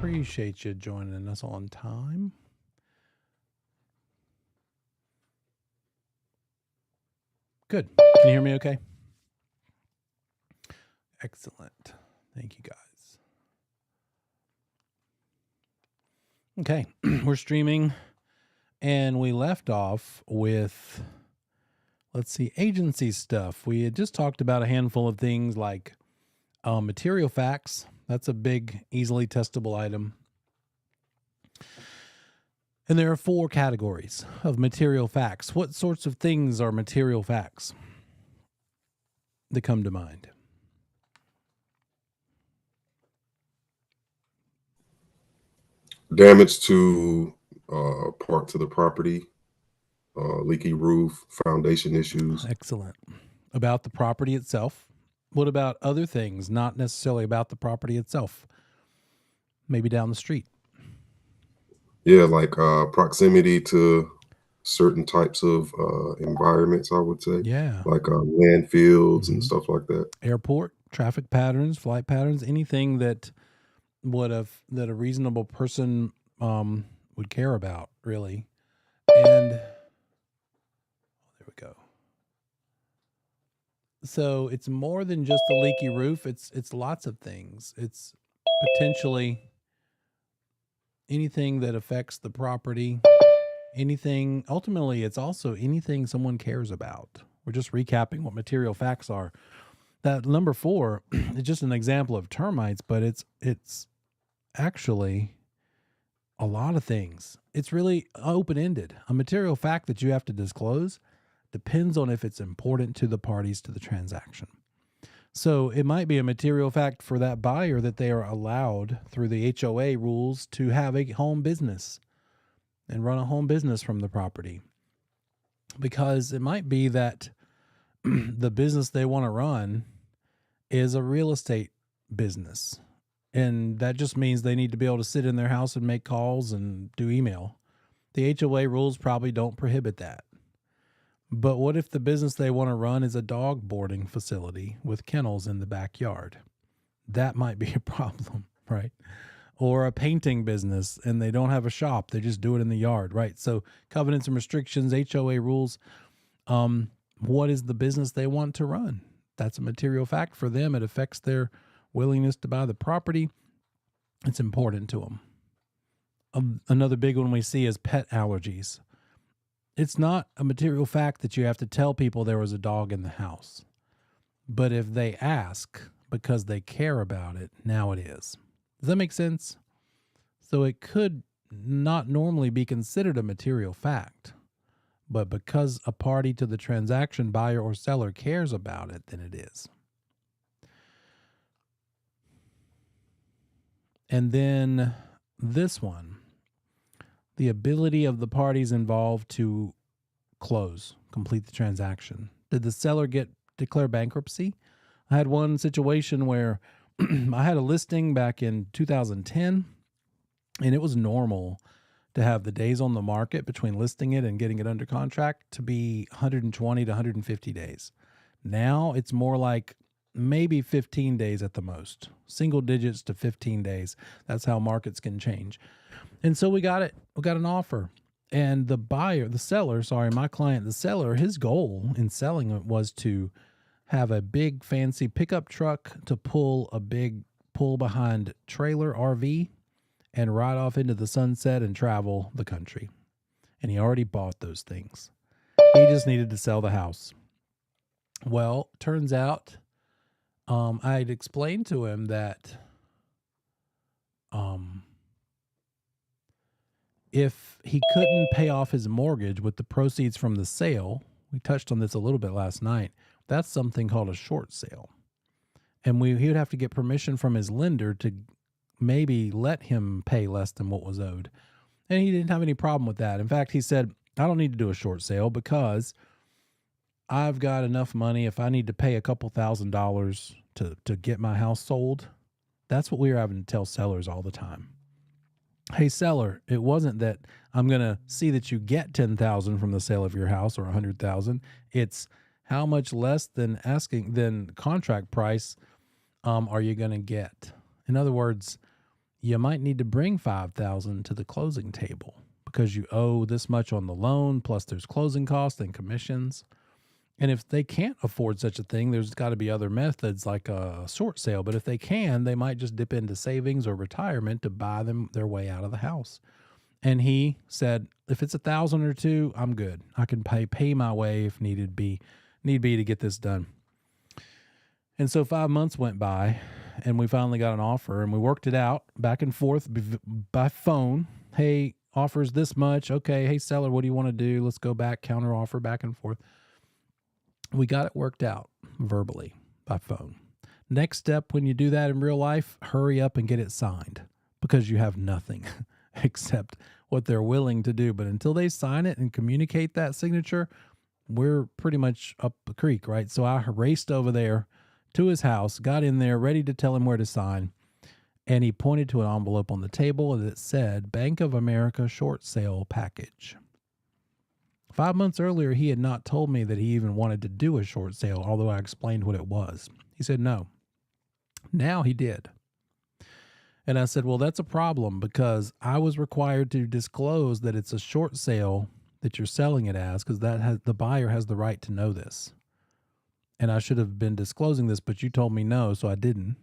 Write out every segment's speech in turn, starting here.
Appreciate you joining us on time. Good. Can you hear me okay? Excellent. Thank you, guys. Okay. We're streaming, and we left off with, let's see, agency stuff. We had just talked about a handful of things like material facts. That's a big, easily testable item. And there are 4 categories of material facts. What sorts of things are material facts that come to mind? Damage to parts of the property, leaky roof, foundation issues. Excellent. About the property itself. What about other things, not necessarily about the property itself? Maybe down the street. Yeah, like proximity to certain types of environments, I would say. Yeah. Like landfills and stuff like that. Airport, traffic patterns, flight patterns, anything that that a reasonable person would care about, really. And there we go. So it's more than just the leaky roof. It's lots of things. It's potentially anything that affects the property. Anything, ultimately, it's also anything someone cares about. We're just recapping what material facts are. That number 4 is just an example of termites, but it's actually a lot of things. It's really open-ended. A material fact that you have to disclose depends on if it's important to the parties to the transaction. So it might be a material fact for that buyer that they are allowed through the HOA rules to have a home business and run a home business from the property. Because it might be that the business they want to run is a real estate business. And that just means they need to be able to sit in their house and make calls and do email. The HOA rules probably don't prohibit that. But what if the business they want to run is a dog boarding facility with kennels in the backyard? That might be a problem, right? Or a painting business and they don't have a shop. They just do it in the yard, right? So covenants and restrictions, HOA rules. What is the business they want to run? That's a material fact for them. It affects their willingness to buy the property. It's important to them. Another big one we see is pet allergies. It's not a material fact that you have to tell people there was a dog in the house. But if they ask because they care about it, now it is. Does that make sense? So it could not normally be considered a material fact, but because a party to the transaction, buyer or seller, cares about it, then it is. And then this one, the ability of the parties involved to complete the transaction. Did the seller declare bankruptcy? I had one situation where I had a listing back in 2010, and it was normal to have the days on the market between listing it and getting it under contract to be 120 to 150 days. Now it's more like maybe 15 days at the most, single digits to 15 days. That's how markets can change. And so we got it. We got an offer. And my client, the seller, his goal in selling it was to have a big fancy pickup truck to pull a big pull behind trailer RV and ride off into the sunset and travel the country. And he already bought those things. He just needed to sell the house. Well, turns out I'd explained to him that if he couldn't pay off his mortgage with the proceeds from the sale, we touched on this a little bit last night, that's something called a short sale. And he would have to get permission from his lender to maybe let him pay less than what was owed. And he didn't have any problem with that. In fact, he said, I don't need to do a short sale because I've got enough money. If I need to pay a couple $1,000s to get my house sold, that's what we were having to tell sellers all the time. Hey, seller, it wasn't that I'm going to see that you get $10,000 from the sale of your house or $100,000. It's how much less than contract price are you going to get? In other words, you might need to bring 5,000 to the closing table because you owe this much on the loan, plus there's closing costs and commissions. And if they can't afford such a thing, there's got to be other methods like a short sale. But if they can, they might just dip into savings or retirement to buy them their way out of the house. And he said, if it's 1,000 or two, I'm good. I can pay my way if need be to get this done. And so 5 months went by, and we finally got an offer, and we worked it out back and forth by phone. Hey, offers this much. Okay. Hey, seller, what do you want to do? Let's go back, counter offer, back and forth. We got it worked out verbally by phone. Next step, when you do that in real life, hurry up and get it signed because you have nothing except what they're willing to do. But until they sign it and communicate that signature, we're pretty much up the creek, right? So I raced over there to his house, got in there, ready to tell him where to sign. And he pointed to an envelope on the table that said Bank of America short sale package. 5 months earlier, he had not told me that he even wanted to do a short sale, although I explained what it was. He said no. Now he did. And I said, well, that's a problem because I was required to disclose that it's a short sale that you're selling it as because the buyer has the right to know this. And I should have been disclosing this, but you told me no, so I didn't.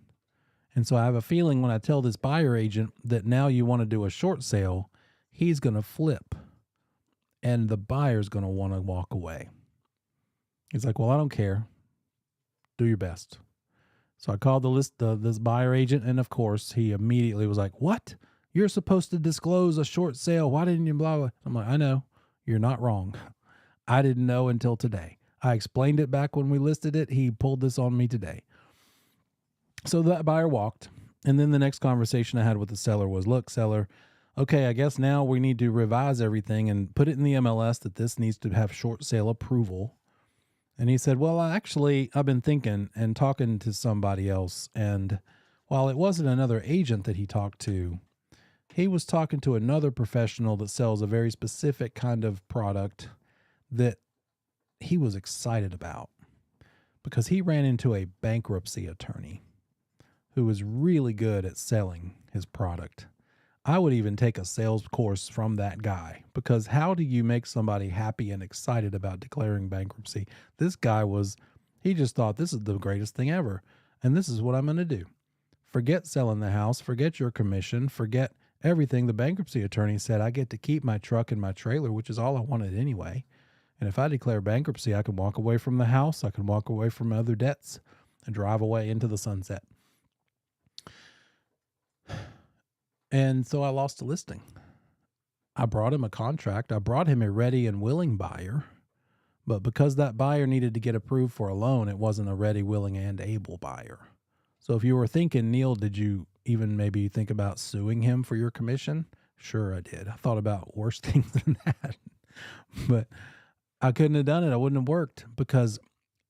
And so I have a feeling when I tell this buyer agent that now you want to do a short sale, he's going to flip. And the buyer's going to want to walk away. He's like, well, I don't care. Do your best. So I called this buyer agent, and of course, he immediately was like, what? You're supposed to disclose a short sale. Why didn't you blah, blah? I'm like, I know. You're not wrong. I didn't know until today. I explained it back when we listed it. He pulled this on me today. So that buyer walked. And then the next conversation I had with the seller was, look, seller, okay, I guess now we need to revise everything and put it in the MLS that this needs to have short sale approval. And he said, well, I've been thinking and talking to somebody else. And while it wasn't another agent that he talked to, he was talking to another professional that sells a very specific kind of product that he was excited about because he ran into a bankruptcy attorney who was really good at selling his product. I would even take a sales course from that guy because how do you make somebody happy and excited about declaring bankruptcy? This guy he just thought this is the greatest thing ever. And this is what I'm going to do. Forget selling the house, forget your commission, forget everything. The bankruptcy attorney said, I get to keep my truck and my trailer, which is all I wanted anyway. And if I declare bankruptcy, I can walk away from the house. I can walk away from other debts and drive away into the sunset. And so I lost a listing. I brought him a contract. I brought him a ready and willing buyer. But because that buyer needed to get approved for a loan, it wasn't a ready, willing, and able buyer. So if you were thinking, Neil, did you even maybe think about suing him for your commission? Sure, I did. I thought about worse things than that. But I couldn't have done it. I wouldn't have worked because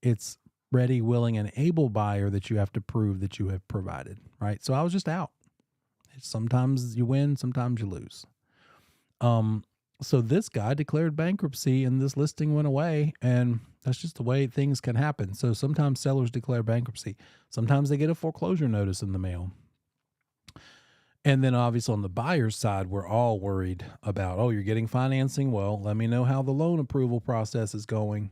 it's ready, willing, and able buyer that you have to prove that you have provided, right? So I was just out. Sometimes you win, sometimes you lose. So this guy declared bankruptcy and this listing went away, and that's just the way things can happen. So sometimes sellers declare bankruptcy. Sometimes they get a foreclosure notice in the mail. And then obviously on the buyer's side, we're all worried about, oh, you're getting financing. Well, let me know how the loan approval process is going.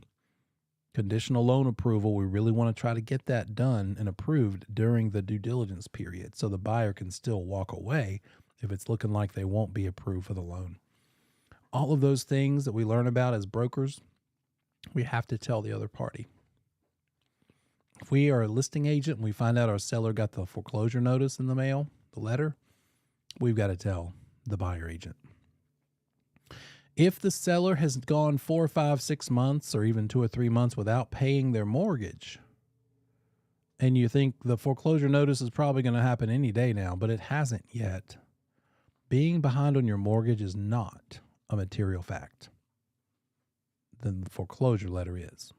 Conditional loan approval, we really want to try to get that done and approved during the due diligence period so the buyer can still walk away if it's looking like they won't be approved for the loan. All of those things that we learn about as brokers, we have to tell the other party. If we are a listing agent and we find out our seller got the foreclosure notice in the mail, the letter, we've got to tell the buyer agent. If the seller has gone 4, 5, 6 months or even 2 or 3 months without paying their mortgage, and you think the foreclosure notice is probably going to happen any day now, but it hasn't yet, being behind on your mortgage is not a material fact. Then the foreclosure letter is.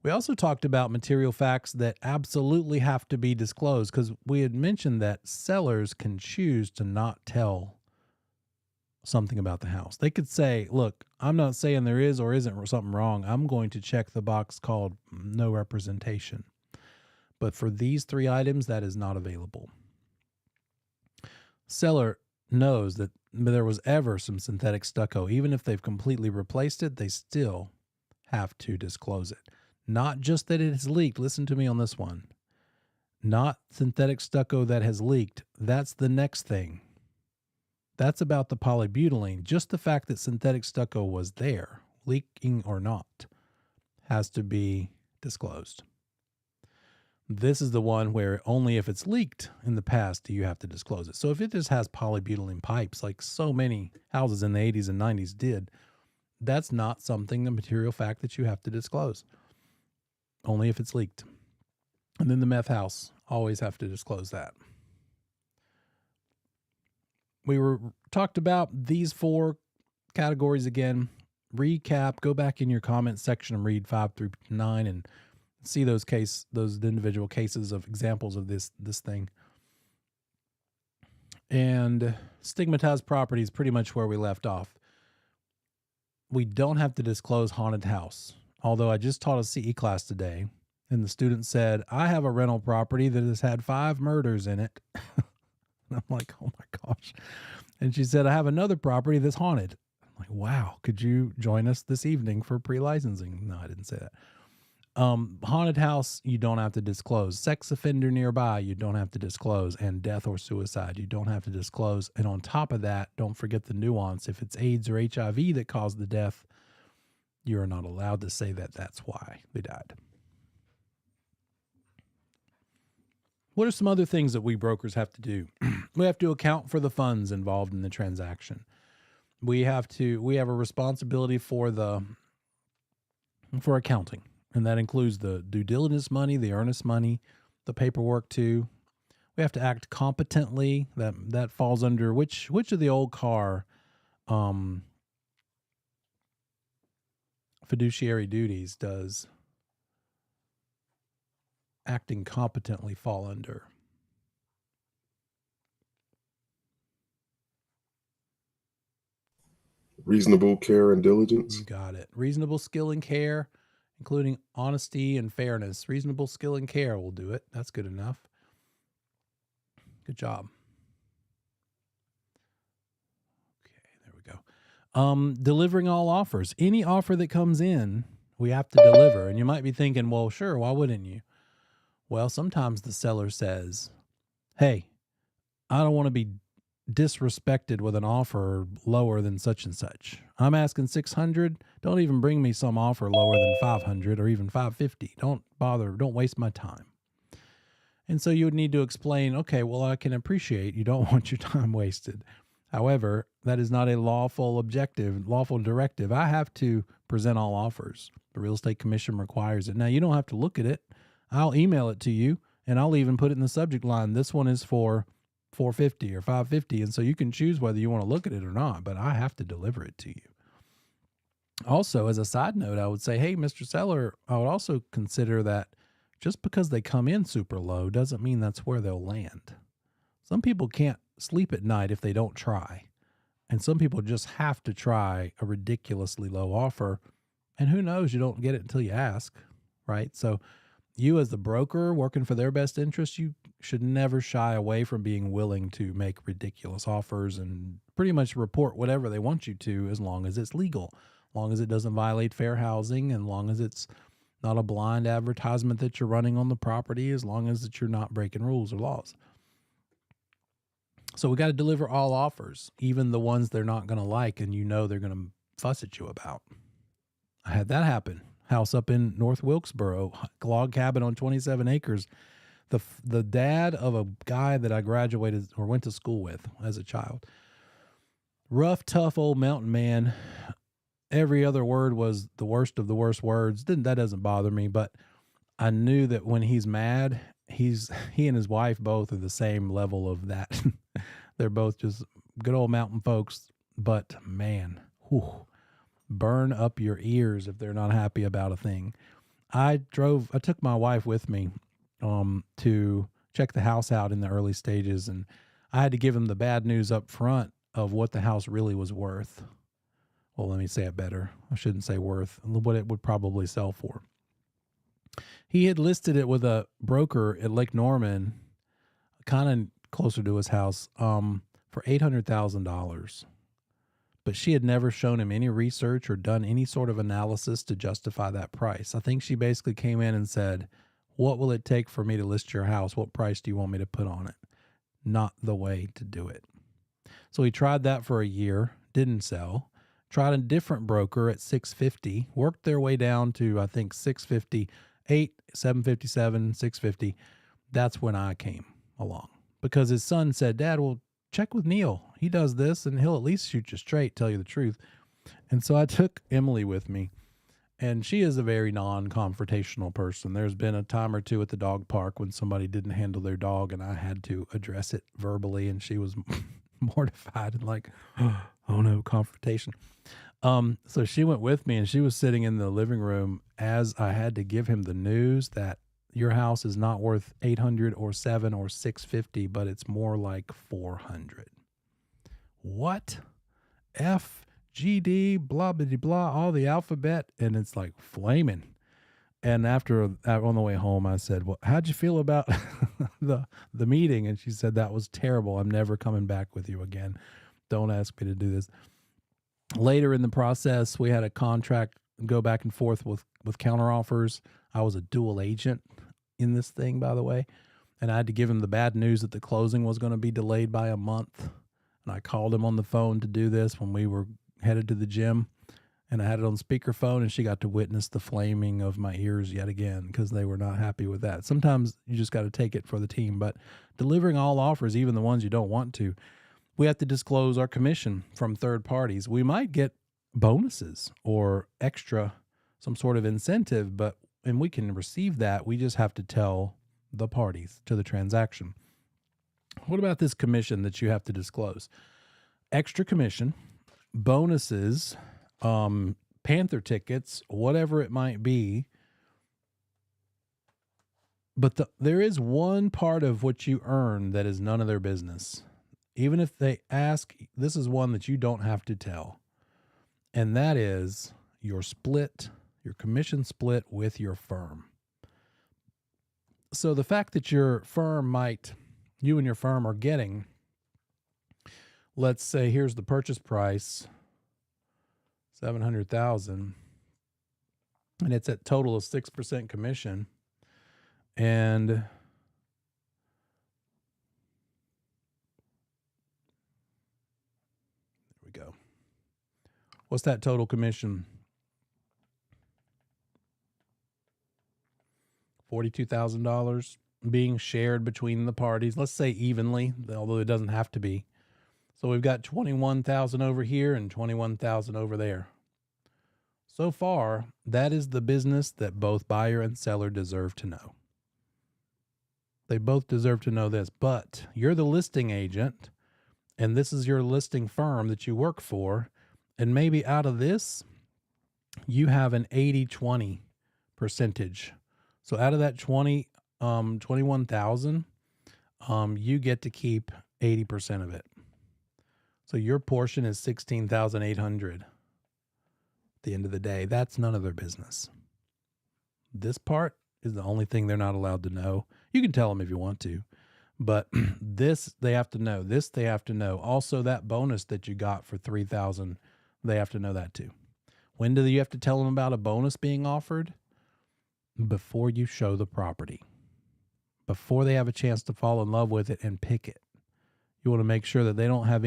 We also talked about material facts that absolutely have to be disclosed because we had mentioned that sellers can choose to not tell something about the house. They could say, look, I'm not saying there is or isn't something wrong. I'm going to check the box called no representation. But for these 3 items, that is not available. Seller knows that there was ever some synthetic stucco. Even if they've completely replaced it, they still have to disclose it. Not just that it has leaked. Listen to me on this one. Not synthetic stucco that has leaked. That's the next thing. That's about the polybutylene. Just the fact that synthetic stucco was there, leaking or not, has to be disclosed. This is the one where only if it's leaked in the past do you have to disclose it. So if it just has polybutylene pipes, like so many houses in the 80s and 90s did, that's not something, the material fact that you have to disclose. Only if it's leaked. And then the meth house, always have to disclose that. We talked about these 4 categories again. Recap, go back in your comments section and read 5 through 9 and see those individual cases of examples of this thing. And stigmatized property is pretty much where we left off. We don't have to disclose haunted house. Although I just taught a CE class today, and the student said, I have a rental property that has had 5 murders in it. And I'm like, oh my gosh. And she said, I have another property that's haunted. I'm like, wow, could you join us this evening for pre-licensing? No, I didn't say that. Haunted house, you don't have to disclose. Sex offender nearby, you don't have to disclose. And death or suicide, you don't have to disclose. And on top of that, don't forget the nuance. If it's AIDS or HIV that caused the death, you're not allowed to say that that's why they died. What are some other things that we brokers have to do? We have to account for the funds involved in the transaction. We have a responsibility for accounting. And that includes the due diligence money, the earnest money, the paperwork too. We have to act competently. That falls under which of the old car fiduciary duties does acting competently fall under? Reasonable care and diligence. You got it. Reasonable skill and care, including honesty and fairness. Reasonable skill and care will do it. That's good enough. Good job. Okay, there we go. Delivering all offers. Any offer that comes in, we have to deliver. And you might be thinking, well, sure, why wouldn't you? Well, sometimes the seller says, hey, I don't want to be disrespected with an offer lower than such and such. I'm asking 600. Don't even bring me some offer lower than 500 or even 550. Don't bother. Don't waste my time. And so you would need to explain, okay, well, I can appreciate you don't want your time wasted. However, that is not a lawful directive. I have to present all offers. The real estate commission requires it. Now, you don't have to look at it. I'll email it to you, and I'll even put it in the subject line. This one is for 450 or 550. And so you can choose whether you want to look at it or not, but I have to deliver it to you. Also, as a side note, I would say, hey, Mr. Seller, I would also consider that just because they come in super low doesn't mean that's where they'll land. Some people can't sleep at night if they don't try. And some people just have to try a ridiculously low offer. And who knows, you don't get it until you ask, right? So you as the broker working for their best interest, you should never shy away from being willing to make ridiculous offers and pretty much report whatever they want you to, as long as it's legal, as long as it doesn't violate fair housing, and as long as it's not a blind advertisement that you're running on the property, as long as that you're not breaking rules or laws. So we got to deliver all offers, even the ones they're not going to like and you know they're going to fuss at you about. I had that happen. House up in North Wilkesboro, log cabin on 27 acres. The dad of a guy that I graduated or went to school with as a child. Rough, tough old mountain man. Every other word was the worst of the worst words. That doesn't bother me, but I knew that when he's mad, he and his wife both are the same level of that. They're both just good old mountain folks, but man, burn up your ears if they're not happy about a thing. I took my wife with me to check the house out in the early stages, and I had to give him the bad news up front of what the house really was worth. Well, let me say it better. I shouldn't say worth, what it would probably sell for. He had listed it with a broker at Lake Norman, kind of closer to his house, for $800,000. But she had never shown him any research or done any sort of analysis to justify that price. I think she basically came in and said, what will it take for me to list your house? What price do you want me to put on it? Not the way to do it. So he tried that for a year, didn't sell. Tried a different broker at 650, worked their way down to, I think, 658, 757, 650. That's when I came along because his son said, Dad, well, check with Neil. He does this and he'll at least shoot you straight, tell you the truth. And so I took Emily with me, and she is a very non-confrontational person. There's been a time or two at the dog park when somebody didn't handle their dog and I had to address it verbally, and she was mortified and like, oh no, confrontation. So she went with me, and she was sitting in the living room as I had to give him the news that your house is not worth 800 or 7 or 650, but it's more like 400. What? F, G, D, blah, blah, blah, blah, all the alphabet. And it's like flaming. And after on the way home, I said, well, how'd you feel about the meeting? And she said, that was terrible. I'm never coming back with you again. Don't ask me to do this. Later in the process, we had a contract go back and forth with counteroffers. I was a dual agent in this thing, by the way, and I had to give him the bad news that the closing was going to be delayed by a month. And I called him on the phone to do this when we were headed to the gym, and I had it on speakerphone, and she got to witness the flaming of my ears yet again because they were not happy with that. Sometimes you just got to take it for the team, but delivering all offers, even the ones you don't want to, we have to disclose our commission from third parties. We might get bonuses or extra, some sort of incentive, and we can receive that. We just have to tell the parties to the transaction. What about this commission that you have to disclose? Extra commission, bonuses, Panther tickets, whatever it might be. But there is one part of what you earn that is none of their business. Even if they ask, this is one that you don't have to tell. And that is your commission split with your firm. So the fact that you and your firm are getting, let's say, here's the purchase price, $700,000, and it's at total of 6% commission. And there we go. What's that total commission? $42,000 being shared between the parties. Let's say evenly, although it doesn't have to be. So we've got 21,000 over here and 21,000 over there. So far, that is the business that both buyer and seller deserve to know. They both deserve to know this, but you're the listing agent, and this is your listing firm that you work for, and maybe out of this, you have an 80-20 percentage. So out of that 21,000, you get to keep 80% of it. So your portion is 16,800 at the end of the day. That's none of their business. This part is the only thing they're not allowed to know. You can tell them if you want to, but this they have to know. This they have to know. Also, that bonus that you got for 3,000, they have to know that too. When do you have to tell them about a bonus being offered? Before you show the property, before they have a chance to fall in love with it and pick it. You want to make sure that they don't have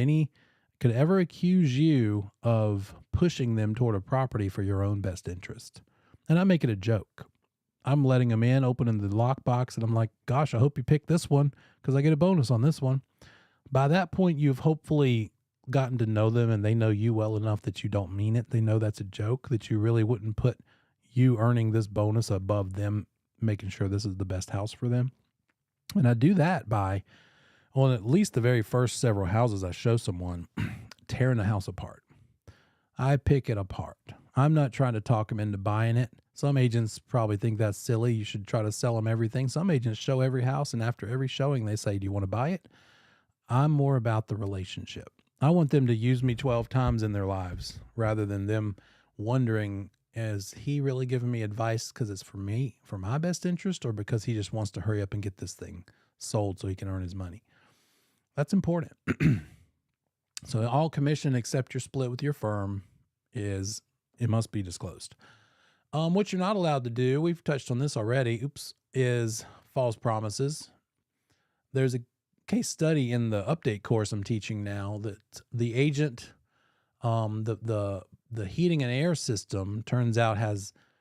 could ever accuse you of pushing them toward a property for your own best interest. And I make it a joke. I'm letting them in, opening the lockbox, and I'm like, gosh, I hope you pick this one because I get a bonus on this one. By that point, you've hopefully gotten to know them, and they know you well enough that you don't mean it. They know that's a joke, that you really wouldn't put you earning this bonus above them, making sure this is the best house for them. And I do that by, on at least the very first several houses I show someone, tearing the house apart. I pick it apart. I'm not trying to talk them into buying it. Some agents probably think that's silly. You should try to sell them everything. Some agents show every house, and after every showing, they say, do you want to buy it? I'm more about the relationship. I want them to use me 12 times in their lives rather than them wondering, is he really giving me advice because it's for me, for my best interest, or because he just wants to hurry up and get this thing sold so he can earn his money? That's important. So all commission except your split with your firm it must be disclosed. What you're not allowed to do, we've touched on this already, is false promises. There's a case study in the update course I'm teaching now that the agent, the heating and air system turns out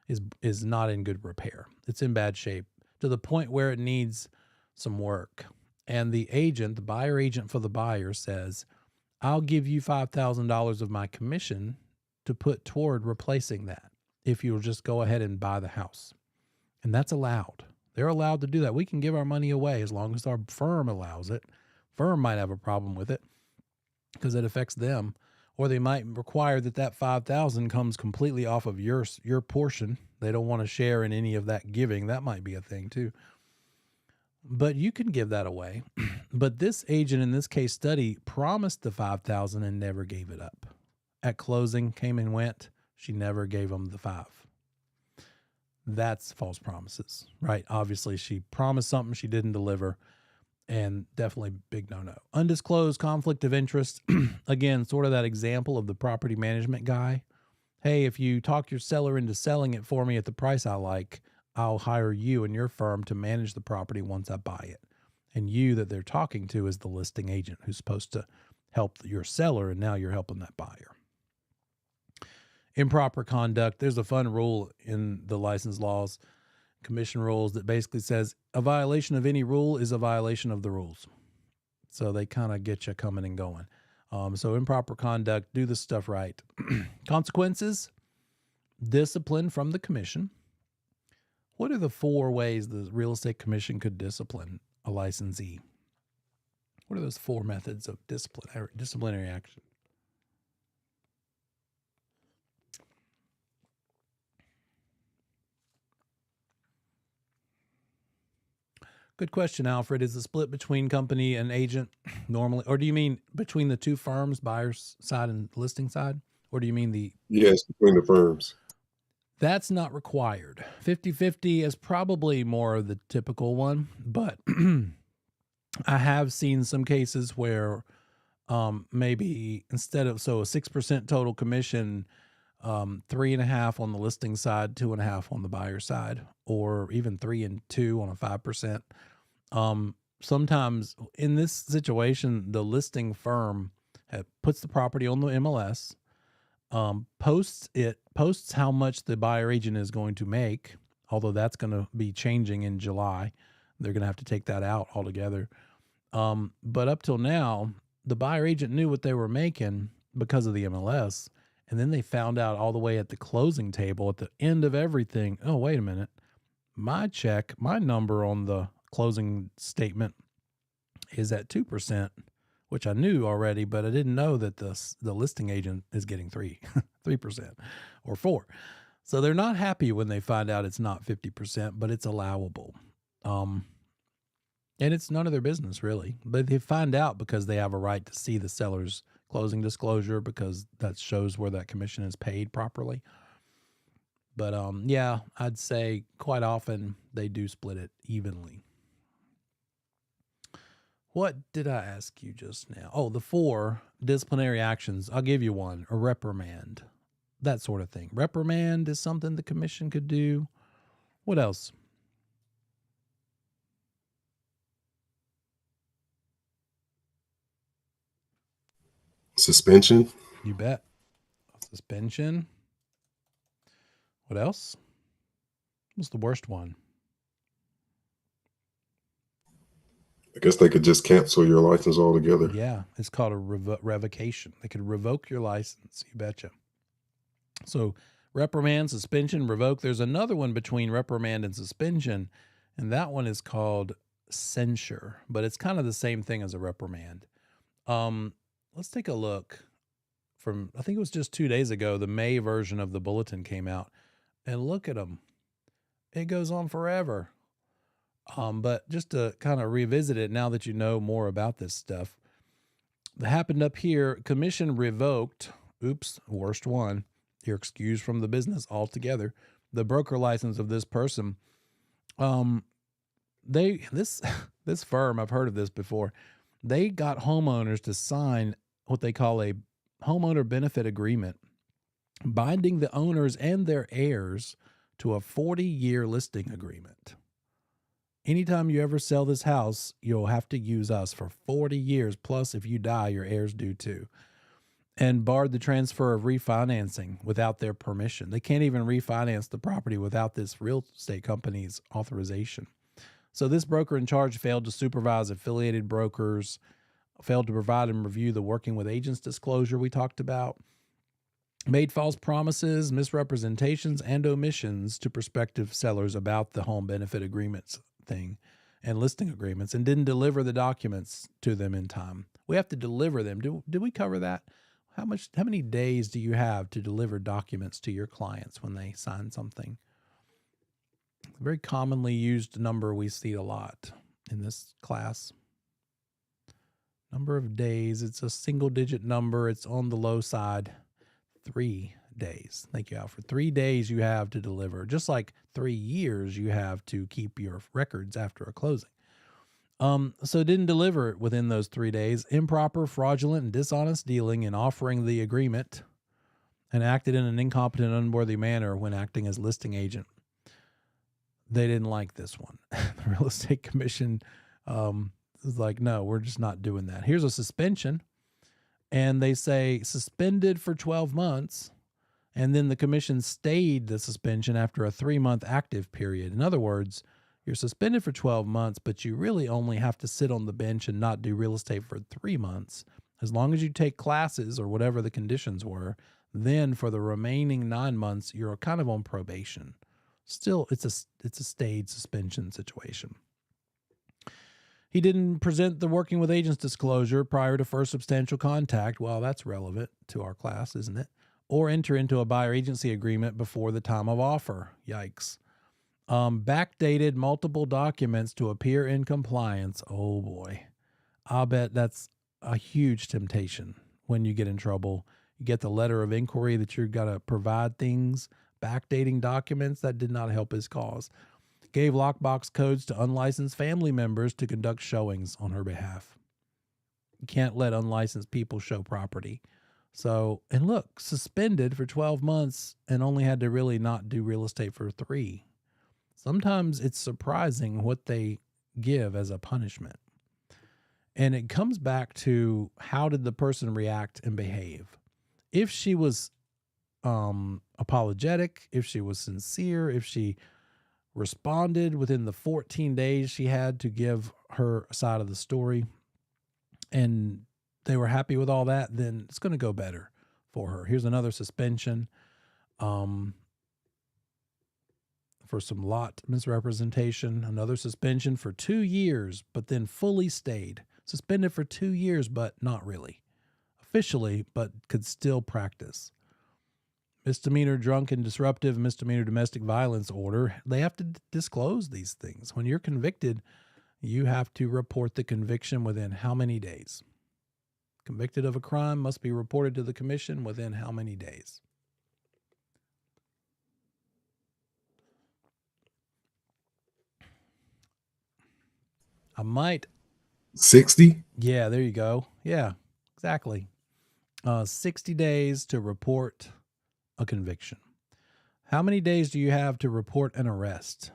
is not in good repair. It's in bad shape to the point where it needs some work. And the agent, the buyer agent for the buyer, says, I'll give you $5,000 of my commission to put toward replacing that if you'll just go ahead and buy the house. And that's allowed. They're allowed to do that. We can give our money away as long as our firm allows it. Firm might have a problem with it because it affects them, or they might require that $5,000 comes completely off of your portion. They don't want to share in any of that giving. That might be a thing too. But you can give that away. But this agent in this case study promised the $5,000 and never gave it up. At closing, came and went. She never gave them the $5,000. That's false promises, right? Obviously, she promised something she didn't deliver, and definitely big no-no. Undisclosed conflict of interest. Again, sort of that example of the property management guy. Hey, if you talk your seller into selling it for me at the price I like, I'll hire you and your firm to manage the property once I buy it. And you that they're talking to is the listing agent who's supposed to help your seller, and now you're helping that buyer. Improper conduct. There's a fun rule in the license laws, commission rules, that basically says a violation of any rule is a violation of the rules. So they kind of get you coming and going. So improper conduct, do this stuff right. Consequences, discipline from the commission. What are the 4 ways the real estate commission could discipline a licensee? What are those 4 methods of disciplinary action? Good question, Alfred. Is the split between company and agent normally, or do you mean between the 2 firms, buyer's side and listing side? Or do you mean Yes, between the firms. That's not required. 50-50 is probably more of the typical one, but I have seen some cases where maybe instead of, a 6% total commission, 3.5 on the listing side, 2.5 on the buyer side, or even 3 and 2 on a 5%. Sometimes in this situation, the listing firm puts the property on the MLS, posts how much the buyer agent is going to make, although that's going to be changing in July. They're going to have to take that out altogether. But up till now, the buyer agent knew what they were making because of the MLS. And then they found out all the way at the closing table at the end of everything. Oh, wait a minute. My number on the closing statement is at 2%, which I knew already, but I didn't know that the listing agent is getting 3% or 4%. So they're not happy when they find out it's not 50%, but it's allowable. And it's none of their business really, but they find out because they have a right to see the seller's closing disclosure, because that shows where that commission is paid properly. But yeah, I'd say quite often they do split it evenly. What did I ask you just now? Oh, the 4 disciplinary actions. I'll give you one: a reprimand, that sort of thing. Reprimand is something the commission could do. What else? Suspension. You bet. Suspension. What else? What's the worst one? I guess they could just cancel your license altogether. Yeah, it's called a revocation. They could revoke your license. You betcha. So reprimand, suspension, revoke. There's another one between reprimand and suspension, and that one is called censure, but it's kind of the same thing as a reprimand. Let's take a look. I think it was just 2 days ago, the May version of the bulletin came out, and look at them. It goes on forever. But just to kind of revisit it now that you know more about this stuff, that happened up here. Commission revoked. Oops, worst one. You're excused from the business altogether. The broker license of this person. This firm, I've heard of this before. They got homeowners to sign what they call a homeowner benefit agreement, binding the owners and their heirs to a 40-year listing agreement. Anytime you ever sell this house, you'll have to use us for 40 years. Plus, if you die, your heirs do too. And barred the transfer of refinancing without their permission. They can't even refinance the property without this real estate company's authorization. So this broker in charge failed to supervise affiliated brokers, failed to provide and review the working with agents disclosure we talked about, made false promises, misrepresentations, and omissions to prospective sellers about the home benefit agreements thing and listing agreements, and didn't deliver the documents to them in time. We have to deliver them. Did we cover that? How many days do you have to deliver documents to your clients when they sign something? A very commonly used number we see a lot in this class. Number of days, it's a single digit number. It's on the low side. 3 days. Thank you, Alfred. 3 days you have to deliver, just like 3 years you have to keep your records after a closing. So didn't deliver it within those 3 days. Improper, fraudulent, and dishonest dealing in offering the agreement, and acted in an incompetent, unworthy manner when acting as listing agent. They didn't like this one. The real estate commission was like, no, we're just not doing that. Here's a suspension. And they say suspended for 12 months. And then the commission stayed the suspension after a 3-month active period. In other words, you're suspended for 12 months, but you really only have to sit on the bench and not do real estate for 3 months. As long as you take classes or whatever the conditions were, then for the remaining 9 months, you're kind of on probation. Still, it's a stayed suspension situation. He didn't present the working with agents disclosure prior to first substantial contact. Well, that's relevant to our class, isn't it? Or enter into a buyer agency agreement before the time of offer. Yikes. Backdated multiple documents to appear in compliance. Oh boy. I'll bet that's a huge temptation when you get in trouble. You get the letter of inquiry that you've got to provide things. Backdating documents, that did not help his cause. Gave lockbox codes to unlicensed family members to conduct showings on her behalf. You can't let unlicensed people show property. So, and look, suspended for 12 months and only had to really not do real estate for 3. Sometimes it's surprising what they give as a punishment. And it comes back to, how did the person react and behave? If she was apologetic, if she was sincere, if she responded within the 14 days she had to give her side of the story, and they were happy with all that, then it's going to go better for her. Here's another suspension for some lot misrepresentation. Another suspension for 2 years, but then fully stayed. Suspended for 2 years, but not really. Officially, but could still practice. Misdemeanor drunk and disruptive, misdemeanor domestic violence order. They have to disclose these things. When you're convicted, you have to report the conviction within how many days? Convicted of a crime must be reported to the commission within how many days? I might. 60? Yeah, there you go. Yeah, exactly. 60 days to report a conviction. How many days do you have to report an arrest?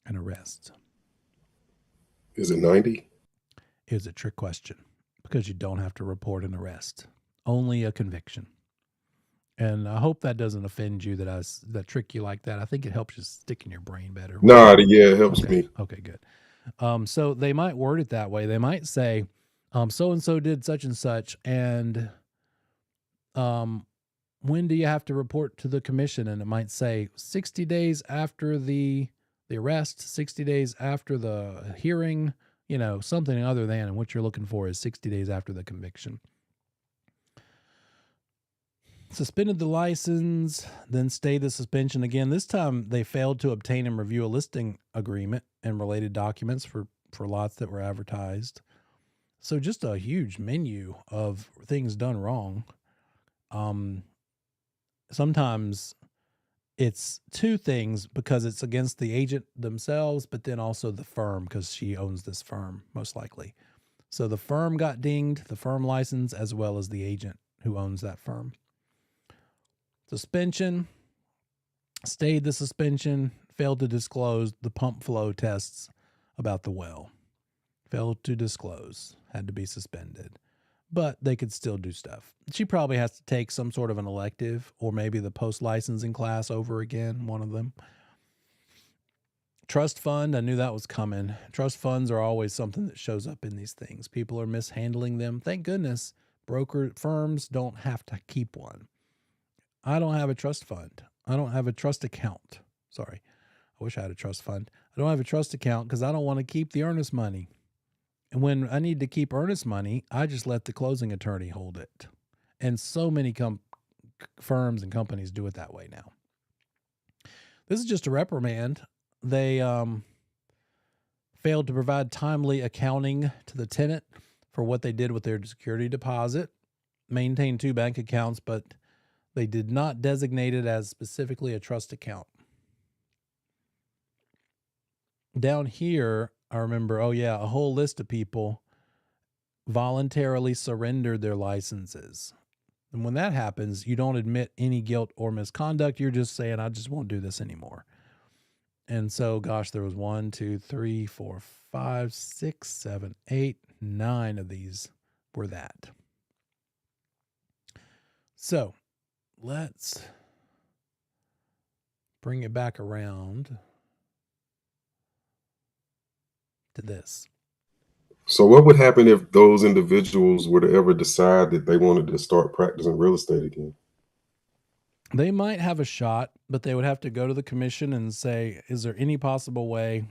An arrest. Is it 90? Is a trick question, because you don't have to report an arrest, only a conviction. And I hope that doesn't offend you that trick you like that. I think it helps you stick in your brain better. Nah, yeah, it helps me. Okay, good. So they might word it that way. They might say, so-and-so did such and such, and when do you have to report to the commission? And it might say 60 days after the arrest, 60 days after the hearing, something other than, and what you're looking for is 60 days after the conviction. Suspended the license, then stayed the suspension again. This time they failed to obtain and review a listing agreement and related documents for lots that were advertised. So just a huge menu of things done wrong. Sometimes it's 2 things because it's against the agent themselves, but then also the firm, because she owns this firm, most likely. So the firm got dinged, the firm license, as well as the agent who owns that firm. Suspension, stayed the suspension, failed to disclose the pump flow tests about the well. Failed to disclose, had to be suspended. But they could still do stuff. She probably has to take some sort of an elective or maybe the post-licensing class over again, one of them. Trust fund, I knew that was coming. Trust funds are always something that shows up in these things. People are mishandling them. Thank goodness broker firms don't have to keep one. I don't have a trust fund. I don't have a trust account. Sorry. I wish I had a trust fund. I don't have a trust account because I don't want to keep the earnest money. And when I need to keep earnest money, I just let the closing attorney hold it. And so many firms and companies do it that way now. This is just a reprimand. They failed to provide timely accounting to the tenant for what they did with their security deposit, maintained 2 bank accounts, but they did not designate it as specifically a trust account. Down here, I remember, a whole list of people voluntarily surrendered their licenses. And when that happens, you don't admit any guilt or misconduct. You're just saying, I just won't do this anymore. And so, gosh, there was 1, 2, 3, 4, 5, 6, 7, 8, 9 of these were that. So let's bring it back around to this. So what would happen if those individuals were to ever decide that they wanted to start practicing real estate again? They might have a shot, but they would have to go to the commission and say, is there any possible way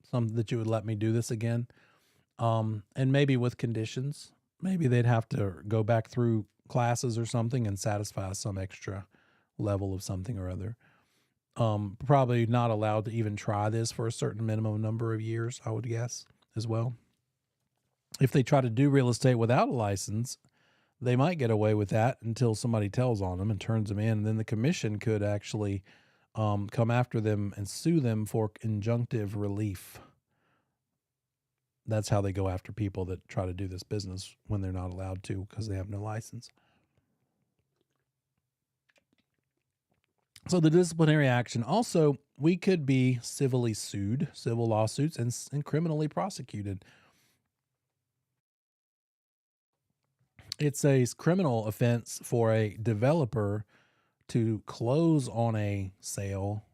something that you would let me do this again? And maybe with conditions. Maybe they'd have to go back through classes or something and satisfy some extra level of something or other. Probably not allowed to even try this for a certain minimum number of years, I would guess, as well. If they try to do real estate without a license, they might get away with that until somebody tells on them and turns them in. And then the commission could actually come after them and sue them for injunctive relief. That's how they go after people that try to do this business when they're not allowed to because they have no license. So the disciplinary action. Also, we could be civilly sued, civil lawsuits, and criminally prosecuted. It's a criminal offense for a developer to close on a sale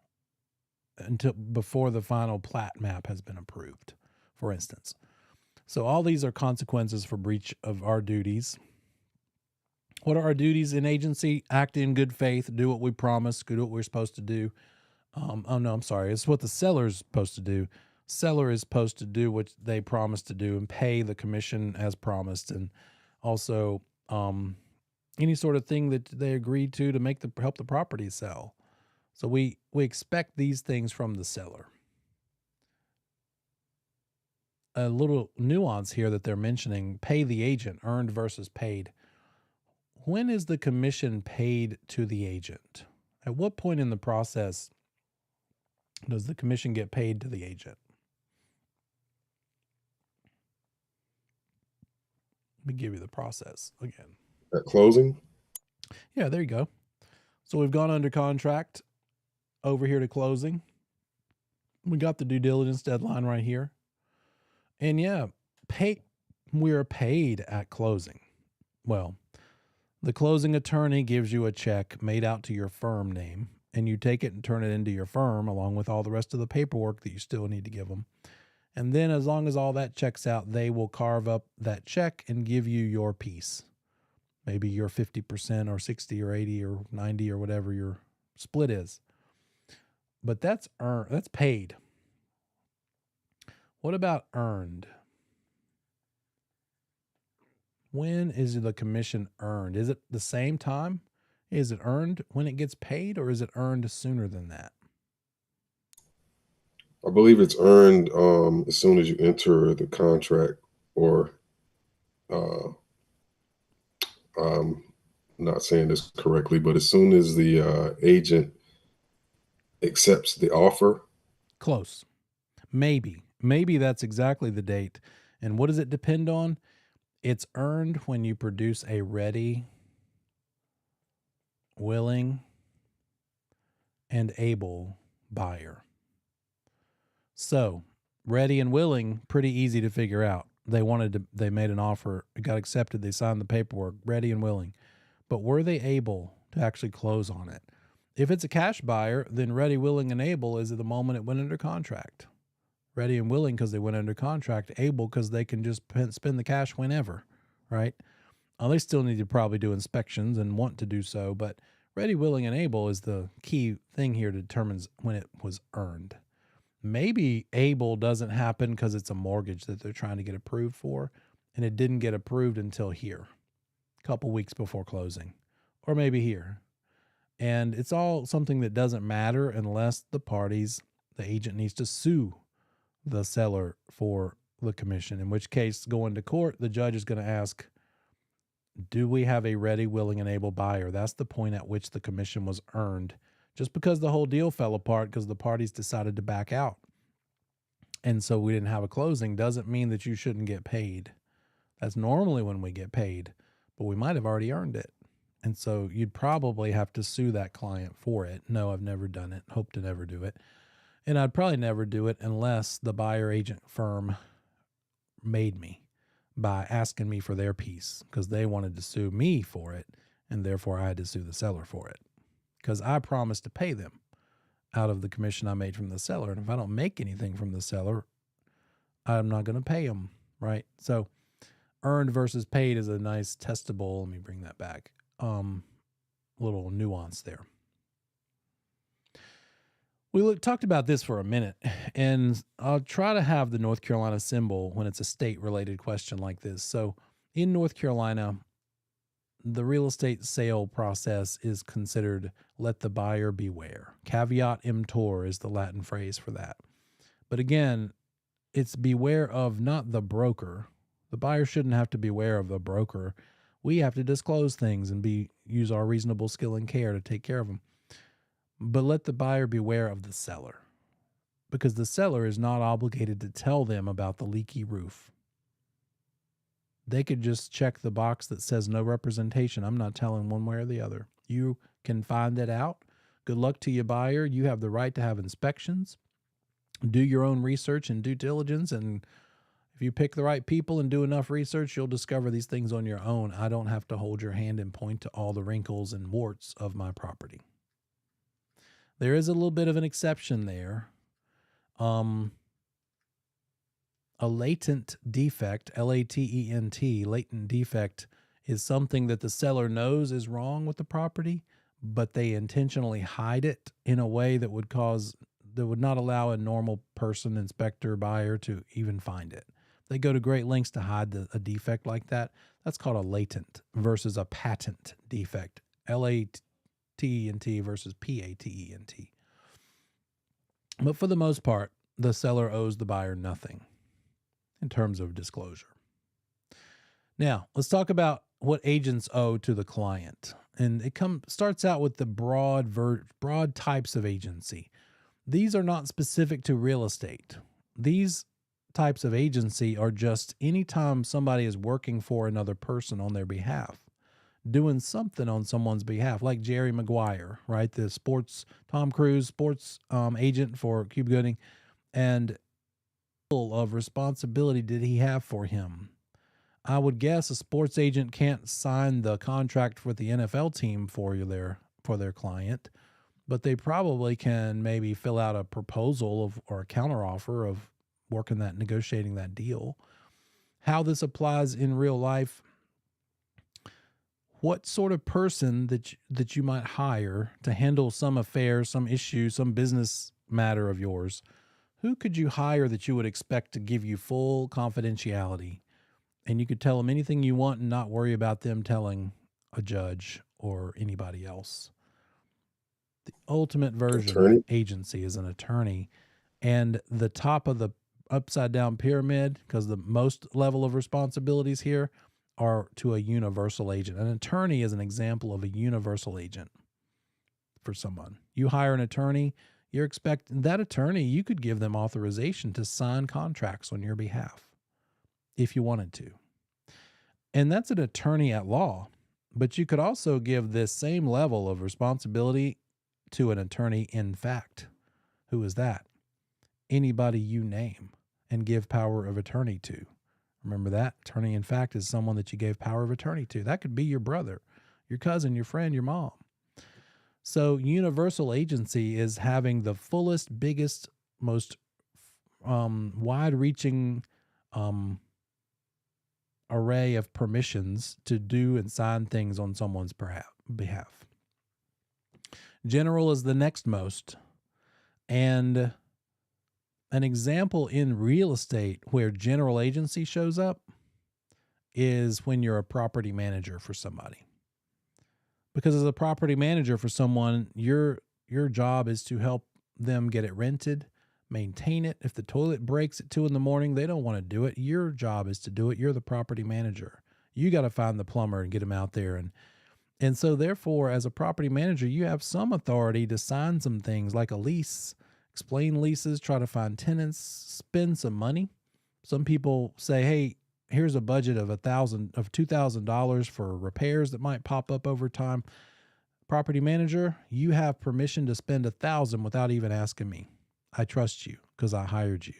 until before the final plat map has been approved, for instance. So all these are consequences for breach of our duties. What are our duties in agency? Act in good faith, do what we promise, do what we're supposed to do. It's what the seller's supposed to do. Seller is supposed to do what they promised to do and pay the commission as promised, and also any sort of thing that they agreed to help the property sell. So we expect these things from the seller. A little nuance here that they're mentioning: pay the agent, earned versus paid. When is the commission paid to the agent? At what point in the process does the commission get paid to the agent? Let me give you the process again. At closing? Yeah, there you go. So we've gone under contract over here to closing. We got the due diligence deadline right here. And we're paid at closing. Well, the closing attorney gives you a check made out to your firm name, and you take it and turn it into your firm along with all the rest of the paperwork that you still need to give them. And then as long as all that checks out, they will carve up that check and give you your piece. Maybe your 50% or 60 or 80 or 90 or whatever your split is. But that's paid. What about earned? When is the commission earned? Is it the same time? Is it earned when it gets paid, or is it earned sooner than that? I believe it's earned as soon as you enter the contract, or I'm not saying this correctly, but as soon as the agent accepts the offer. Close. Maybe that's exactly the date. And what does it depend on? It's earned when you produce a ready, willing, and able buyer. So, ready and willing, pretty easy to figure out. They made an offer, it got accepted, they signed the paperwork, ready and willing. But were they able to actually close on it? If it's a cash buyer, then ready, willing, and able is at the moment it went under contract. Ready and willing because they went under contract, able because they can just spend the cash whenever, right? They still need to probably do inspections and want to do so, but ready, willing, and able is the key thing here to determine when it was earned. Maybe able doesn't happen because it's a mortgage that they're trying to get approved for, and it didn't get approved until here, a couple weeks before closing, or maybe here. And it's all something that doesn't matter unless the agent needs to sue the seller for the commission, in which case, going to court, the judge is going to ask, do we have a ready, willing, and able buyer? That's the point at which the commission was earned. Just because the whole deal fell apart because the parties decided to back out, and so we didn't have a closing, doesn't mean that you shouldn't get paid. That's normally when we get paid, but we might have already earned it. And so you'd probably have to sue that client for it. No, I've never done it. Hope to never do it. And I'd probably never do it unless the buyer agent firm made me by asking me for their piece, because they wanted to sue me for it, and therefore I had to sue the seller for it, because I promised to pay them out of the commission I made from the seller. And if I don't make anything from the seller, I'm not going to pay them, right? So earned versus paid is a nice testable. Let me bring that back. Little nuance there. We talked about this for a minute, and I'll try to have the North Carolina symbol when it's a state-related question like this. So in North Carolina, the real estate sale process is considered let the buyer beware. Caveat emptor is the Latin phrase for that. But again, it's beware of not the broker. The buyer shouldn't have to beware of the broker. We have to disclose things and use our reasonable skill and care to take care of them. But let the buyer beware of the seller, because the seller is not obligated to tell them about the leaky roof. They could just check the box that says no representation. I'm not telling one way or the other. You can find it out. Good luck to you, buyer. You have the right to have inspections. Do your own research and due diligence. And if you pick the right people and do enough research, you'll discover these things on your own. I don't have to hold your hand and point to all the wrinkles and warts of my property. There is a little bit of an exception there. A latent defect, L-A-T-E-N-T, latent defect, is something that the seller knows is wrong with the property, but they intentionally hide it in a way that would not allow a normal person, inspector, buyer to even find it. They go to great lengths to hide a defect like that. That's called a latent versus a patent defect. L-A-T-E-N-T versus P-A-T-E-N-T. But for the most part, the seller owes the buyer nothing in terms of disclosure. Now, let's talk about what agents owe to the client. And it starts out with the broad types of agency. These are not specific to real estate. These types of agency are just anytime somebody is working for another person on their behalf, doing something on someone's behalf, like Jerry Maguire, right? The Tom Cruise sports agent for Cuba Gooding. And of responsibility did he have for him? I would guess a sports agent can't sign the contract with the NFL team for their client, but they probably can maybe fill out a proposal or a counteroffer of negotiating that deal. How this applies in real life, what sort of person that you might hire to handle some affair, some issue, some business matter of yours. Who could you hire that you would expect to give you full confidentiality, and you could tell them anything you want and not worry about them telling a judge or anybody else? The ultimate version of agency is an attorney, and the top of the upside down pyramid, because the most level of responsibilities here are to a universal agent. An attorney is an example of a universal agent for someone. You hire an attorney, you're expecting that attorney, you could give them authorization to sign contracts on your behalf if you wanted to. And that's an attorney at law. But you could also give this same level of responsibility to an attorney in fact. Who is that? Anybody you name and give power of attorney to. Remember that? Attorney in fact is someone that you gave power of attorney to. That could be your brother, your cousin, your friend, your mom. So universal agency is having the fullest, biggest, most wide-reaching array of permissions to do and sign things on someone's behalf. General is the next most. And an example in real estate where general agency shows up is when you're a property manager for somebody. Because as a property manager for someone, your job is to help them get it rented, maintain it. If the toilet breaks at 2 a.m, they don't want to do it. Your job is to do it. You're the property manager. You got to find the plumber and get him out there. And so therefore, as a property manager, you have some authority to sign some things like a lease, explain leases, try to find tenants, spend some money. Some people say, hey, here's a budget of $2,000 for repairs that might pop up over time. Property manager, you have permission to spend $1,000 without even asking me. I trust you because I hired you.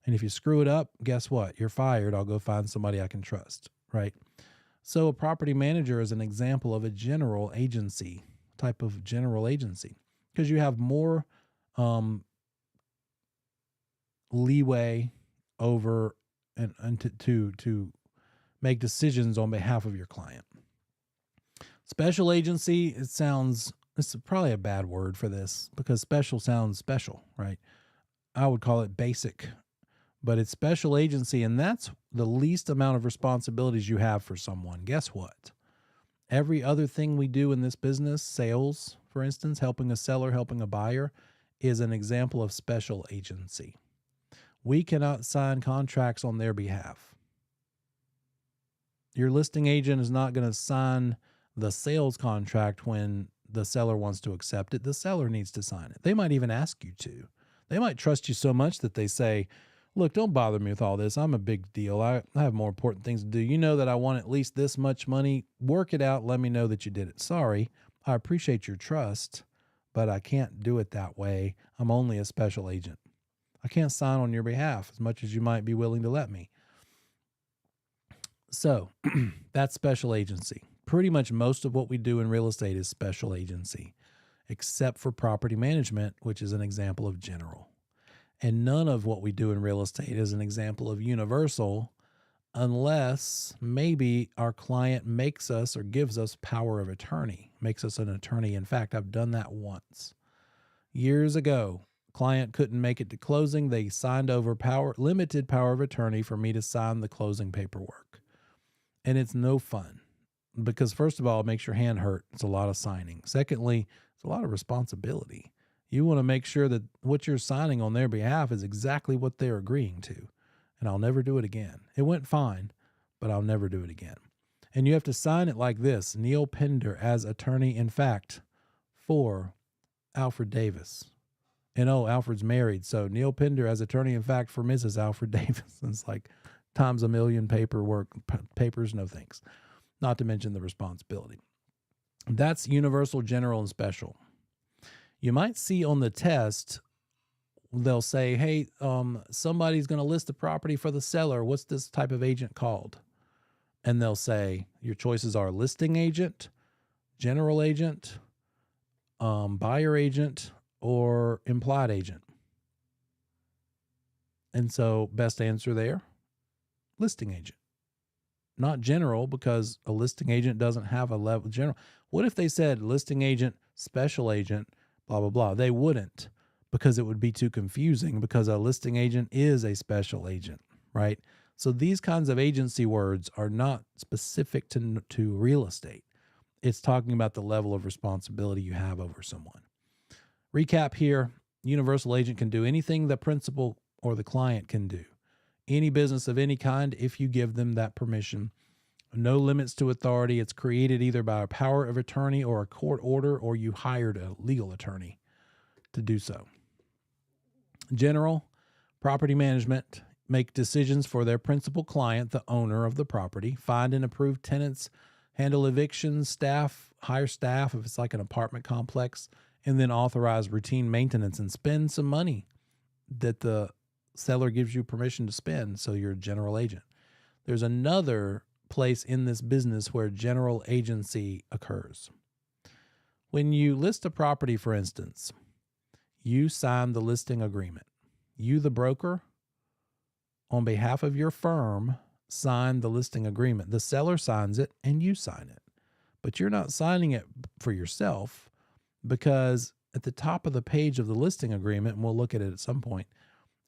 And if you screw it up, guess what? You're fired. I'll go find somebody I can trust, right? So a property manager is an example of a general agency, type of general agency, because you have more leeway over and to make decisions on behalf of your client. Special agency, it's probably a bad word for this because special sounds special, right? I would call it basic, but it's special agency, and that's the least amount of responsibilities you have for someone. Guess what? Every other thing we do in this business, sales, for instance, helping a seller, helping a buyer, is an example of special agency. We cannot sign contracts on their behalf. Your listing agent is not going to sign the sales contract when the seller wants to accept it. The seller needs to sign it. They might even ask you to. They might trust you so much that they say, look, don't bother me with all this. I'm a big deal. I have more important things to do. You know that I want at least this much money. Work it out. Let me know that you did it. Sorry, I appreciate your trust, but I can't do it that way. I'm only a special agent. I can't sign on your behalf as much as you might be willing to let me. So that's special agency. Pretty much most of what we do in real estate is special agency, except for property management, which is an example of general. And none of what we do in real estate is an example of universal unless maybe our client makes us or gives us power of attorney, makes us an attorney. In fact, I've done that once. Years ago, client couldn't make it to closing. They signed over limited power of attorney for me to sign the closing paperwork. And it's no fun because first of all, it makes your hand hurt. It's a lot of signing. Secondly, it's a lot of responsibility. You want to make sure that what you're signing on their behalf is exactly what they're agreeing to. And I'll never do it again. It went fine, but I'll never do it again. And you have to sign it like this: Neil Pender as attorney in fact for Alfred Davis. And Alfred's married, so Neil Pender as attorney in fact for Mrs. Alfred Davis. It's like times a million papers, no thanks. Not to mention the responsibility. That's universal, general, and special. You might see on the test, they'll say, hey, somebody's going to list the property for the seller. What's this type of agent called? And they'll say your choices are listing agent, general agent, buyer agent, or implied agent. And so best answer there, listing agent. Not general, because a listing agent doesn't have a level general. What if they said listing agent, special agent, blah, blah, blah? They wouldn't, because it would be too confusing, because a listing agent is a special agent, right? So these kinds of agency words are not specific to real estate. It's talking about the level of responsibility you have over someone. Recap here: universal agent can do anything the principal or the client can do. Any business of any kind, if you give them that permission. No limits to authority. It's created either by a power of attorney or a court order, or you hired a legal attorney to do so. General, property management, make decisions for their principal client, the owner of the property, find and approve tenants, handle evictions, hire staff if it's like an apartment complex, and then authorize routine maintenance and spend some money that the seller gives you permission to spend. So you're a general agent. There's another place in this business where general agency occurs. When you list a property, for instance, you sign the listing agreement. You, the broker, on behalf of your firm, sign the listing agreement. The seller signs it and you sign it. But you're not signing it for yourself, because at the top of the page of the listing agreement, and we'll look at it at some point,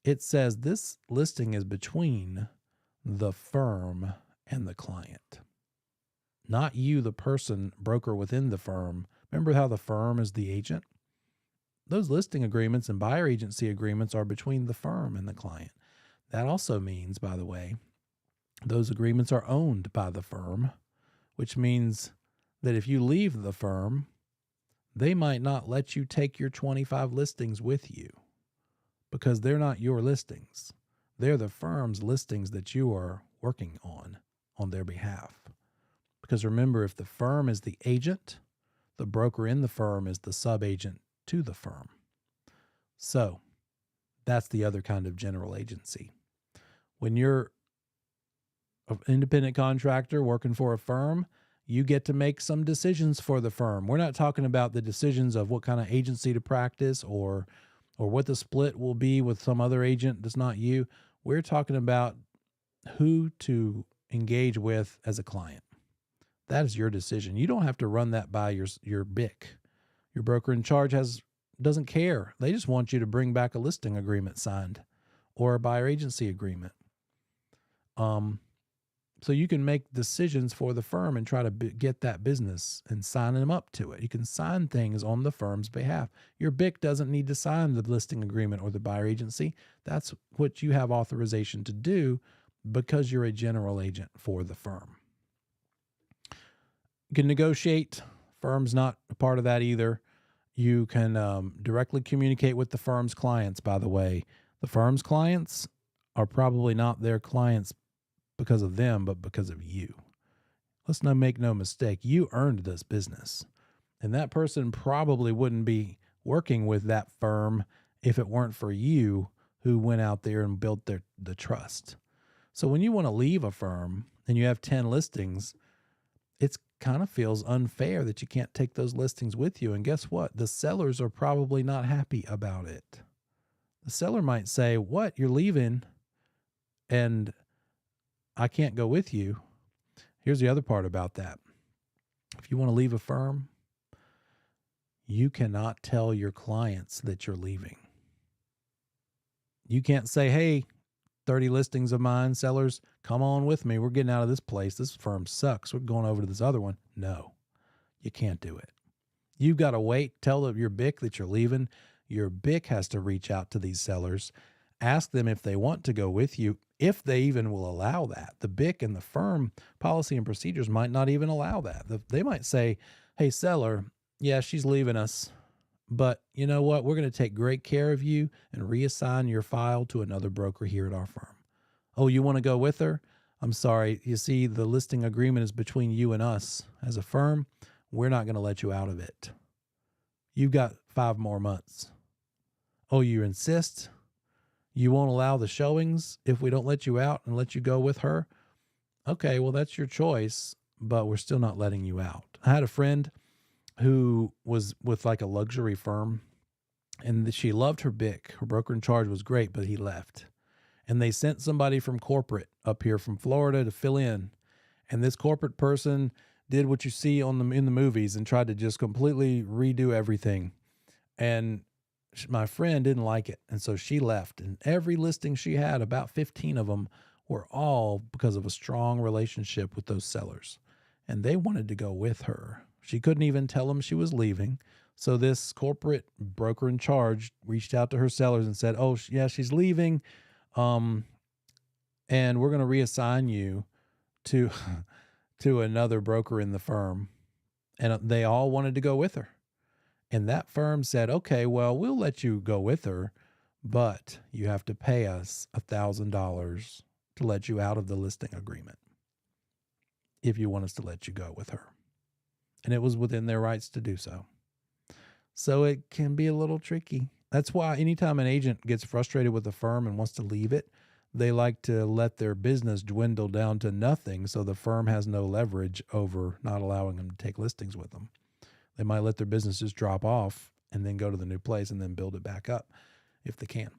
it says this listing is between the firm and the client. Not you, the person, broker within the firm. Remember how the firm is the agent? Those listing agreements and buyer agency agreements are between the firm and the client. That also means, by the way, those agreements are owned by the firm, which means that if you leave the firm, they might not let you take your 25 listings with you because they're not your listings. They're the firm's listings that you are working on their behalf. Because remember, if the firm is the agent, the broker in the firm is the sub-agent to the firm. So that's the other kind of general agency. When you're an independent contractor working for a firm, you get to make some decisions for the firm. We're not talking about the decisions of what kind of agency to practice or what the split will be with some other agent that's not you. We're talking about who to engage with as a client. That is your decision. You don't have to run that by your BIC. Your broker in charge doesn't care. They just want you to bring back a listing agreement signed or a buyer agency agreement. So you can make decisions for the firm and try to get that business and sign them up to it. You can sign things on the firm's behalf. Your BIC doesn't need to sign the listing agreement or the buyer agency. That's what you have authorization to do because you're a general agent for the firm. You can negotiate. Firm's not a part of that either. You can directly communicate with the firm's clients, by the way. The firm's clients are probably not their clients because of them, but because of you. Let's make no mistake. You earned this business. And that person probably wouldn't be working with that firm if it weren't for you who went out there and built the trust. So when you want to leave a firm and you have 10 listings, it kind of feels unfair that you can't take those listings with you. And guess what? The sellers are probably not happy about it. The seller might say, "What? You're leaving and I can't go with you." Here's the other part about that. If you want to leave a firm, you cannot tell your clients that you're leaving. You can't say, "Hey, 30 listings of mine, sellers, come on with me. We're getting out of this place. This firm sucks. We're going over to this other one." No, you can't do it. You've got to wait, tell your BIC that you're leaving. Your BIC has to reach out to these sellers, ask them if they want to go with you, if they even will allow that. The BIC and the firm policy and procedures might not even allow that. They might say, "Hey, seller, yeah, she's leaving us, but you know what? We're going to take great care of you and reassign your file to another broker here at our firm." "Oh, you want to go with her? I'm sorry. You see, the listing agreement is between you and us as a firm. We're not going to let you out of it. You've got 5 more months." "Oh, you insist? You won't allow the showings if we don't let you out and let you go with her?" "Okay, well, that's your choice, but we're still not letting you out." I had a friend who was with like a luxury firm, and she loved her BIC. Her broker in charge was great, but he left. And they sent somebody from corporate up here from Florida to fill in. And this corporate person did what you see in the movies and tried to just completely redo everything. And my friend didn't like it. And so she left. And every listing she had, about 15 of them, were all because of a strong relationship with those sellers. And they wanted to go with her. She couldn't even tell them she was leaving. So this corporate broker in charge reached out to her sellers and said, "Oh, yeah, she's leaving. And we're going to reassign you to, to another broker in the firm." And they all wanted to go with her. And that firm said, "Okay, well, we'll let you go with her, but you have to pay us $1,000 to let you out of the listing agreement if you want us to let you go with her. And it was within their rights to do so. So it can be a little tricky. That's why anytime an agent gets frustrated with a firm and wants to leave it, they like to let their business dwindle down to nothing so the firm has no leverage over not allowing them to take listings with them. They might let their businesses drop off and then go to the new place and then build it back up if they can.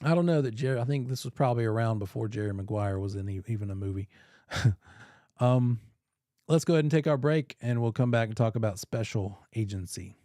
I don't know that Jerry, I think this was probably around before Jerry Maguire was in even a movie. Let's go ahead and take our break, and we'll come back and talk about special agency.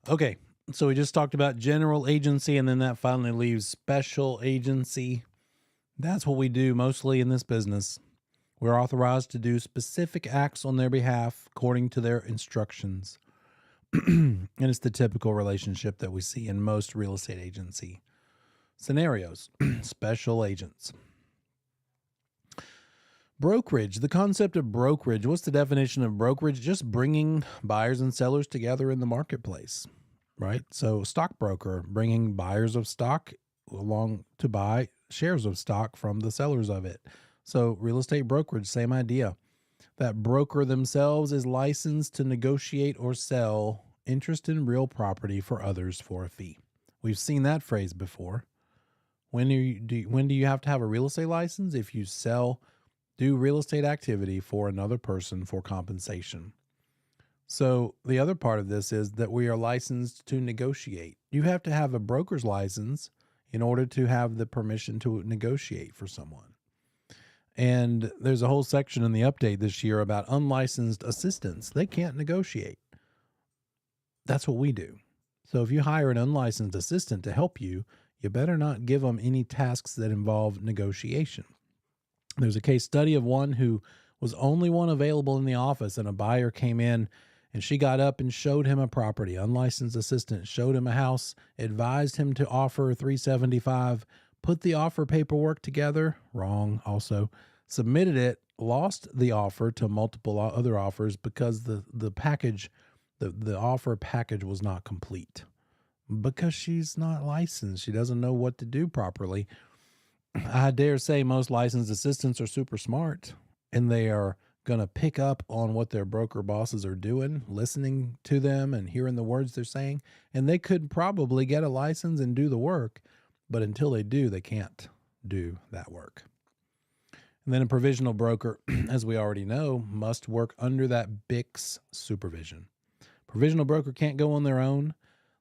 Okay, so we just talked about general agency, and then that finally leaves special agency. That's what we do mostly in this business. We're authorized to do specific acts on their behalf according to their instructions. And it's the typical relationship that we see in most real estate agency scenarios. Special agents. Brokerage, the concept of brokerage. What's the definition of brokerage? Just bringing buyers and sellers together in the marketplace, right? So, stockbroker, bringing buyers of stock along to buy shares of stock from the sellers of it. So, real estate brokerage, same idea. That broker themselves is licensed to negotiate or sell interest in real property for others for a fee. We've seen that phrase before. When do you have to have a real estate license? If you do real estate activity for another person for compensation. So the other part of this is that we are licensed to negotiate. You have to have a broker's license in order to have the permission to negotiate for someone. And there's a whole section in the update this year about unlicensed assistants. They can't negotiate. That's what we do. So if you hire an unlicensed assistant to help you, you better not give them any tasks that involve negotiation. There's a case study of one who was only one available in the office, and a buyer came in and she got up and showed him a property. Unlicensed assistant showed him a house, advised him to offer $375, put the offer paperwork together, wrong also, submitted it, lost the offer to multiple other offers because the package, the offer package was not complete because she's not licensed. She doesn't know what to do properly. I dare say most licensed assistants are super smart, and they are going to pick up on what their broker bosses are doing, listening to them and hearing the words they're saying, and they could probably get a license and do the work, but until they do, they can't do that work. And then a provisional broker, as we already know, must work under that BIC's supervision. Provisional broker can't go on their own.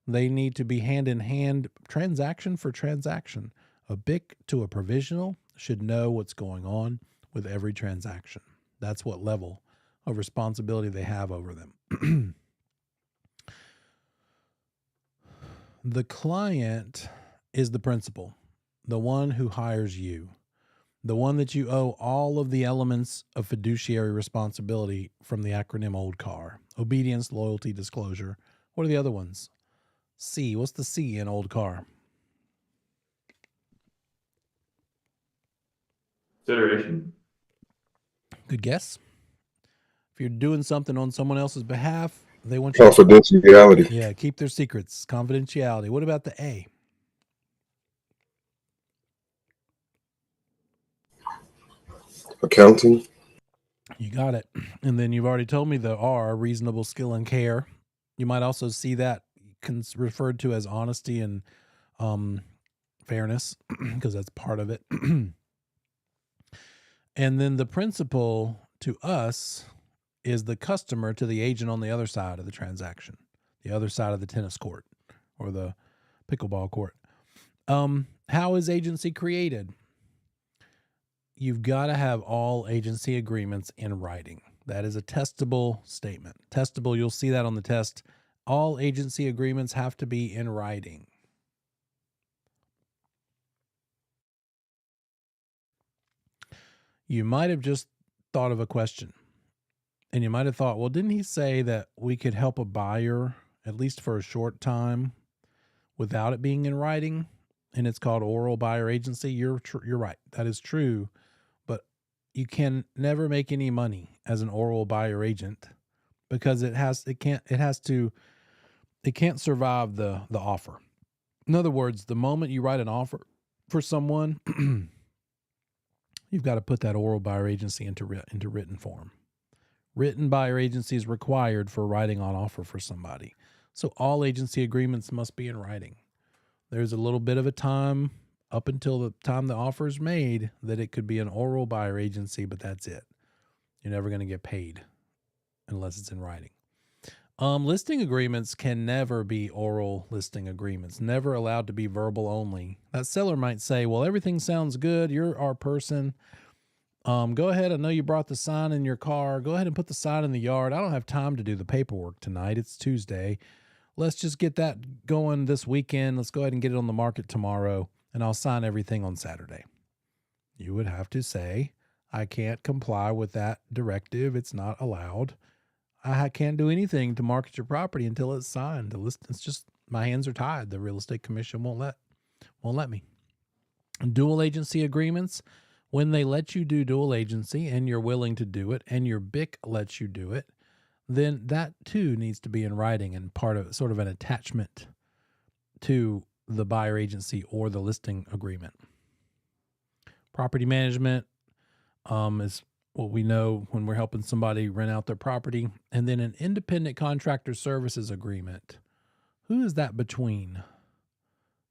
They need to be hand in hand, transaction for transaction. A BIC to a provisional should know what's going on with every transaction. That's what level of responsibility they have over them. The client is the principal, the one who hires you, the one that you owe all of the elements of fiduciary responsibility from the acronym OLDCAR: obedience, loyalty, disclosure. What are the other ones? C. What's the C in OLDCAR? Consideration. Good guess. If you're doing something on someone else's behalf, they want you confidentiality. Yeah, keep their secrets. Confidentiality. What about the A? Accounting. You got it. And then you've already told me the R, reasonable skill and care. You might also see that referred to as honesty and fairness, because that's part of it. And then the principal to us is the customer to the agent on the other side of the transaction, the other side of the tennis court or the pickleball court. How is agency created? You've got to have all agency agreements in writing. That is a testable statement. Testable, you'll see that on the test. All agency agreements have to be in writing. You might have just thought of a question, and you might have thought, well, didn't he say that we could help a buyer at least for a short time without it being in writing? And it's called oral buyer agency. You're right. That is true. But you can never make any money as an oral buyer agent because it can't survive the offer. In other words, the moment you write an offer for someone, you've got to put that oral buyer agency into written form. Written buyer agency is required for writing on offer for somebody. So all agency agreements must be in writing. There's a little bit of a time up until the time the offer is made that it could be an oral buyer agency, but that's it. You're never going to get paid unless it's in writing. Listing agreements can never be oral listing agreements, never allowed to be verbal only. That seller might say, well, everything sounds good. You're our person. Go ahead. I know you brought the sign in your car. Go ahead and put the sign in the yard. I don't have time to do the paperwork tonight. It's Tuesday. let's just get that going this weekend. Let's go ahead and get it on the market tomorrow, and I'll sign everything on Saturday. You would have to say, I can't comply with that directive. It's not allowed. I can't do anything to market your property until it's signed. The list, it's just, my hands are tied. The real estate commission won't let me. Dual agency agreements, when they let you do dual agency and you're willing to do it and your BIC lets you do it, then that too needs to be in writing and part of sort of an attachment to the buyer agency or the listing agreement. Property management is what we know when we're helping somebody rent out their property. And then an independent contractor services agreement. Who is that between?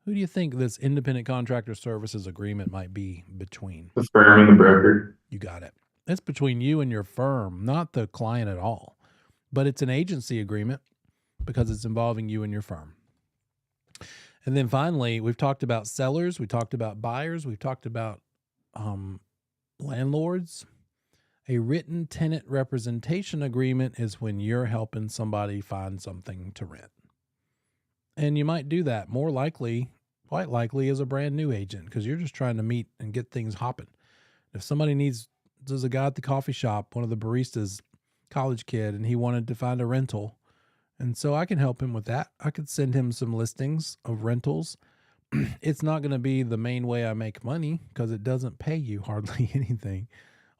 Who do you think this independent contractor services agreement might be between? The firm and the broker. You got it. It's between you and your firm, not the client at all. But it's an agency agreement because it's involving you and your firm. And then finally, we've talked about sellers, we talked about buyers, we've talked about landlords. A written tenant representation agreement is when you're helping somebody find something to rent. And you might do that quite likely as a brand new agent, because you're just trying to meet and get things hopping. If somebody there's a guy at the coffee shop, one of the baristas, college kid, and he wanted to find a rental. And so I can help him with that. I could send him some listings of rentals. It's not going to be the main way I make money because it doesn't pay you hardly anything.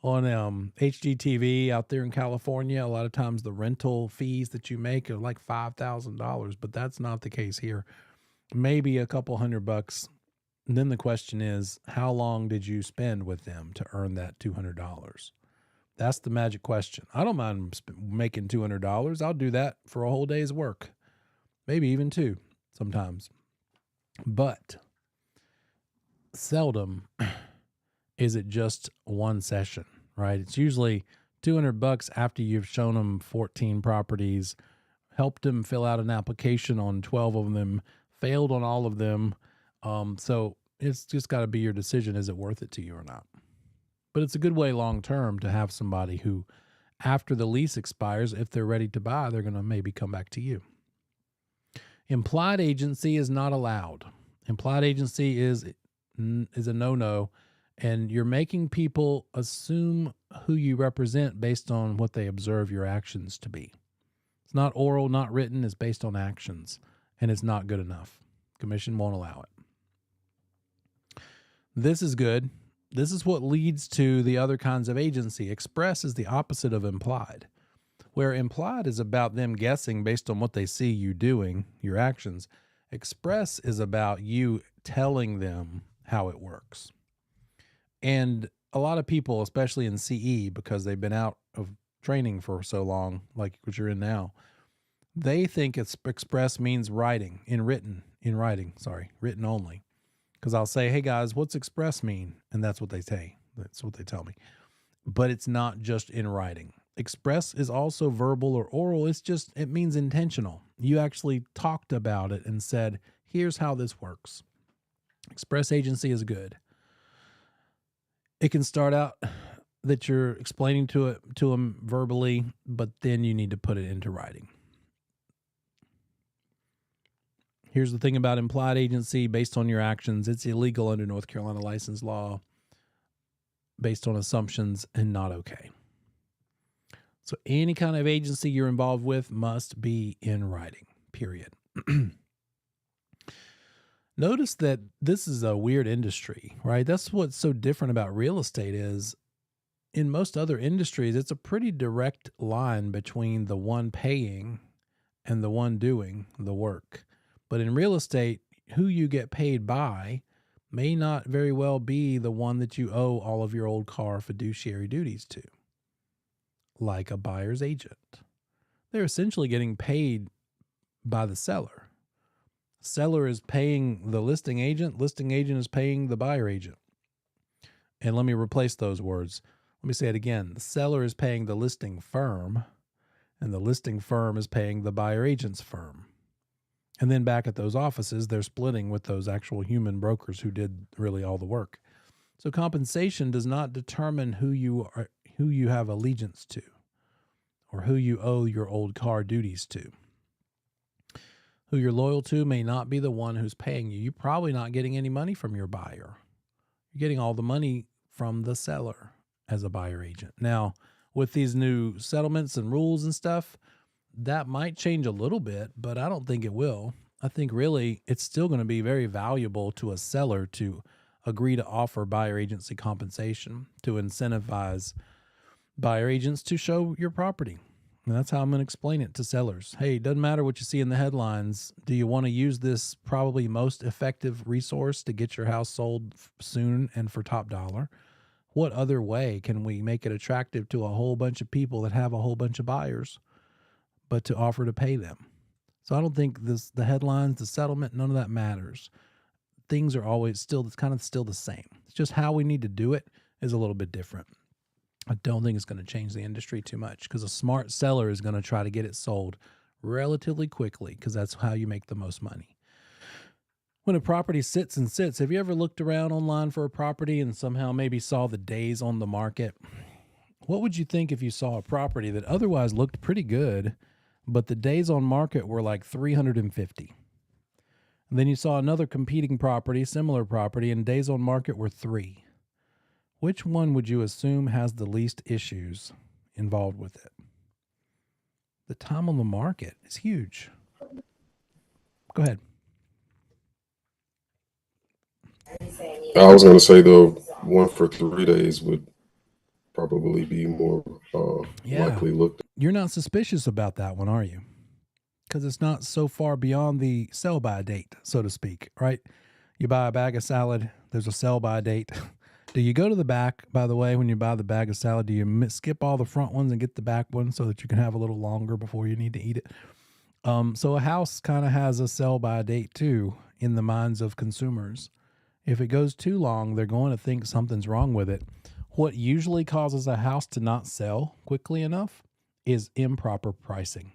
On HGTV out there in California, a lot of times the rental fees that you make are like $5,000, but that's not the case here. Maybe a couple $100. And then the question is, how long did you spend with them to earn that $200? That's the magic question. I don't mind making $200. I'll do that for a whole day's work, maybe even two sometimes. But seldom is it just one session, right? It's usually $200 after you've shown them 14 properties, helped them fill out an application on 12 of them, failed on all of them. So it's just got to be your decision. Is it worth it to you or not? But it's a good way long-term to have somebody who, after the lease expires, if they're ready to buy, they're going to maybe come back to you. Implied agency is not allowed. Implied agency is a no-no, and you're making people assume who you represent based on what they observe your actions to be. It's not oral, not written. It's based on actions, and it's not good enough. Commission won't allow it. This is good. This is what leads to the other kinds of agency. Express is the opposite of implied, where implied is about them guessing based on what they see you doing, your actions. Express is about you telling them how it works. And a lot of people, especially in CE, because they've been out of training for so long, like what you're in now, they think express means writing, written only. Because I'll say, hey guys, what's express mean? And that's what they say. That's what they tell me. But it's not just in writing. Express is also verbal or oral. It means intentional. You actually talked about it and said, here's how this works. Express agency is good. It can start out that you're explaining to them verbally, but then you need to put it into writing. Here's the thing about implied agency based on your actions. It's illegal under North Carolina license law based on assumptions and not okay. So any kind of agency you're involved with must be in writing, period. Notice that this is a weird industry, right? That's what's so different about real estate is in most other industries, it's a pretty direct line between the one paying and the one doing the work. But in real estate, who you get paid by may not very well be the one that you owe all of your old car fiduciary duties to, like a buyer's agent. They're essentially getting paid by the seller. Seller is paying the listing agent is paying the buyer agent. And let me replace those words. Let me say it again. The seller is paying the listing firm, and the listing firm is paying the buyer agent's firm. And then back at those offices, they're splitting with those actual human brokers who did really all the work. So compensation does not determine who you have allegiance to or who you owe your old car duties to. who you're loyal to may not be the one who's paying you. You're probably not getting any money from your buyer. You're getting all the money from the seller as a buyer agent. Now, with these new settlements and rules and stuff, that might change a little bit, but I don't think it will. I think really it's still going to be very valuable to a seller to agree to offer buyer agency compensation to incentivize buyer agents to show your property. And that's how I'm going to explain it to sellers. Hey, it doesn't matter what you see in the headlines. Do you want to use this probably most effective resource to get your house sold soon and for top dollar? What other way can we make it attractive to a whole bunch of people that have a whole bunch of buyers, but to offer to pay them? So I don't think the headlines, the settlement, none of that matters. Things are always still the same. It's just how we need to do it is a little bit different. I don't think it's going to change the industry too much because a smart seller is going to try to get it sold relatively quickly because that's how you make the most money. When a property sits and sits, have you ever looked around online for a property and somehow maybe saw the days on the market? What would you think if you saw a property that otherwise looked pretty good, but the days on market were like 350? And then you saw another competing property, similar property, and days on market were 3. Which one would you assume has the least issues involved with it? The time on the market is huge. Go ahead. I was going to say, though, one for 3 days would probably be more likely looked at. You're not suspicious about that one, are you? Because it's not so far beyond the sell-by date, so to speak, right? You buy a bag of salad, there's a sell-by date. Do you go to the back, by the way, when you buy the bag of salad? Do you skip all the front ones and get the back one so that you can have a little longer before you need to eat it? So a house kind of has a sell-by date too in the minds of consumers. If it goes too long, they're going to think something's wrong with it. What usually causes a house to not sell quickly enough is improper pricing.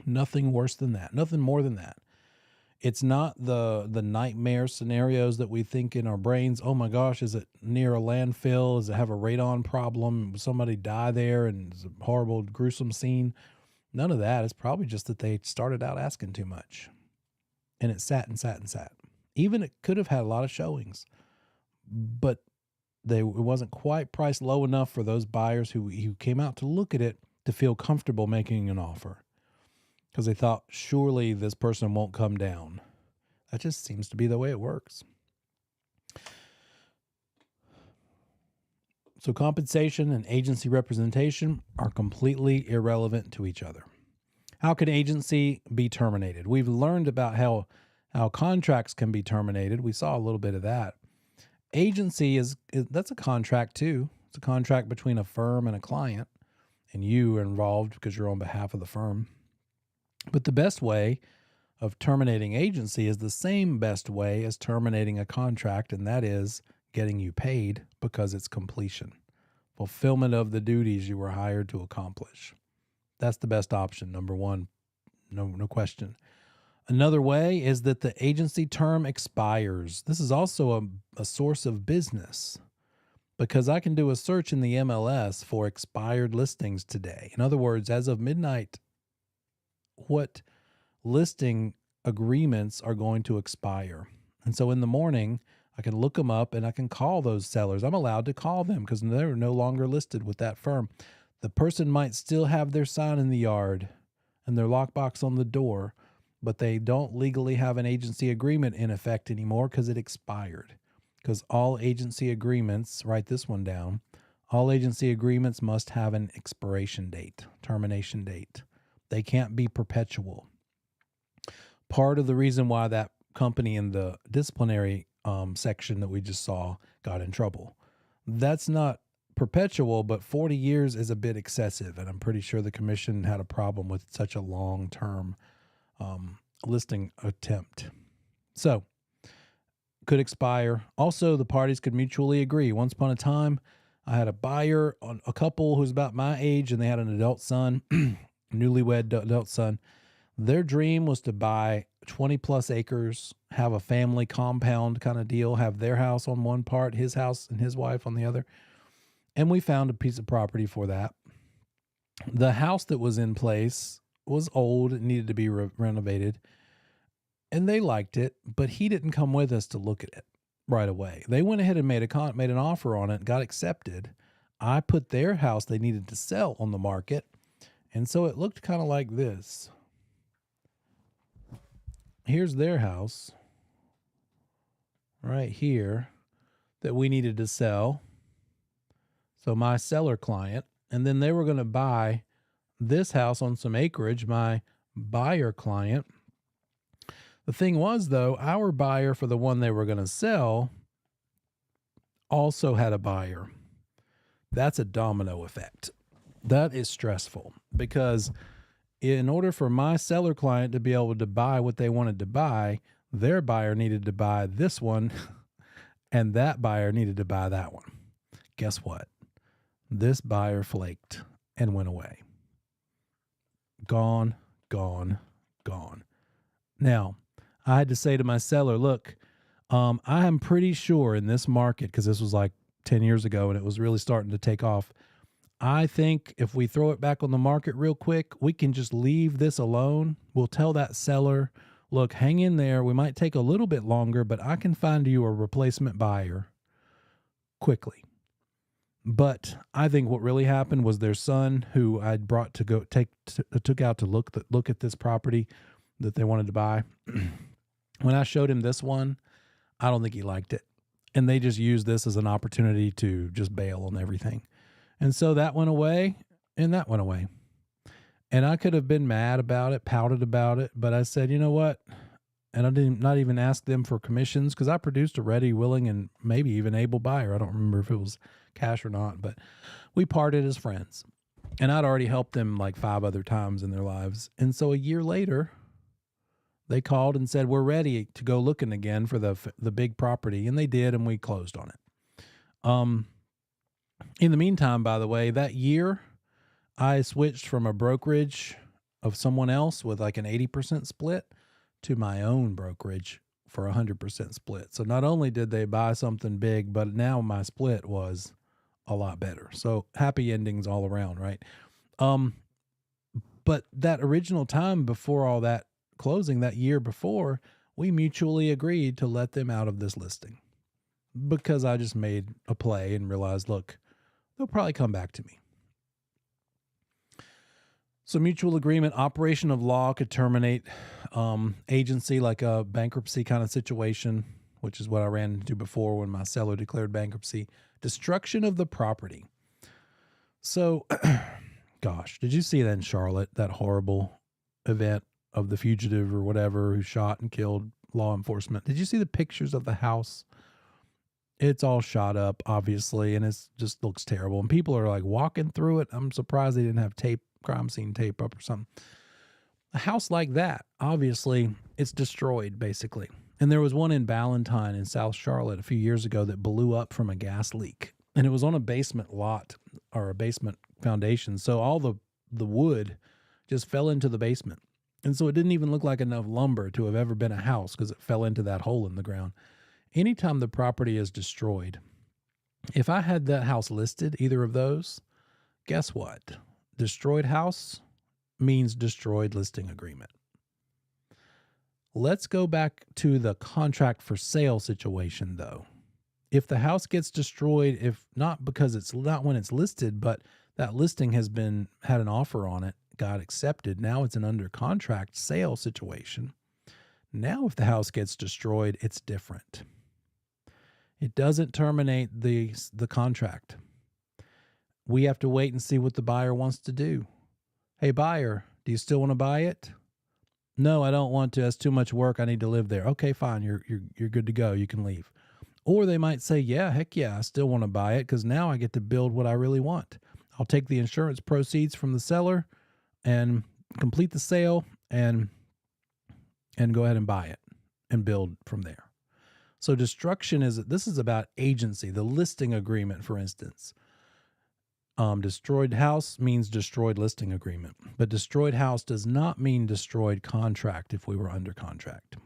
Nothing worse than that. Nothing more than that. It's not the nightmare scenarios that we think in our brains. Oh my gosh, is it near a landfill? Does it have a radon problem? Somebody die there and it's a horrible, gruesome scene? None of that. It's probably just that they started out asking too much. And it sat and sat and sat. Even it could have had a lot of showings, but it wasn't quite priced low enough for those buyers who came out to look at it to feel comfortable making an offer. Because they thought, surely this person won't come down. That just seems to be the way it works. So compensation and agency representation are completely irrelevant to each other. How can agency be terminated? We've learned about how contracts can be terminated. We saw a little bit of that. Agency that's a contract too. It's a contract between a firm and a client, and you are involved because you're on behalf of the firm. But the best way of terminating agency is the same best way as terminating a contract, and that is getting you paid because it's completion, fulfillment of the duties you were hired to accomplish. That's the best option, number one, no question. Another way is that the agency term expires. This is also a source of business because I can do a search in the MLS for expired listings today. In other words, as of midnight, what listing agreements are going to expire. And so in the morning, I can look them up and I can call those sellers. I'm allowed to call them because they're no longer listed with that firm. The person might still have their sign in the yard and their lockbox on the door, but they don't legally have an agency agreement in effect anymore because it expired. Because all agency agreements, write this one down, all agency agreements must have an expiration date, termination date. They can't be perpetual. Part of the reason why that company in the disciplinary section that we just saw got in trouble. That's not perpetual, but 40 years is a bit excessive, and I'm pretty sure the commission had a problem with such a long-term listing attempt. So, could expire. Also, the parties could mutually agree. Once upon a time, I had a couple who's about my age, and they had an adult son, newlywed adult son. Their dream was to buy 20 plus acres, have a family compound kind of deal, have their house on one part, his house and his wife on the other. And we found a piece of property for that. The house that was in place was old. It needed to be renovated. and they liked it, but he didn't come with us to look at it right away. They went ahead and made an offer on it, got accepted. I put their house they needed to sell on the market, and so it looked kind of like this. Here's their house right here that we needed to sell. So my seller client, and then they were going to buy this house on some acreage, my buyer client. The thing was, though, our buyer for the one they were going to sell also had a buyer. That's a domino effect. That is stressful because in order for my seller client to be able to buy what they wanted to buy, their buyer needed to buy this one and that buyer needed to buy that one. Guess what? This buyer flaked and went away. Gone, gone, gone. Now, I had to say to my seller, look, I am pretty sure in this market, because this was like 10 years ago and it was really starting to take off, I think if we throw it back on the market real quick, we can just leave this alone. We'll tell that seller, look, hang in there. We might take a little bit longer, but I can find you a replacement buyer quickly. But I think what really happened was their son, who I'd brought to go took out to look at this property that they wanted to buy. When I showed him this one, I don't think he liked it. And they just used this as an opportunity to just bail on everything. And so that went away and that went away. And I could have been mad about it, pouted about it, but I said, you know what? And I didn't not even ask them for commissions because I produced a ready, willing, and maybe even able buyer. I don't remember if it was cash or not, but we parted as friends. And I'd already helped them like 5 other times in their lives. And so a year later, they called and said, we're ready to go looking again for the big property. And they did, and we closed on it. In the meantime, by the way, that year, I switched from a brokerage of someone else with like an 80% split to my own brokerage for 100% split. So not only did they buy something big, but now my split was a lot better. So happy endings all around, right? But that original time before all that closing, that year before, we mutually agreed to let them out of this listing because I just made a play and realized, look, they'll probably come back to me. So mutual agreement, operation of law could terminate agency, like a bankruptcy kind of situation, which is what I ran into before when my seller declared bankruptcy. Destruction of the property. So, gosh, did you see that in Charlotte, that horrible event of the fugitive or whatever who shot and killed law enforcement? Did you see the pictures of the house? It's all shot up, obviously, and it just looks terrible. And people are like walking through it. I'm surprised they didn't have crime scene tape up or something. A house like that, obviously, it's destroyed, basically. And there was one in Ballantyne in South Charlotte a few years ago that blew up from a gas leak. And it was on a basement lot or a basement foundation. So all the wood just fell into the basement. And so it didn't even look like enough lumber to have ever been a house because it fell into that hole in the ground. Anytime the property is destroyed, if I had that house listed, either of those, guess what? Destroyed house means destroyed listing agreement. Let's go back to the contract for sale situation, though. If the house gets destroyed, if not because it's not when it's listed, but that listing has had an offer on it, got accepted, now it's an under contract sale situation. Now, if the house gets destroyed, it's different. It doesn't terminate the contract. We have to wait and see what the buyer wants to do. Hey, buyer, do you still want to buy it? No, I don't want to. That's too much work. I need to live there. Okay, fine. You're good to go. You can leave. Or they might say, yeah, heck yeah, I still want to buy it because now I get to build what I really want. I'll take the insurance proceeds from the seller and complete the sale and go ahead and buy it and build from there. So destruction this is about agency, the listing agreement, for instance. Destroyed house means destroyed listing agreement, but destroyed house does not mean destroyed contract if we were under contract.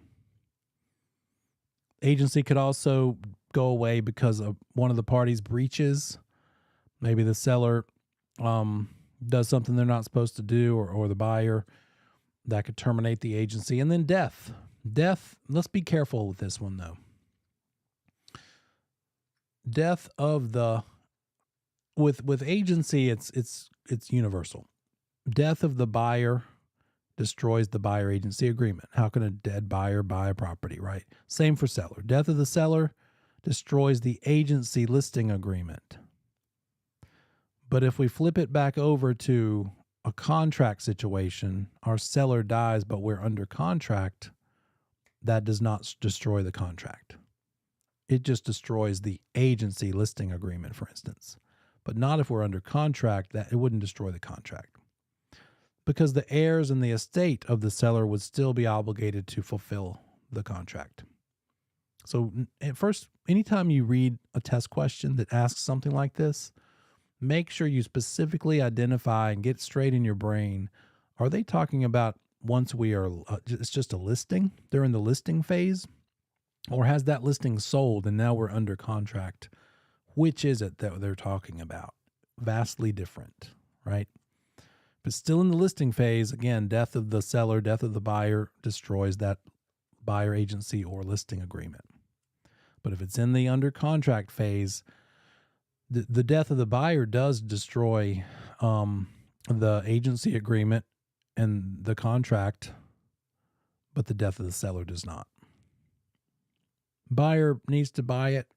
Agency could also go away because of one of the parties breaches. Maybe the seller does something they're not supposed to do, or the buyer. That could terminate the agency. And then death. Death, let's be careful with this one though. Death of the with agency, it's universal. Death of the buyer destroys the buyer agency agreement. How can a dead buyer buy a property, right? Same for seller. Death of the seller destroys the agency listing agreement. But if we flip it back over to a contract situation, our seller dies, but we're under contract, that does not destroy the contract. It just destroys the agency listing agreement, for instance. But not if we're under contract, that it wouldn't destroy the contract. Because the heirs and the estate of the seller would still be obligated to fulfill the contract. So at first, anytime you read a test question that asks something like this, make sure you specifically identify and get straight in your brain. Are they talking about once we are, it's just a listing? They're in the listing phase? Or has that listing sold and now we're under contract? Which is it that they're talking about? Vastly different, right? But still in the listing phase, again, death of the seller, death of the buyer destroys that buyer agency or listing agreement. But if it's in the under contract phase, the death of the buyer does destroy the agency agreement and the contract, but the death of the seller does not. Buyer needs to buy it,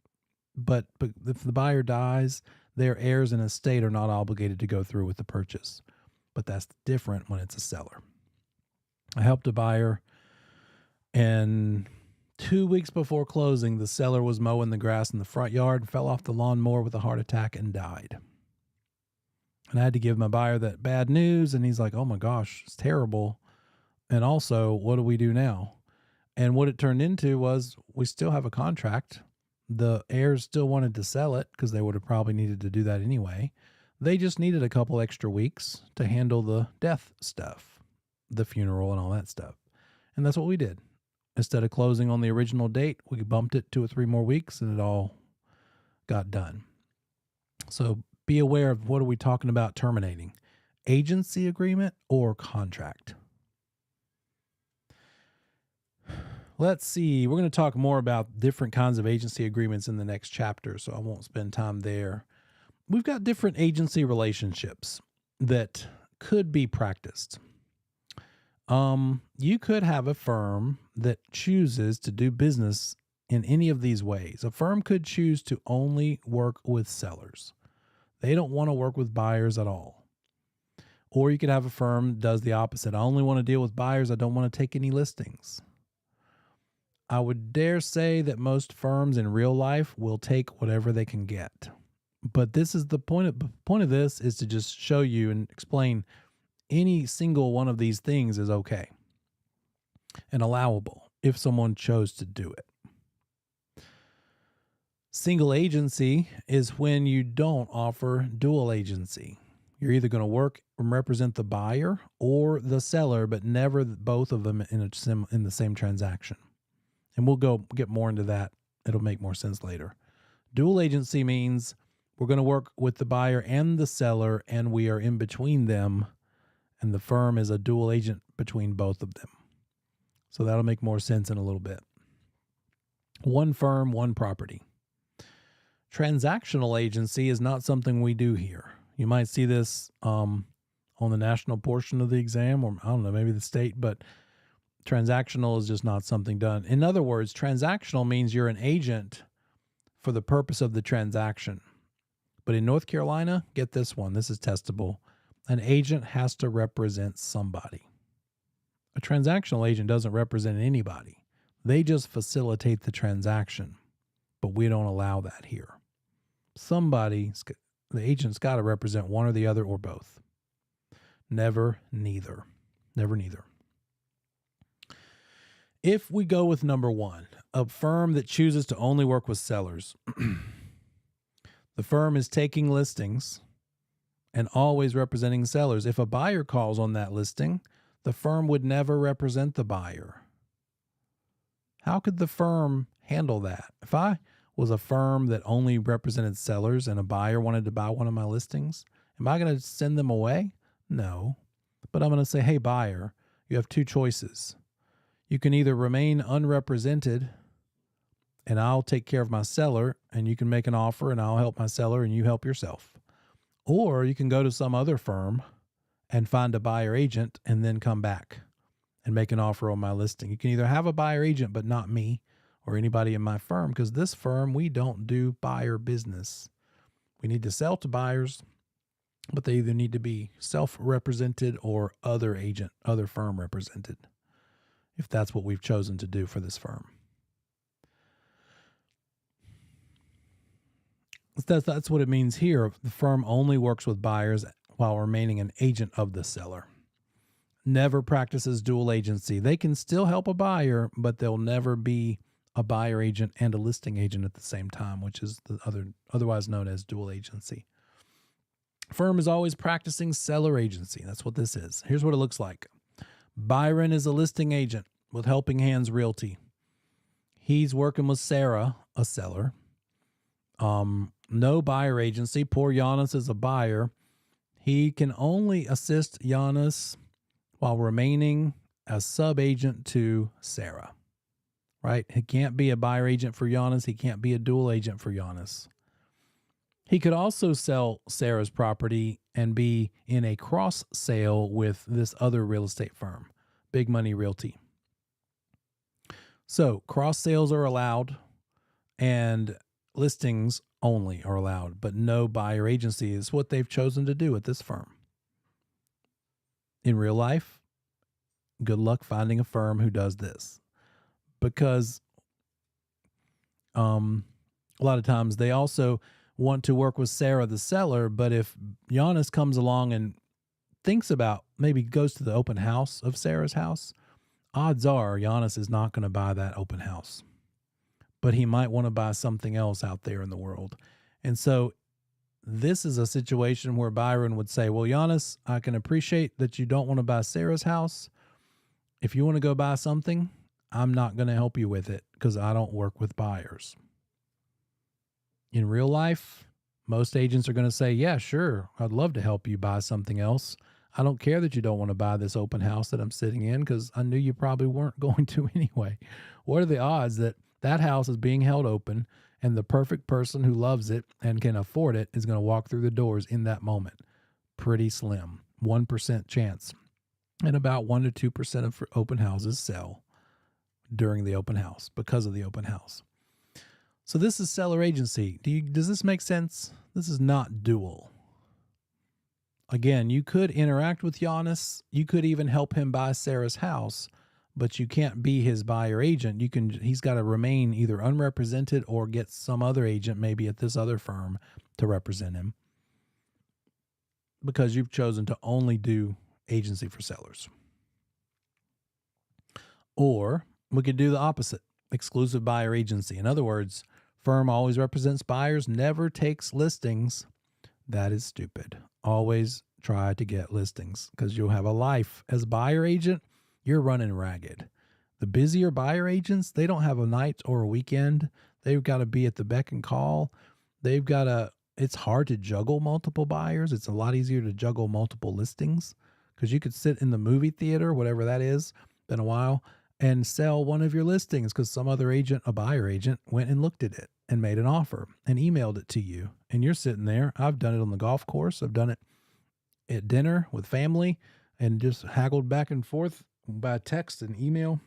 but if the buyer dies, their heirs and estate are not obligated to go through with the purchase. But that's different when it's a seller. I helped a buyer, and 2 weeks before closing, the seller was mowing the grass in the front yard, fell off the lawnmower with a heart attack, and died. And I had to give my buyer that bad news, and he's like, oh my gosh, it's terrible. And also, what do we do now? And what it turned into was we still have a contract. The heirs still wanted to sell it because they would have probably needed to do that anyway. They just needed a couple extra weeks to handle the death stuff, the funeral and all that stuff. And that's what we did. Instead of closing on the original date, we bumped it 2 or 3 more weeks and it all got done. So be aware of what are we talking about terminating, agency agreement or contract. Let's see. We're going to talk more about different kinds of agency agreements in the next chapter, so I won't spend time there. We've got different agency relationships that could be practiced. You could have a firm that chooses to do business in any of these ways. A firm could choose to only work with sellers. They don't want to work with buyers at all. Or you could have a firm that does the opposite. I only want to deal with buyers. I don't want to take any listings. I would dare say that most firms in real life will take whatever they can get. But this is the point of this is to just show you and explain any single one of these things is okay and allowable if someone chose to do it. Single agency is when you don't offer dual agency. You're either going to work and represent the buyer or the seller, but never both of them in the same transaction. And we'll get more into that. It'll make more sense later. Dual agency means we're going to work with the buyer and the seller, and we are in between them, and the firm is a dual agent between both of them. So that'll make more sense in a little bit. One firm, one property. Transactional agency is not something we do here. You might see this on the national portion of the exam, or I don't know, maybe the state, but transactional is just not something done. In other words, transactional means you're an agent for the purpose of the transaction. But in North Carolina, get this one. This is testable. An agent has to represent somebody. A transactional agent doesn't represent anybody. They just facilitate the transaction. But we don't allow that here. The agent's got to represent one or the other or both. Never neither. Never neither. If we go with number one, a firm that chooses to only work with sellers, the firm is taking listings and always representing sellers. If a buyer calls on that listing, the firm would never represent the buyer. How could the firm handle that? If I was a firm that only represented sellers and a buyer wanted to buy one of my listings, am I going to send them away? No. But I'm going to say, hey, buyer, you have 2 choices. You can either remain unrepresented and I'll take care of my seller, and you can make an offer and I'll help my seller and you help yourself. Or you can go to some other firm and find a buyer agent and then come back and make an offer on my listing. You can either have a buyer agent, but not me or anybody in my firm, because this firm, we don't do buyer business. We need to sell to buyers, but they either need to be self-represented or other firm represented, if that's what we've chosen to do for this firm. That's what it means here. The firm only works with buyers while remaining an agent of the seller. Never practices dual agency. They can still help a buyer, but they'll never be a buyer agent and a listing agent at the same time, which is otherwise known as dual agency. Firm is always practicing seller agency. That's what this is. Here's what it looks like. Byron is a listing agent with Helping Hands Realty. He's working with Sarah, a seller. No buyer agency. Poor Giannis is a buyer. He can only assist Giannis while remaining a sub-agent to Sarah, right? He can't be a buyer agent for Giannis. He can't be a dual agent for Giannis. He could also sell Sarah's property and be in a cross sale with this other real estate firm, Big Money Realty. So cross sales are allowed and listings only are allowed, but no buyer agency is what they've chosen to do at this firm. In real life, good luck finding a firm who does this, because a lot of times they also want to work with Sarah, the seller, but if Giannis comes along and thinks about, maybe goes to the open house of Sarah's house, odds are Giannis is not going to buy that open house, but he might want to buy something else out there in the world. And so this is a situation where Byron would say, well, Giannis, I can appreciate that you don't want to buy Sarah's house. If you want to go buy something, I'm not going to help you with it because I don't work with buyers. In real life, most agents are going to say, yeah, sure, I'd love to help you buy something else. I don't care that you don't want to buy this open house that I'm sitting in because I knew you probably weren't going to anyway. What are the odds that that house is being held open and the perfect person who loves it and can afford it is going to walk through the doors in that moment? Pretty slim, 1% chance. And about 1 to 2% of open houses sell during the open house because of the open house. So this is seller agency. Does this make sense? This is not dual. Again, you could interact with Giannis. You could even help him buy Sarah's house, but you can't be his buyer agent. He's got to remain either unrepresented or get some other agent, maybe at this other firm, to represent him, because you've chosen to only do agency for sellers. Or we could do the opposite, exclusive buyer agency. In other words, firm always represents buyers, never takes listings. That is stupid. Always try to get listings because you'll have a life. As buyer agent, you're running ragged. The busier buyer agents, they don't have a night or a weekend. They've got to be at the beck and call. It's hard to juggle multiple buyers. It's a lot easier to juggle multiple listings because you could sit in the movie theater, whatever that is, been a while, and sell one of your listings because some other agent, a buyer agent, went and looked at it and made an offer and emailed it to you. And you're sitting there. I've done it on the golf course. I've done it at dinner with family and just haggled back and forth by text and email,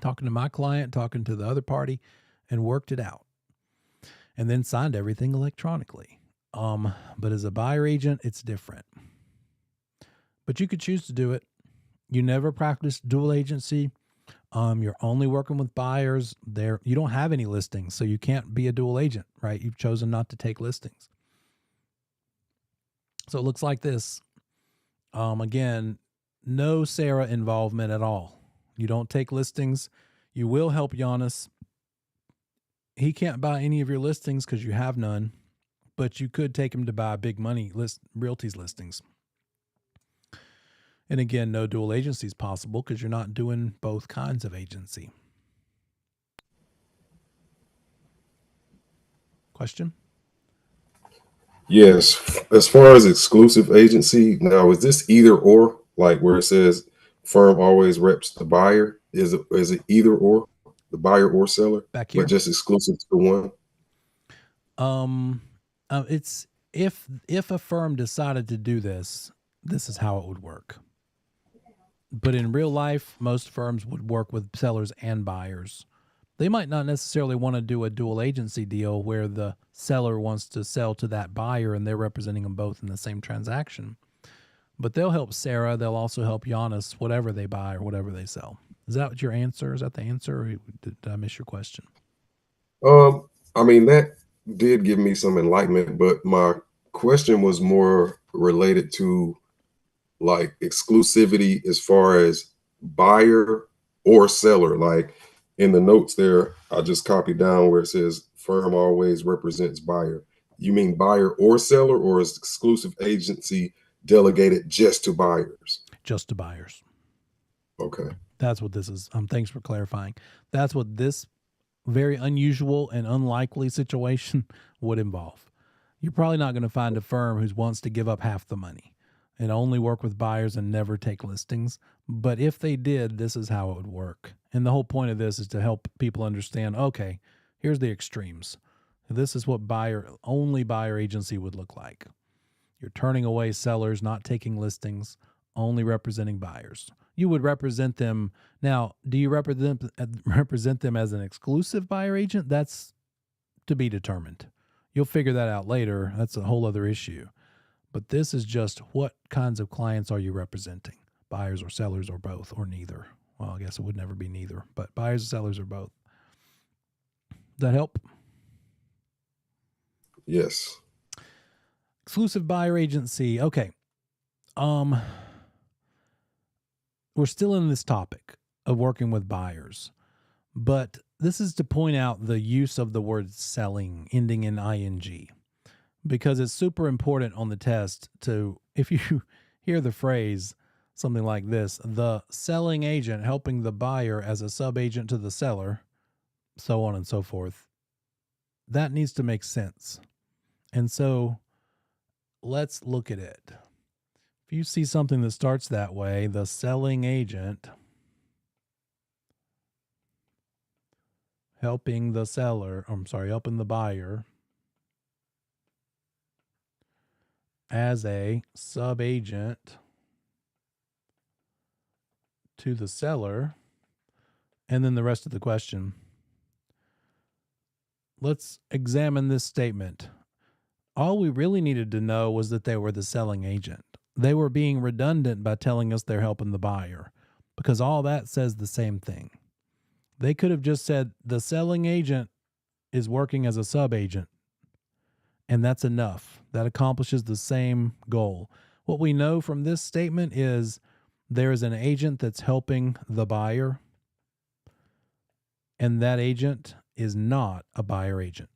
talking to my client, talking to the other party, and worked it out. And then signed everything electronically. But as a buyer agent, it's different. But you could choose to do it. You never practice dual agency. You're only working with buyers. You don't have any listings, so you can't be a dual agent, right? You've chosen not to take listings. So it looks like this. Again, no Sarah involvement at all. You don't take listings. You will help Giannis. He can't buy any of your listings because you have none, but you could take him to buy Big Money Realty's listings. And again, no dual agency is possible because you're not doing both kinds of agency. Question? Yes. As far as exclusive agency, now is this either or, like where it says firm always reps the buyer? Is it either or, the buyer or seller, Back but here. just exclusive to one? It's if a firm decided to do this, this is how it would work. But in real life, most firms would work with sellers and buyers. They might not necessarily want to do a dual agency deal where the seller wants to sell to that buyer and they're representing them both in the same transaction. But they'll help Sarah. They'll also help Giannis, whatever they buy or whatever they sell. Is that your answer? Is that the answer? Or did I miss your question? I mean, that did give me some enlightenment, but my question was more related to like exclusivity as far as buyer or seller. Like in the notes there, I just copied down where it says firm always represents buyer. You mean buyer or seller, or is exclusive agency delegated just to buyers? Just to buyers. Okay. That's what this is. Thanks for clarifying. That's what this very unusual and unlikely situation would involve. You're probably not going to find a firm who wants to give up half the money and only work with buyers and never take listings. But if they did, this is how it would work. And the whole point of this is to help people understand, okay, here's the extremes. This is what only buyer agency would look like. You're turning away sellers, not taking listings, only representing buyers. You would represent them. Now, do you represent them as an exclusive buyer agent? That's to be determined. You'll figure that out later. That's a whole other issue. But this is just what kinds of clients are you representing? Buyers or sellers or both or neither? Well, I guess it would never be neither, but buyers and sellers or both. Does that help? Yes. Exclusive buyer agency. Okay. We're still in this topic of working with buyers, but this is to point out the use of the word selling ending in ing, because it's super important on the test to, if you hear the phrase something like this, the selling agent helping the buyer as a sub-agent to the seller, so on and so forth, that needs to make sense. And so let's look at it. If you see something that starts that way, the selling agent helping the buyer as a sub-agent to the seller, and then the rest of the question. Let's examine this statement. All we really needed to know was that they were the selling agent. They were being redundant by telling us they're helping the buyer, because all that says the same thing. They could have just said the selling agent is working as a sub-agent, and that's enough. That accomplishes the same goal. What we know from this statement is there is an agent that's helping the buyer, and that agent is not a buyer agent.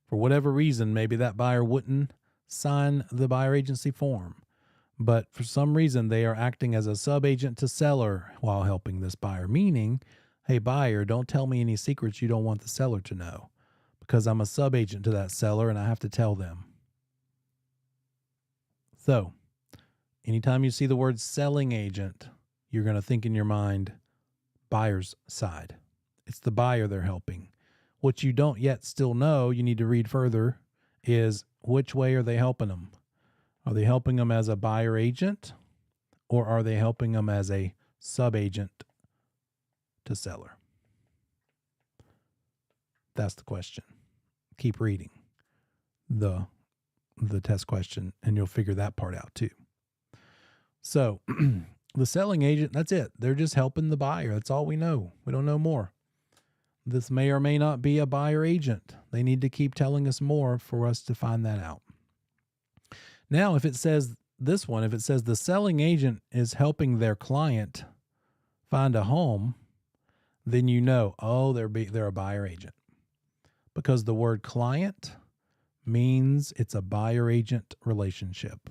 For whatever reason, maybe that buyer wouldn't sign the buyer agency form, but for some reason they are acting as a sub-agent to seller while helping this buyer, meaning, hey, buyer, don't tell me any secrets you don't want the seller to know, because I'm a sub-agent to that seller and I have to tell them. So, anytime you see the word selling agent, you're going to think in your mind, buyer's side. It's the buyer they're helping. What you don't yet still know, you need to read further, is which way are they helping them? Are they helping them as a buyer agent, or are they helping them as a sub-agent to seller? That's the question. Keep reading the test question, and you'll figure that part out too. So the selling agent, that's it. They're just helping the buyer. That's all we know. We don't know more. This may or may not be a buyer agent. They need to keep telling us more for us to find that out. Now, if it says this one, if it says the selling agent is helping their client find a home, then you know, oh, they're a buyer agent, because the word client means it's a buyer agent relationship.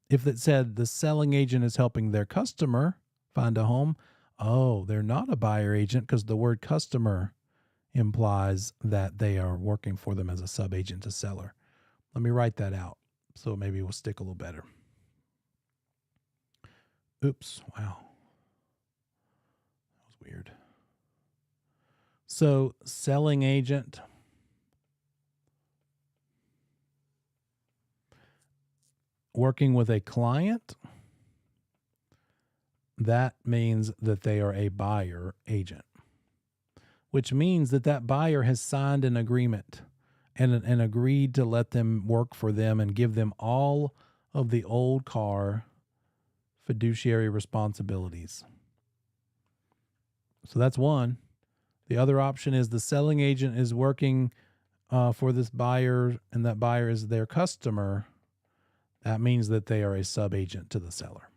If it said the selling agent is helping their customer find a home, oh, they're not a buyer agent, because the word customer implies that they are working for them as a sub-agent to seller. Let me write that out so maybe it will stick a little better. Oops. Wow. That was weird. So, selling agent, working with a client, that means that they are a buyer agent, which means that that buyer has signed an agreement and agreed to let them work for them and give them all of the old car fiduciary responsibilities. So that's one. The other option is the selling agent is working for this buyer, and that buyer is their customer. That means that they are a sub-agent to the seller,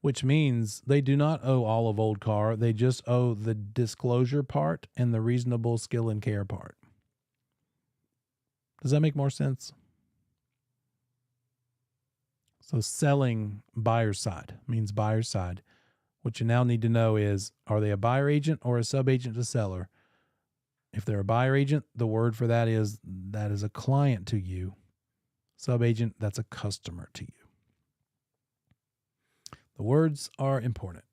which means they do not owe all of old car. They just owe the disclosure part and the reasonable skill and care part. Does that make more sense? So selling buyer's side means buyer's side. What you now need to know is, are they a buyer agent or a sub-agent to seller? If they're a buyer agent, the word for that is a client to you. Sub-agent, that's a customer to you. The words are important.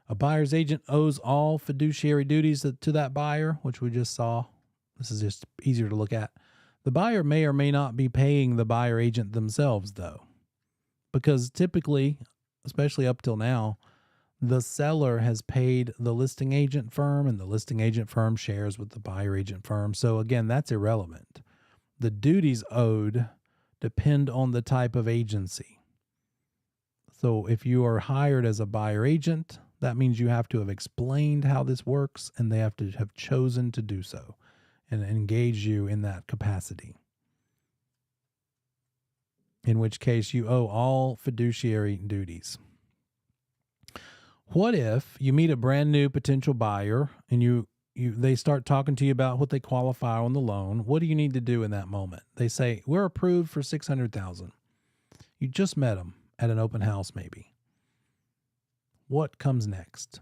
A buyer's agent owes all fiduciary duties to that buyer, which we just saw. This is just easier to look at. The buyer may or may not be paying the buyer agent themselves, though, because typically, especially up till now, the seller has paid the listing agent firm, and the listing agent firm shares with the buyer agent firm. So again, that's irrelevant. The duties owed depend on the type of agency. So if you are hired as a buyer agent, that means you have to have explained how this works, and they have to have chosen to do so and engage you in that capacity. In which case you owe all fiduciary duties. What if you meet a brand new potential buyer and they start talking to you about what they qualify on the loan? What do you need to do in that moment? They say, we're approved for $600,000. You just met them at an open house maybe. What comes next?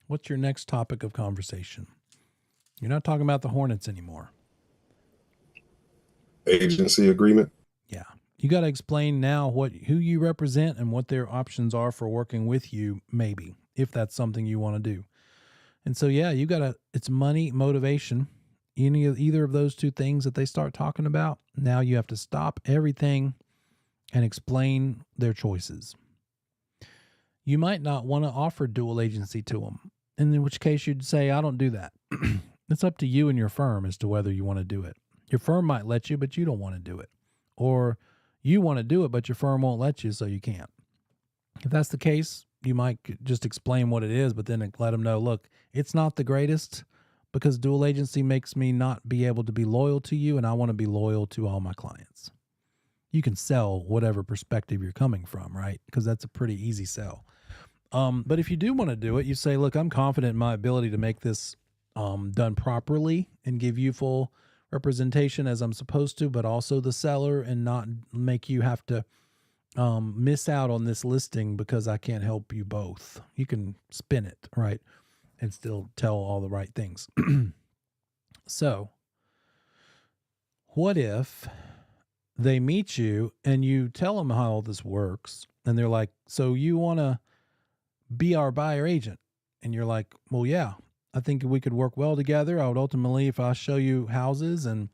What's your next topic of conversation? You're not talking about the Hornets anymore. Agency agreement. Yeah. You got to explain now who you represent and what their options are for working with you, maybe, if that's something you want to do. And so, yeah, it's money, motivation, either of those two things that they start talking about. Now you have to stop everything and explain their choices. You might not want to offer dual agency to them, in which case you'd say, I don't do that. It's up to you and your firm as to whether you want to do it. Your firm might let you, but you don't want to do it. Or you want to do it, but your firm won't let you, so you can't. If that's the case, you might just explain what it is, but then let them know, look, it's not the greatest because dual agency makes me not be able to be loyal to you, and I want to be loyal to all my clients. You can sell whatever perspective you're coming from, right? Because that's a pretty easy sell. But if you do want to do it, you say, look, I'm confident in my ability to make this done properly and give you full representation as I'm supposed to, but also the seller, and not make you have to miss out on this listing because I can't help you both. You can spin it, right? And still tell all the right things. So what if they meet you and you tell them how all this works, and they're like, so you want to be our buyer agent? And you're like, well, yeah, I think we could work well together. I would ultimately, if I show you houses and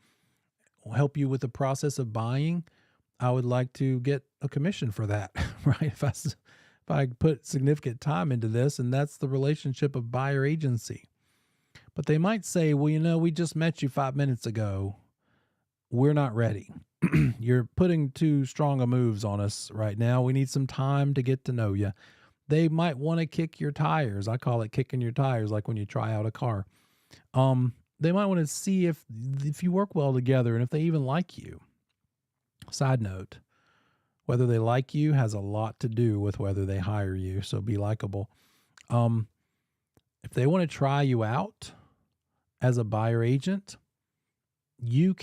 help you with the process of buying, I would like to get a commission for that, right? If I put significant time into this, and that's the relationship of buyer agency. But they might say, well, we just met you 5 minutes ago. We're not ready. You're putting too strong of moves on us right now. We need some time to get to know you. They might want to kick your tires. I call it kicking your tires, like when you try out a car. They might want to see if you work well together and if they even like you. Side note, whether they like you has a lot to do with whether they hire you, so be likable. If they want to try you out as a buyer agent, you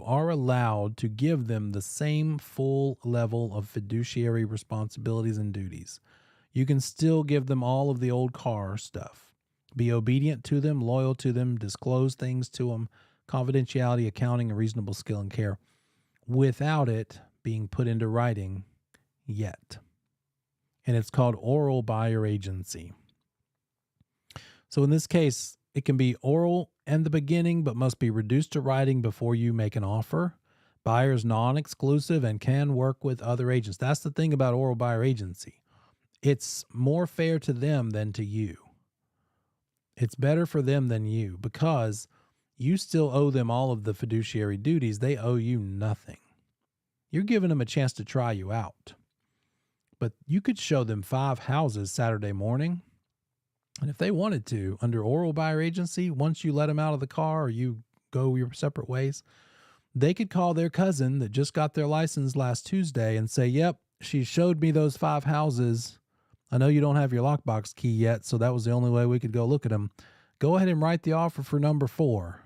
are allowed to give them the same full level of fiduciary responsibilities and duties. You can still give them all of the old car stuff. Be obedient to them, loyal to them, disclose things to them, confidentiality, accounting, and reasonable skill and care without it being put into writing yet. And it's called oral buyer agency. So in this case, it can be oral in the beginning, but must be reduced to writing before you make an offer. Buyer's non-exclusive and can work with other agents. That's the thing about oral buyer agency. It's more fair to them than to you. It's better for them than you because you still owe them all of the fiduciary duties. They owe you nothing. You're giving them a chance to try you out. But you could show them 5 houses Saturday morning. And if they wanted to, under oral buyer agency, once you let them out of the car or you go your separate ways, they could call their cousin that just got their license last Tuesday and say, yep, she showed me those 5 houses. I know you don't have your lockbox key yet, so that was the only way we could go look at them. Go ahead and write the offer for number 4.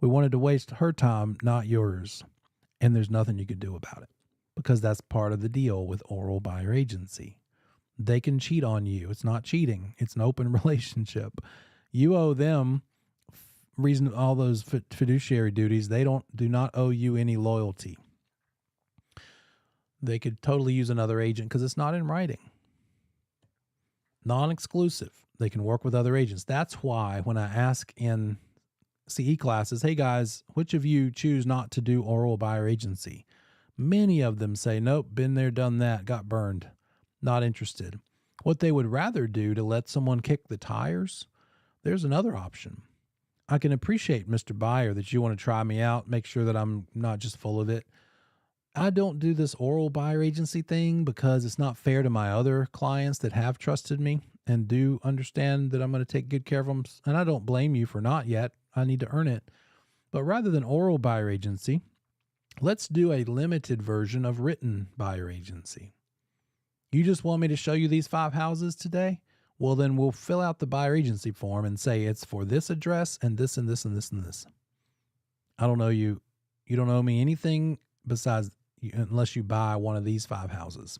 We wanted to waste her time, not yours. And there's nothing you could do about it because that's part of the deal with oral buyer agency. They can cheat on you. It's not cheating. It's an open relationship. You owe them all those fiduciary duties. They do not owe you any loyalty. They could totally use another agent because it's not in writing. Non-exclusive. They can work with other agents. That's why when I ask in CE classes, hey guys, which of you choose not to do oral buyer agency? Many of them say, nope, been there, done that, got burned. Not interested. What they would rather do to let someone kick the tires, there's another option. I can appreciate, Mr. Buyer, that you want to try me out, make sure that I'm not just full of it. I don't do this oral buyer agency thing because it's not fair to my other clients that have trusted me and do understand that I'm going to take good care of them. And I don't blame you for not yet. I need to earn it. But rather than oral buyer agency, let's do a limited version of written buyer agency. You just want me to show you these 5 houses today? Well, then we'll fill out the buyer agency form and say it's for this address and this and this and this and this. I don't know you. You don't owe me anything besides unless you buy one of these 5 houses.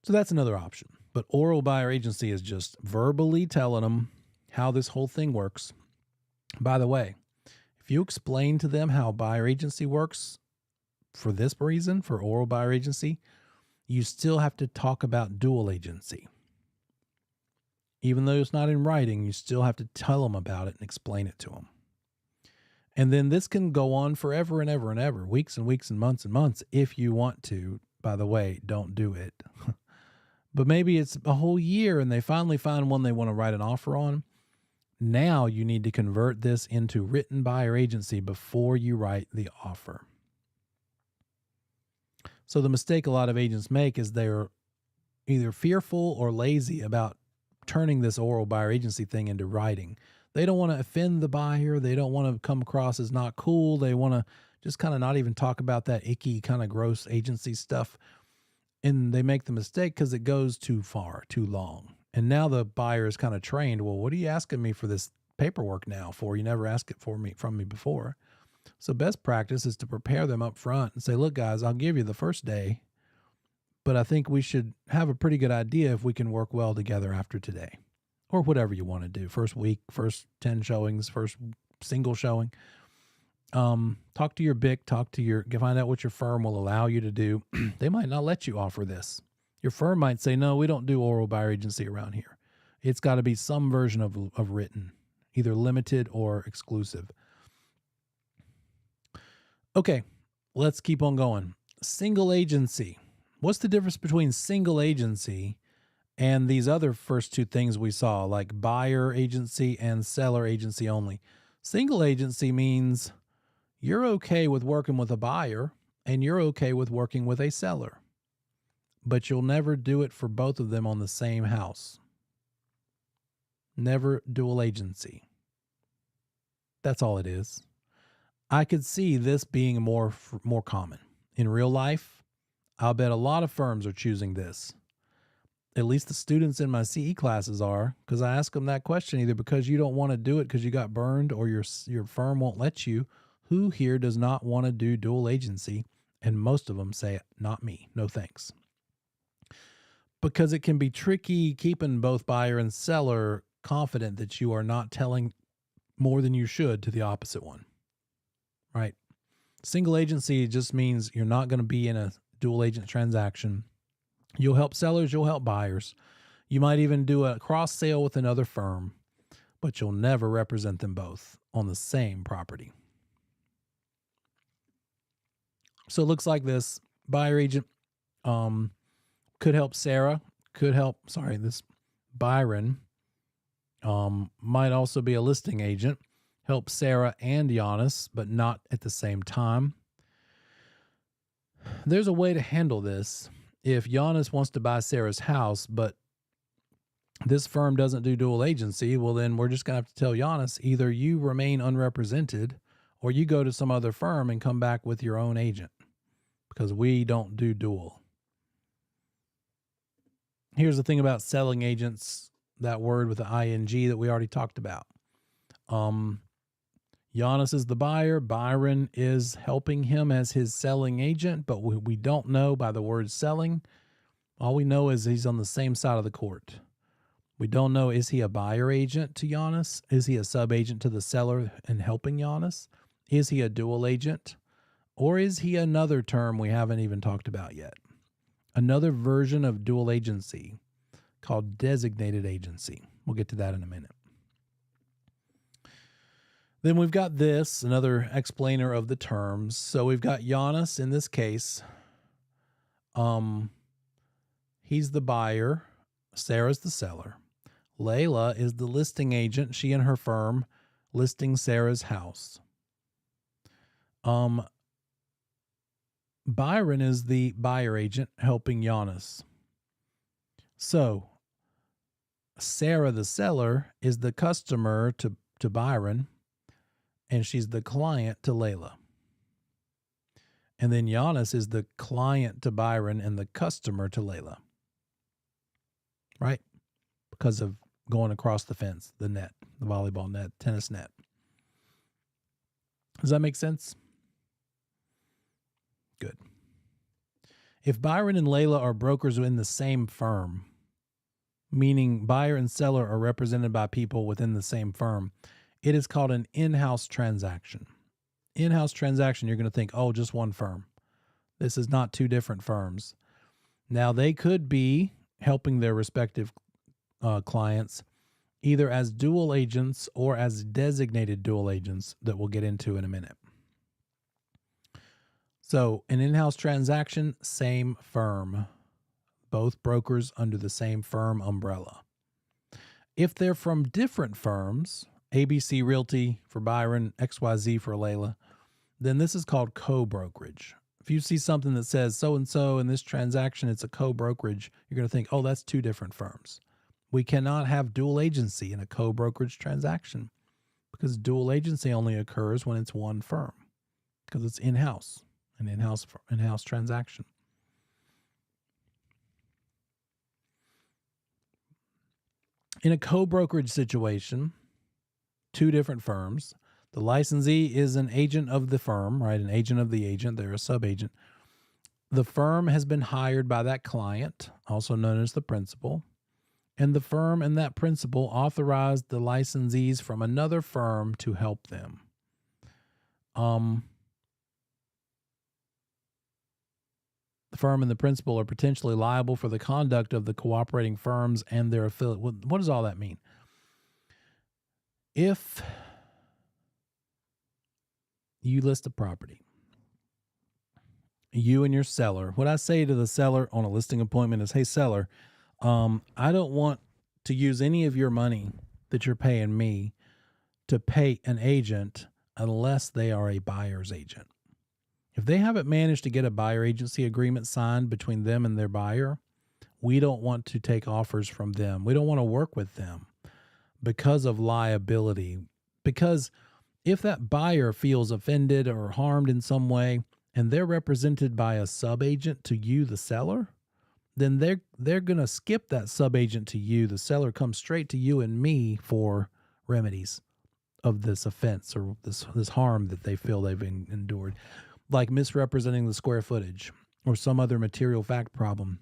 So that's another option. But oral buyer agency is just verbally telling them how this whole thing works. By the way, if you explain to them how buyer agency works for this reason, for oral buyer agency, you still have to talk about dual agency. Even though it's not in writing, you still have to tell them about it and explain it to them. And then this can go on forever and ever and ever, weeks and weeks and months if you want to. By the way, don't do it. But maybe it's a whole year and they finally find one they want to write an offer on. Now you need to convert this into written buyer agency before you write the offer. So the mistake a lot of agents make is they're either fearful or lazy about turning this oral buyer agency thing into writing. They don't want to offend the buyer. They don't want to come across as not cool. They want to just kind of not even talk about that icky kind of gross agency stuff. And they make the mistake because it goes too far, too long. And now the buyer is kind of trained. Well, what are you asking me for this paperwork now for? You never asked it from me before. So best practice is to prepare them up front and say, look, guys, I'll give you the first day, but I think we should have a pretty good idea if we can work well together after today or whatever you want to do. First week, first 10 showings, first single showing. Talk to your BIC, find out what your firm will allow you to do. They might not let you offer this. Your firm might say, no, we don't do oral buyer agency around here. It's got to be some version of written, either limited or exclusive. Okay, let's keep on going. Single agency. What's the difference between single agency and these other first 2 things we saw, like buyer agency and seller agency only? Single agency means you're okay with working with a buyer and you're okay with working with a seller, but you'll never do it for both of them on the same house. Never dual agency. That's all it is. I could see this being more common. In real life, I'll bet a lot of firms are choosing this. At least the students in my CE classes are, because I ask them that question either because you don't want to do it because you got burned or your firm won't let you. Who here does not want to do dual agency? And most of them say, not me, no thanks. Because it can be tricky keeping both buyer and seller confident that you are not telling more than you should to the opposite one, right? Single agency just means you're not going to be in a dual agent transaction. You'll help sellers, you'll help buyers. You might even do a cross sale with another firm, but you'll never represent them both on the same property. So it looks like this buyer agent could help Sarah, this Byron might also be a listing agent, help Sarah and Giannis, but not at the same time. There's a way to handle this. If Giannis wants to buy Sarah's house, but this firm doesn't do dual agency, well, then we're just going to have to tell Giannis, either you remain unrepresented or you go to some other firm and come back with your own agent because we don't do dual. Here's the thing about selling agents, that word with the ing that we already talked about. Giannis is the buyer. Byron is helping him as his selling agent, but we don't know by the word selling. All we know is he's on the same side of the court. We don't know, is he a buyer agent to Giannis? Is he a sub-agent to the seller and helping Giannis? Is he a dual agent? Or is he another term we haven't even talked about yet? Another version of dual agency called designated agency. We'll get to that in a minute. Then we've got this, another explainer of the terms. So we've got Giannis in this case. He's the buyer. Sarah's the seller. Layla is the listing agent. She and her firm listing Sarah's house. Byron is the buyer agent helping Giannis. So Sarah, the seller, is the customer to Byron, and she's the client to Layla. And then Giannis is the client to Byron and the customer to Layla. Right? Because of going across the fence, the net, the volleyball net, tennis net. Does that make sense? Good. If Byron and Layla are brokers in the same firm, meaning buyer and seller are represented by people within the same firm, it is called an in-house transaction. In-house transaction, you're going to think, oh, just one firm. This is not two different firms. Now, they could be helping their respective clients either as dual agents or as designated dual agents that we'll get into in a minute. So an in-house transaction, same firm, both brokers under the same firm umbrella. If they're from different firms, ABC Realty for Byron, XYZ for Layla, then this is called co-brokerage. If you see something that says so-and-so in this transaction, it's a co-brokerage, you're going to think, oh, that's two different firms. We cannot have dual agency in a co-brokerage transaction because dual agency only occurs when it's one firm because it's in-house, an in-house transaction. In a co-brokerage situation, two different firms, the licensee is an agent of the firm, right? An agent of the agent. They're a sub-agent. The firm has been hired by that client, also known as the principal, and the firm and that principal authorized the licensees from another firm to help them. The firm and the principal are potentially liable for the conduct of the cooperating firms and their affiliate. What does all that mean? If you list a property, you and your seller, what I say to the seller on a listing appointment is, hey, seller, I don't want to use any of your money that you're paying me to pay an agent unless they are a buyer's agent. If they haven't managed to get a buyer agency agreement signed between them and their buyer, we don't want to take offers from them. We don't want to work with them because of liability. Because if that buyer feels offended or harmed in some way and they're represented by a sub-agent to you, the seller, then they're going to skip that subagent to you. The seller comes straight to you and me for remedies of this offense or this harm that they feel they've endured, like misrepresenting the square footage or some other material fact problem.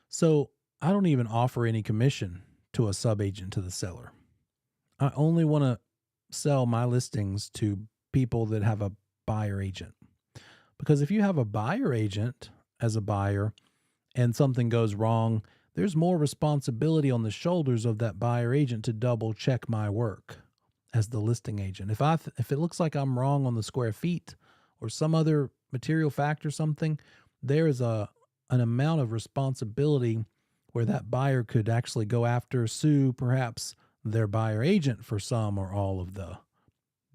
So I don't even offer any commission to a subagent to the seller. I only want to sell my listings to people that have a buyer agent. Because if you have a buyer agent as a buyer and something goes wrong, there's more responsibility on the shoulders of that buyer agent to double check my work as the listing agent. If it looks like I'm wrong on the square feet or some other material fact or something, there is an amount of responsibility where that buyer could actually go after, sue perhaps their buyer agent for some or all of the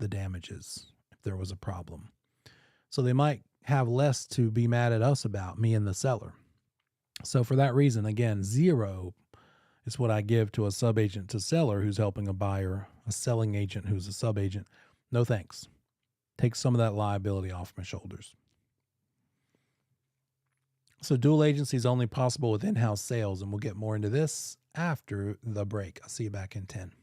damages if there was a problem. So they might have less to be mad at us about, me and the seller. So for that reason, again, 0 is what I give to a subagent to seller who's helping a buyer, a selling agent who's a subagent. No thanks. Take some of that liability off my shoulders. So dual agency is only possible with in-house sales, and we'll get more into this after the break. I'll see you back in 10.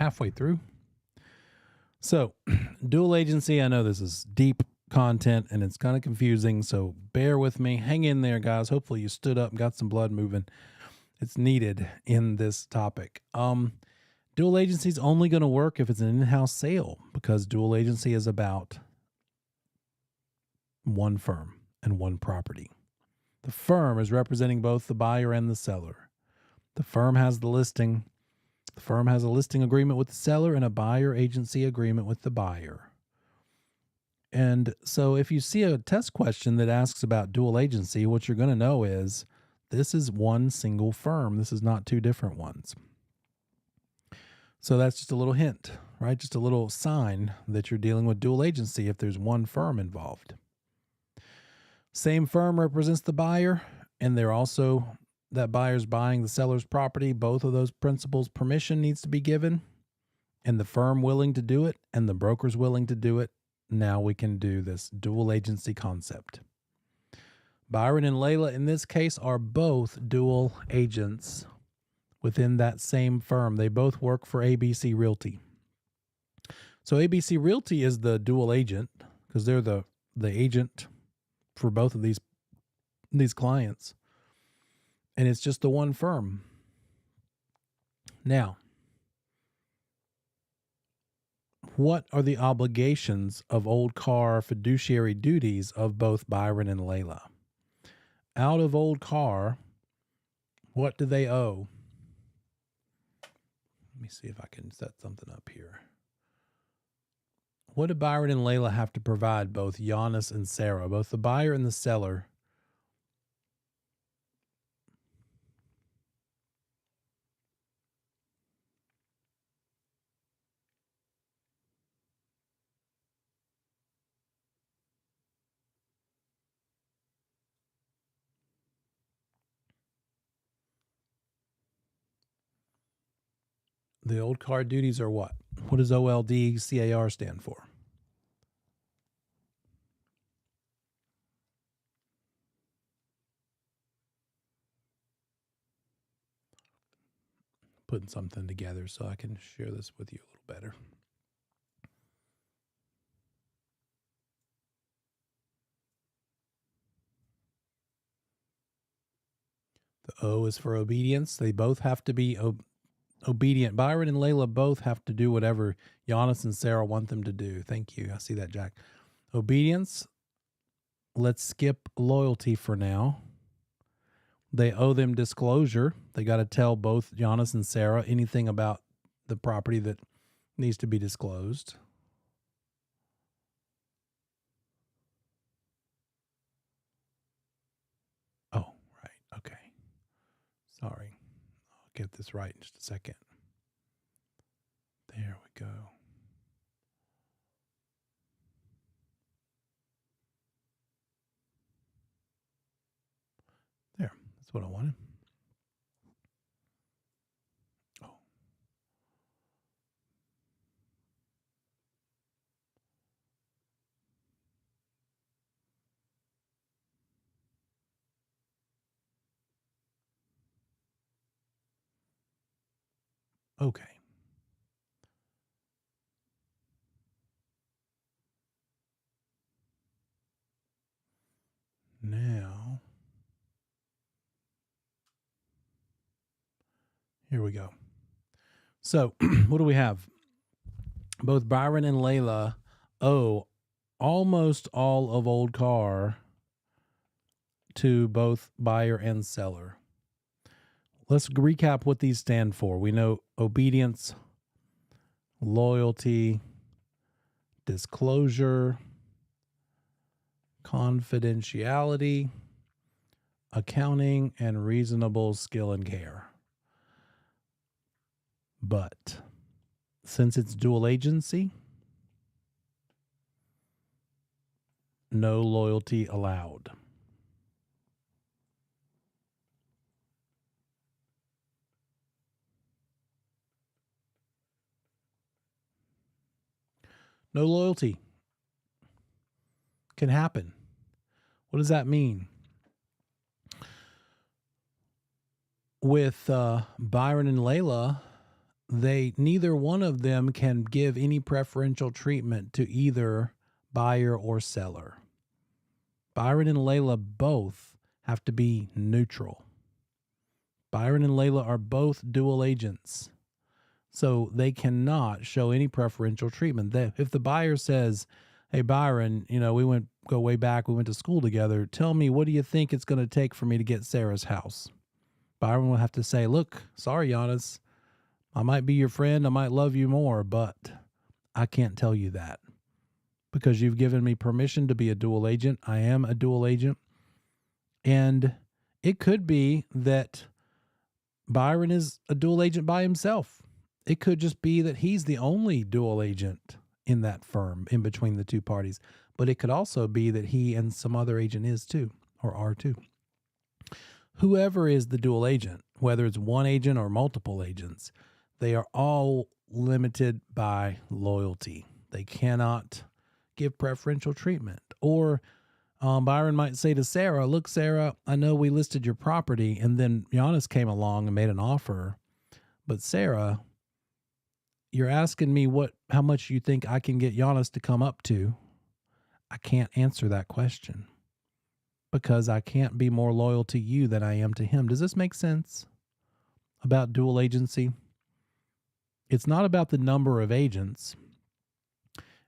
halfway through. So, dual agency, I know this is deep content and it's kind of confusing, so bear with me. Hang in there, guys. Hopefully you stood up and got some blood moving. It's needed in this topic. Dual agency is only going to work if it's an in-house sale, because dual agency is about one firm and one property. The firm is representing both the buyer and the seller. The firm has the listing. The firm has a listing agreement with the seller and a buyer agency agreement with the buyer. And so if you see a test question that asks about dual agency, what you're going to know is this is one single firm. This is not two different ones. So that's just a little hint, right? Just a little sign that you're dealing with dual agency if there's one firm involved. Same firm represents the buyer, and they're also, that buyer's buying the seller's property. Both of those principals' permission needs to be given, and the firm willing to do it, and the broker's willing to do it. Now we can do this dual agency concept. Byron and Layla, in this case, are both dual agents within that same firm. They both work for ABC Realty. So ABC Realty is the dual agent because they're the agent for both of these clients. And it's just the one firm. Now, what are the obligations of Old Car fiduciary duties of both Byron and Layla? Out of Old Car, what do they owe? Let me see if I can set something up here. What do Byron and Layla have to provide both Giannis and Sarah, both the buyer and the seller? The Old Car duties are what? What does OLD-CAR stand for? Putting something together so I can share this with you a little better. The O is for obedience. They both have to be obedient. Byron and Layla both have to do whatever Giannis and Sarah want them to do. Thank you. I see that, Jack. Obedience. Let's skip loyalty for now. They owe them disclosure. They got to tell both Giannis and Sarah anything about the property that needs to be disclosed. Oh, right. Okay. Sorry. I'll get this right in just a second. There we go. There. That's what I wanted. Oh. Okay. Now, here we go. So, what do we have? Both Byron and Layla owe almost all of Old Car to both buyer and seller. Let's recap what these stand for. We know obedience, loyalty, disclosure, confidentiality, accounting, and reasonable skill and care. But since it's dual agency, no loyalty allowed. No loyalty can happen. What does that mean? With Byron and Layla, neither one of them can give any preferential treatment to either buyer or seller. Byron and Layla both have to be neutral. Byron and Layla are both dual agents, so they cannot show any preferential treatment. If the buyer says, hey, Byron, we go way back, we went to school together. Tell me, what do you think it's going to take for me to get Sarah's house? Byron will have to say, look, sorry, Giannis, I might be your friend, I might love you more, but I can't tell you that because you've given me permission to be a dual agent. I am a dual agent. And it could be that Byron is a dual agent by himself. It could just be that he's the only dual agent in that firm in between the two parties. But it could also be that he and some other agent is too, or are too. Whoever is the dual agent, whether it's one agent or multiple agents, they are all limited by loyalty. They cannot give preferential treatment. Or Byron might say to Sarah, look, Sarah, I know we listed your property, and then Giannis came along and made an offer. But Sarah, you're asking me how much you think I can get Giannis to come up to. I can't answer that question because I can't be more loyal to you than I am to him. Does this make sense about dual agency? It's not about the number of agents.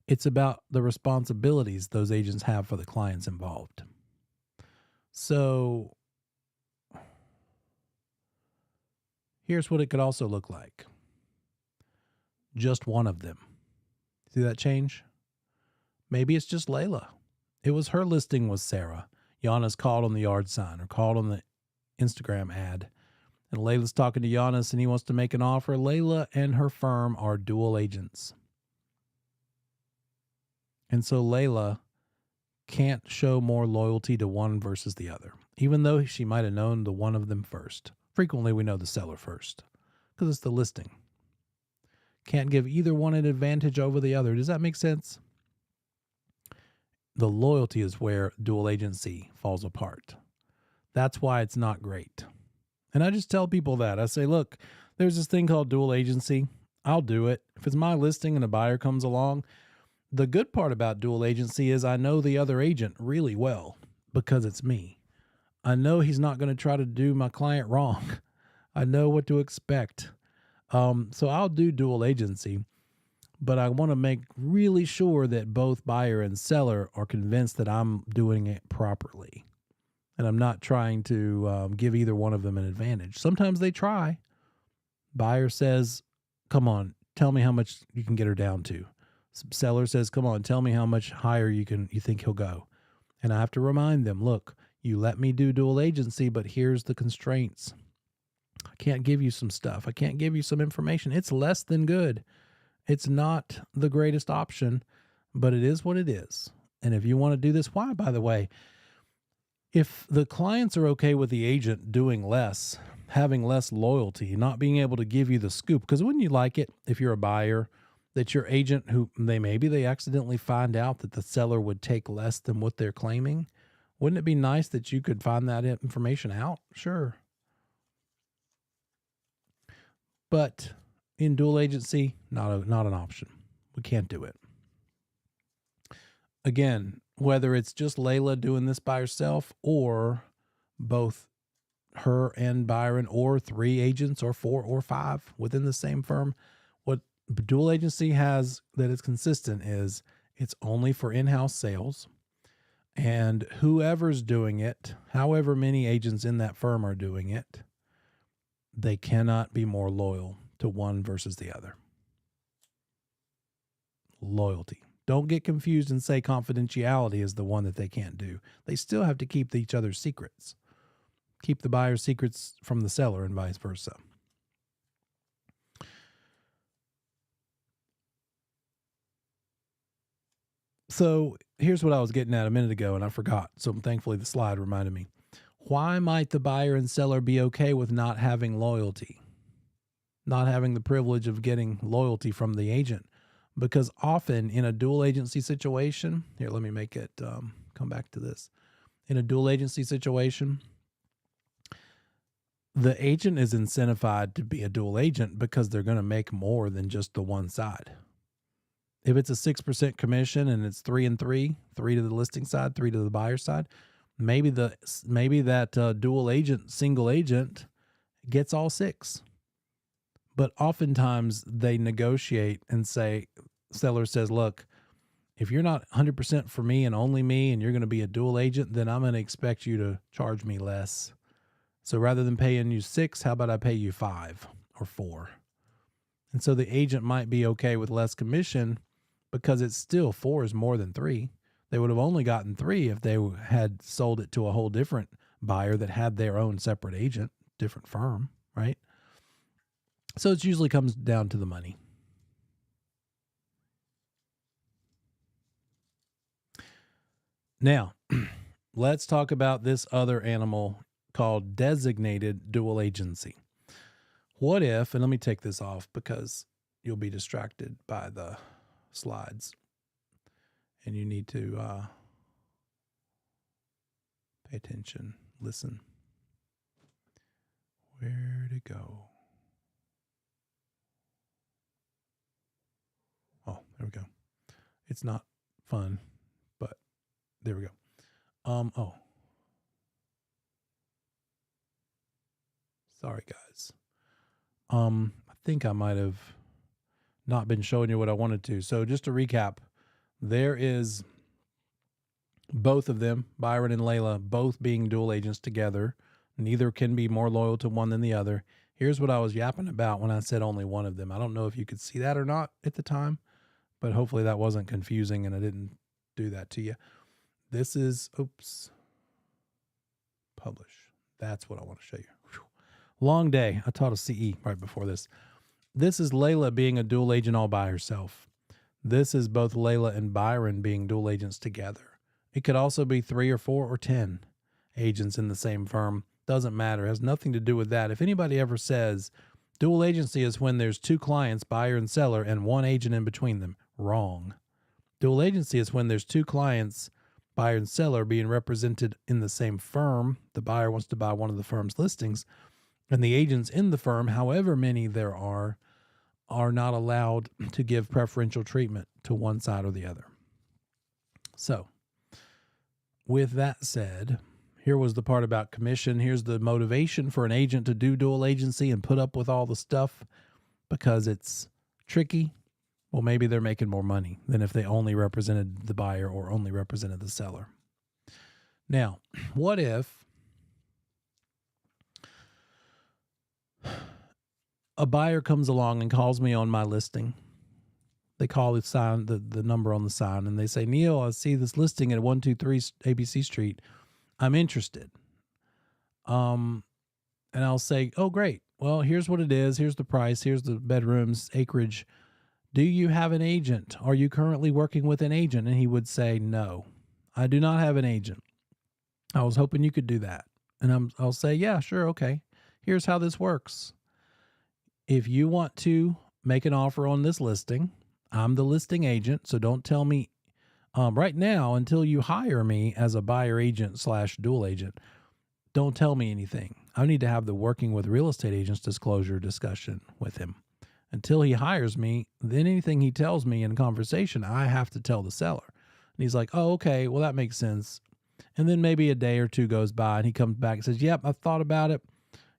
It's about the responsibilities those agents have for the clients involved. So here's what it could also look like. Just one of them. See that change? Maybe it's just Layla. It was her listing was Sarah. Giannis called on the yard sign or called on the Instagram ad. And Layla's talking to Giannis and he wants to make an offer. Layla and her firm are dual agents. And so Layla can't show more loyalty to one versus the other, even though she might have known the one of them first. Frequently, we know the seller first because it's the listing. Can't give either one an advantage over the other. Does that make sense? The loyalty is where dual agency falls apart. That's why it's not great. And I just tell people that. I say, look, there's this thing called dual agency. I'll do it. If it's my listing and a buyer comes along, the good part about dual agency is I know the other agent really well because it's me. I know he's not going to try to do my client wrong. I know what to expect. So I'll do dual agency, but I want to make really sure that both buyer and seller are convinced that I'm doing it properly. And I'm not trying to give either one of them an advantage. Sometimes they try. Buyer says, come on, tell me how much you can get her down to. Seller says, come on, tell me how much higher you think he'll go. And I have to remind them, look, you let me do dual agency, but here's the constraints. I can't give you some stuff. I can't give you some information. It's less than good. It's not the greatest option, but it is what it is. And if you want to do this, why, by the way, if the clients are okay with the agent doing less, having less loyalty, not being able to give you the scoop, because wouldn't you like it if you're a buyer that your agent maybe they accidentally find out that the seller would take less than what they're claiming? Wouldn't it be nice that you could find that information out? Sure. But in dual agency, not an option. We can't do it. Again, whether it's just Layla doing this by herself or both her and Byron or 3 agents or 4 or 5 within the same firm, what dual agency has that is consistent is it's only for in-house sales, and whoever's doing it, however many agents in that firm are doing it, they cannot be more loyal to one versus the other. Loyalty. Don't get confused and say confidentiality is the one that they can't do. They still have to keep each other's secrets. Keep the buyer's secrets from the seller and vice versa. So here's what I was getting at a minute ago, and I forgot. So thankfully the slide reminded me. Why might the buyer and seller be okay with not having loyalty? Not having the privilege of getting loyalty from the agent? Because often in a dual agency situation, here, let me make it come back to this. In a dual agency situation, The agent is incentivized to be a dual agent because they're going to make more than just the one side. If it's a 6% commission and it's 3 and 3, 3 to the listing side, 3 to the buyer side, maybe that dual agent, single agent gets all 6. But oftentimes they negotiate and say, seller says, look, if you're not 100% for me and only me, and you're going to be a dual agent, then I'm going to expect you to charge me less. So rather than paying you 6, how about I pay you 5 or 4? And so the agent might be okay with less commission because it's still 4 is more than 3. They would have only gotten 3 if they had sold it to a whole different buyer that had their own separate agent, different firm, right? So it usually comes down to the money. Now, let's talk about this other animal called designated dual agency. What if, and let me take this off because you'll be distracted by the slides and you need to pay attention, listen. Where'd it go? Oh, there we go. It's not fun, but there we go. Oh. Sorry, guys. I think I might have not been showing you what I wanted to. So just to recap, there is both of them, Byron and Layla, both being dual agents together. Neither can be more loyal to one than the other. Here's what I was yapping about when I said only one of them. I don't know if you could see that or not at the time, but hopefully that wasn't confusing and I didn't do that to you. This is, publish. That's what I want to show you. Whew. Long day. I taught a CE right before this. This is Layla being a dual agent all by herself. This is both Layla and Byron being dual agents together. It could also be 3 or 4 or 10 agents in the same firm. Doesn't matter. It has nothing to do with that. If anybody ever says dual agency is when there's 2 clients, buyer and seller, and 1 agent in between them, wrong. Dual agency is when there's 2 clients, buyer and seller, being represented in the same firm. The buyer wants to buy one of the firm's listings, and the agents in the firm, however many there are not allowed to give preferential treatment to one side or the other. So, with that said, here was the part about commission. Here's the motivation for an agent to do dual agency and put up with all the stuff because it's tricky. Well, maybe they're making more money than if they only represented the buyer or only represented the seller. Now, what if a buyer comes along and calls me on my listing? They call the sign, the number on the sign, and they say, Neil, I see this listing at 123 ABC Street. I'm interested. And I'll say, oh, great. Well, here's what it is. Here's the price. Here's the bedrooms, acreage. Do you have an agent? Are you currently working with an agent? And he would say, no, I do not have an agent. I was hoping you could do that. And I'll say, yeah, sure. Okay. Here's how this works. If you want to make an offer on this listing, I'm the listing agent. So don't tell me right now until you hire me as a buyer agent / dual agent. Don't tell me anything. I need to have the working with real estate agents disclosure discussion with him. Until he hires me, then anything he tells me in conversation, I have to tell the seller. And he's like, oh, okay, well, that makes sense. And then maybe a day or two goes by and he comes back and says, yep, I've thought about it.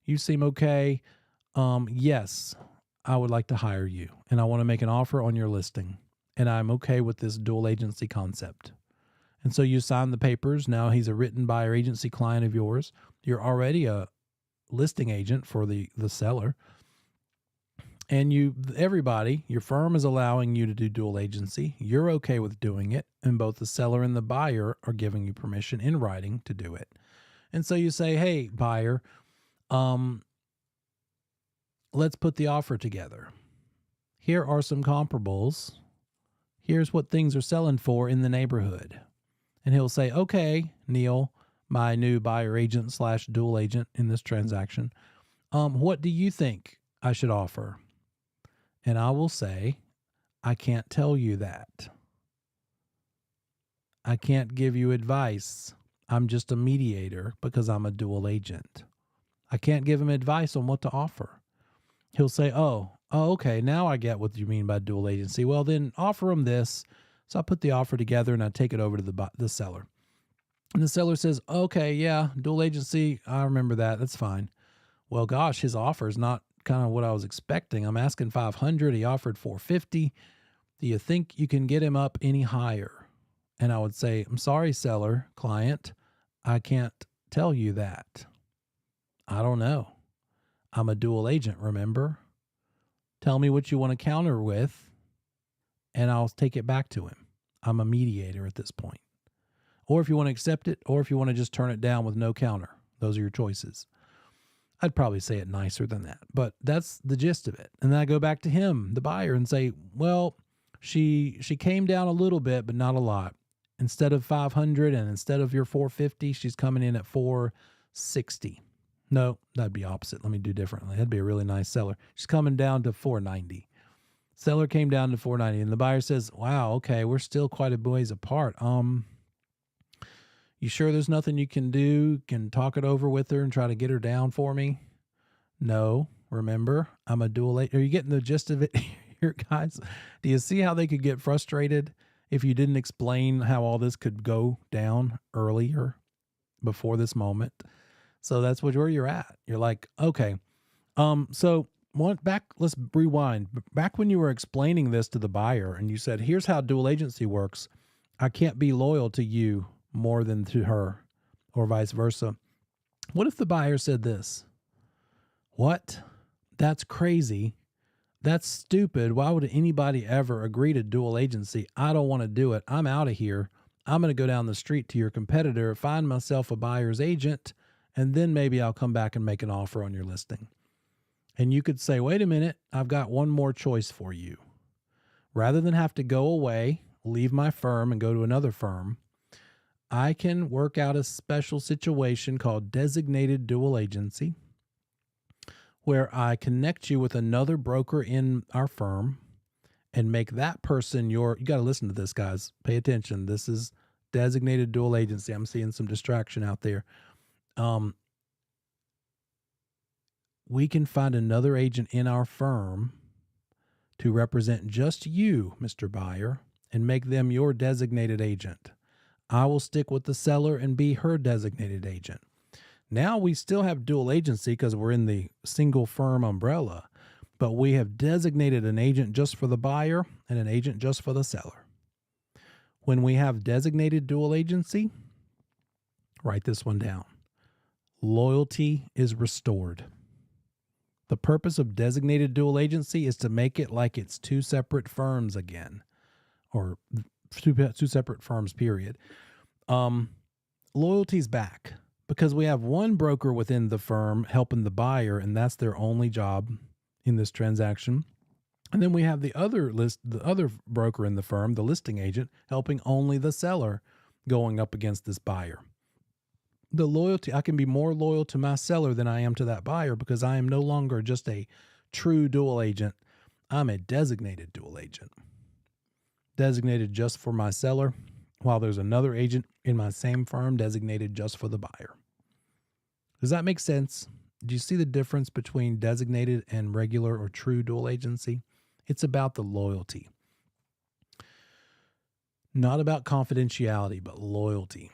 You seem okay. Yes, I would like to hire you. And I want to make an offer on your listing. And I'm okay with this dual agency concept. And so you sign the papers. Now he's a written buyer agency client of yours. You're already a listing agent for the seller. And everybody, your firm is allowing you to do dual agency. You're okay with doing it. And both the seller and the buyer are giving you permission in writing to do it. And so you say, hey, buyer, let's put the offer together. Here are some comparables. Here's what things are selling for in the neighborhood. And he'll say, okay, Neil, my new buyer agent / dual agent in this transaction, what do you think I should offer? And I will say, I can't tell you that. I can't give you advice. I'm just a mediator because I'm a dual agent. I can't give him advice on what to offer. He'll say, okay, now I get what you mean by dual agency. Well, then offer him this. So I put the offer together and I take it over to the seller. And the seller says, okay, yeah, dual agency, I remember that. That's fine. Well, gosh, his offer is not kind of what I was expecting. I'm asking 500. He offered 450. Do you think you can get him up any higher? And I would say, I'm sorry, seller, client, I can't tell you that. I don't know. I'm a dual agent, remember? Tell me what you want to counter with, and I'll take it back to him. I'm a mediator at this point. Or if you want to accept it, or if you want to just turn it down with no counter. Those are your choices. I'd probably say it nicer than that, but that's the gist of it. And then I go back to him, the buyer, and say, well, she came down a little bit, but not a lot. Instead of 500 and instead of your 450, she's coming in at 460. No, that'd be opposite. Let me do differently. That'd be a really nice seller. She's coming down to 490. Seller came down to 490, and the buyer says, wow, okay, we're still quite a ways apart. You sure there's nothing you can do? Can talk it over with her and try to get her down for me? No, remember, I'm a dual agent. Are you getting the gist of it here, guys? Do you see how they could get frustrated if you didn't explain how all this could go down earlier before this moment? So that's where you're at. You're like, okay. Let's rewind. Back when you were explaining this to the buyer and you said, here's how dual agency works. I can't be loyal to you more than to her, or vice versa. What if the buyer said this? What? That's crazy. That's stupid. Why would anybody ever agree to dual agency? I don't want to do it. I'm out of here. I'm going to go down the street to your competitor, find myself a buyer's agent, and then maybe I'll come back and make an offer on your listing. And you could say, wait a minute, I've got one more choice for you. Rather than have to go away, leave my firm and go to another firm, I can work out a special situation called designated dual agency, where I connect you with another broker in our firm and make that person you got to listen to this, guys. Pay attention. This is designated dual agency. I'm seeing some distraction out there. We can find another agent in our firm to represent just you, Mr. Buyer, and make them your designated agent. I will stick with the seller and be her designated agent. Now we still have dual agency because we're in the single firm umbrella, but we have designated an agent just for the buyer and an agent just for the seller. When we have designated dual agency, write this one down. Loyalty is restored. The purpose of designated dual agency is to make it like it's two separate firms again, or two separate firms, period. Loyalty's back because we have one broker within the firm helping the buyer, and that's their only job in this transaction. And then we have the other broker in the firm, the listing agent, helping only the seller going up against this buyer. The loyalty, I can be more loyal to my seller than I am to that buyer because I am no longer just a true dual agent. I'm a designated dual agent. Designated just for my seller, while there's another agent in my same firm designated just for the buyer. Does that make sense? Do you see the difference between designated and regular or true dual agency? It's about the loyalty. Not about confidentiality, but loyalty.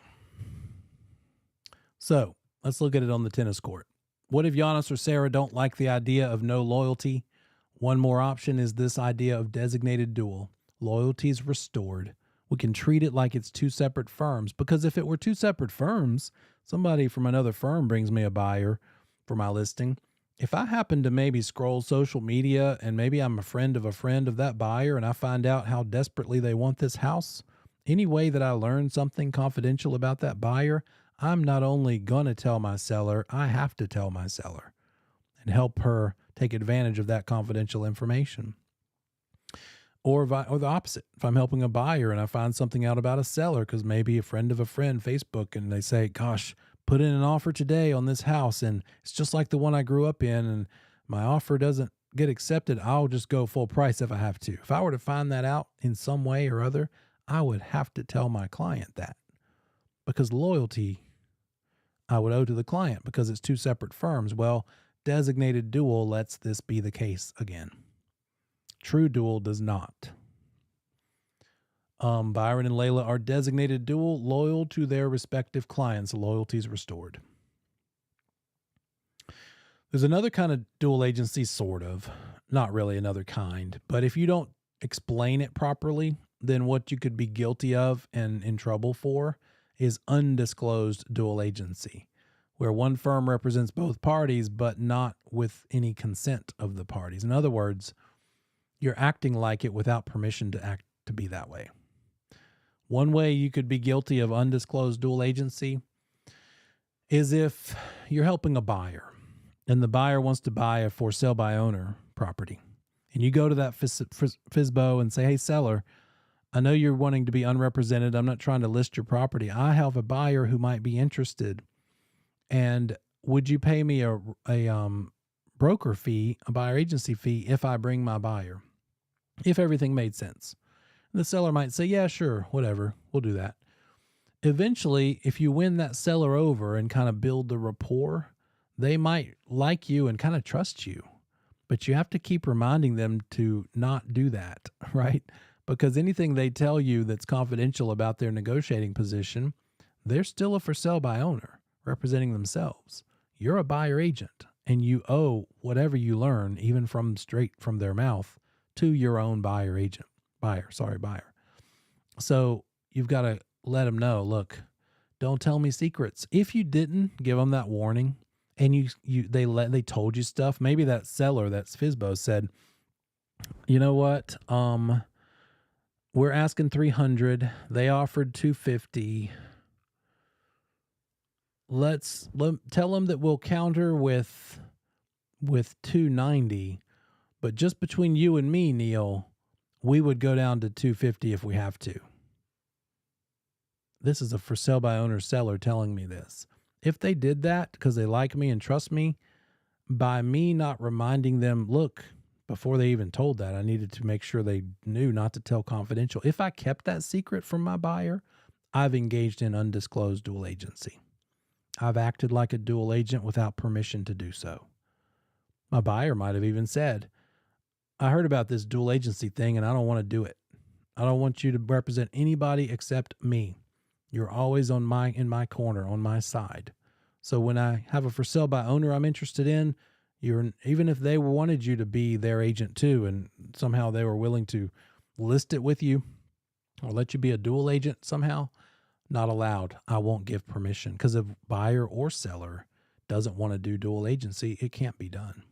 So let's look at it on the tennis court. What if Giannis or Sarah don't like the idea of no loyalty? One more option is this idea of designated dual. Loyalty is restored. We can treat it like it's two separate firms, because if it were two separate firms, somebody from another firm brings me a buyer for my listing. If I happen to maybe scroll social media and maybe I'm a friend of that buyer and I find out how desperately they want this house, any way that I learn something confidential about that buyer, I'm not only going to tell my seller, I have to tell my seller and help her take advantage of that confidential information. Or the opposite. If I'm helping a buyer and I find something out about a seller, because maybe a friend of a friend, Facebook, and they say, gosh, put in an offer today on this house and it's just like the one I grew up in and my offer doesn't get accepted, I'll just go full price if I have to. If I were to find that out in some way or other, I would have to tell my client that, because loyalty, I would owe to the client because it's two separate firms. Well, designated dual lets this be the case again. True dual does not. Byron and Layla are designated dual, loyal to their respective clients. Loyalty is restored. There's another kind of dual agency, sort of. Not really another kind. But if you don't explain it properly, then what you could be guilty of and in trouble for is undisclosed dual agency, where one firm represents both parties, but not with any consent of the parties. In other words, you're acting like it without permission to be that way. One way you could be guilty of undisclosed dual agency is if you're helping a buyer and the buyer wants to buy a for sale by owner property. And you go to that FSBO and say, hey, seller, I know you're wanting to be unrepresented. I'm not trying to list your property. I have a buyer who might be interested. And would you pay me a broker fee, a buyer agency fee, if I bring my buyer? If everything made sense. The seller might say, yeah, sure, whatever, we'll do that. Eventually, if you win that seller over and kind of build the rapport, they might like you and kind of trust you. But you have to keep reminding them to not do that, right? Because anything they tell you that's confidential about their negotiating position, they're still a for sale by owner representing themselves. You're a buyer agent and you owe whatever you learn, even from straight from their mouth, to your own buyer. So you've got to let them know, look, don't tell me secrets. If you didn't give them that warning and they told you stuff, maybe that seller, that's FSBO, said, you know what? We're asking 300. They offered 250. Tell them that we'll counter with 290, but just between you and me, Neil, we would go down to 250 if we have to. This is a for sale by owner seller telling me this. If they did that because they like me and trust me, by me not reminding them, look, before they even told that, I needed to make sure they knew not to tell confidential. If I kept that secret from my buyer, I've engaged in undisclosed dual agency. I've acted like a dual agent without permission to do so. My buyer might have even said, I heard about this dual agency thing and I don't want to do it. I don't want you to represent anybody except me. You're always in my corner, on my side. So when I have a for sale by owner I'm interested in, even if they wanted you to be their agent too, and somehow they were willing to list it with you or let you be a dual agent somehow, not allowed. I won't give permission because if buyer or seller doesn't want to do dual agency, it can't be done.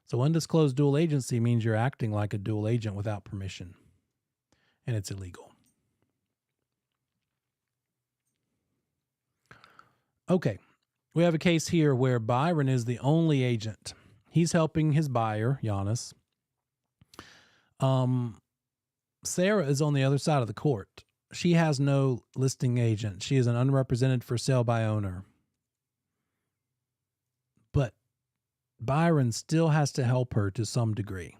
So undisclosed dual agency means you're acting like a dual agent without permission, and it's illegal. Okay, we have a case here where Byron is the only agent. He's helping his buyer, Giannis. Sarah is on the other side of the court. She has no listing agent. She is an unrepresented for sale by owner. But Byron still has to help her to some degree.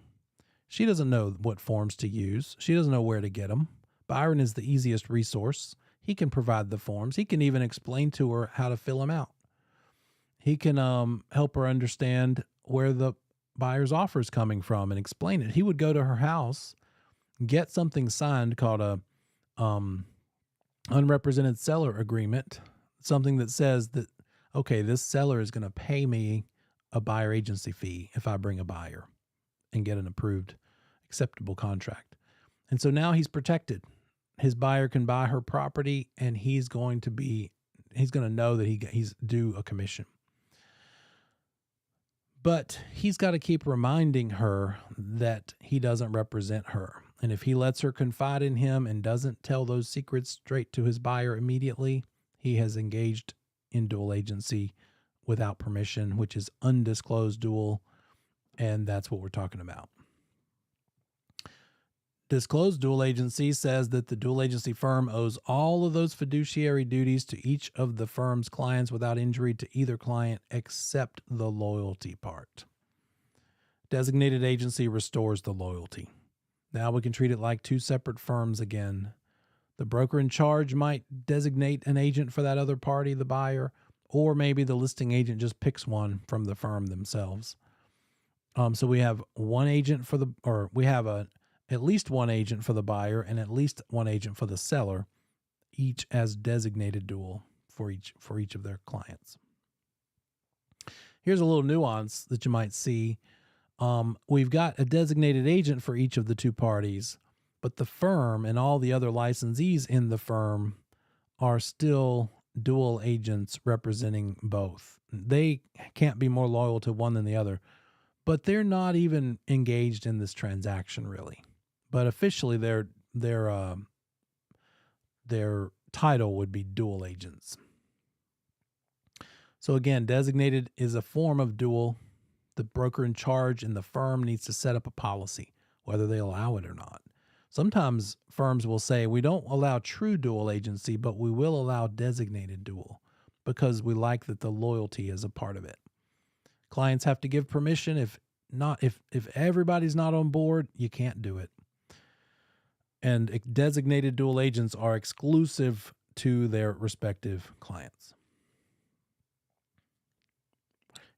She doesn't know what forms to use. She doesn't know where to get them. Byron is the easiest resource. He can provide the forms. He can even explain to her how to fill them out. He can help her understand where the buyer's offer is coming from and explain it. He would go to her house, get something signed called a unrepresented seller agreement, something that says that, okay, this seller is going to pay me a buyer agency fee if I bring a buyer and get an approved, acceptable contract. And so now he's protected. His buyer can buy her property and he's going to know that he's due a commission. But he's got to keep reminding her that he doesn't represent her. And if he lets her confide in him and doesn't tell those secrets straight to his buyer immediately, he has engaged in dual agency without permission, which is undisclosed dual. And that's what we're talking about. Disclosed dual agency says that the dual agency firm owes all of those fiduciary duties to each of the firm's clients without injury to either client except the loyalty part. Designated agency restores the loyalty. Now we can treat it like two separate firms again. The broker in charge might designate an agent for that other party, the buyer, or maybe the listing agent just picks one from the firm themselves. So we have one agent for we have at least one agent for the buyer and at least one agent for the seller, each as designated dual for each of their clients. Here's a little nuance that you might see. We've got a designated agent for each of the two parties, but the firm and all the other licensees in the firm are still dual agents representing both. They can't be more loyal to one than the other, but they're not even engaged in this transaction really. But officially their title would be dual agents. So again, designated is a form of dual. The broker in charge in the firm needs to set up a policy, whether they allow it or not. Sometimes firms will say, we don't allow true dual agency, but we will allow designated dual because we like that the loyalty is a part of it. Clients have to give permission. If everybody's not on board, you can't do it. And designated dual agents are exclusive to their respective clients.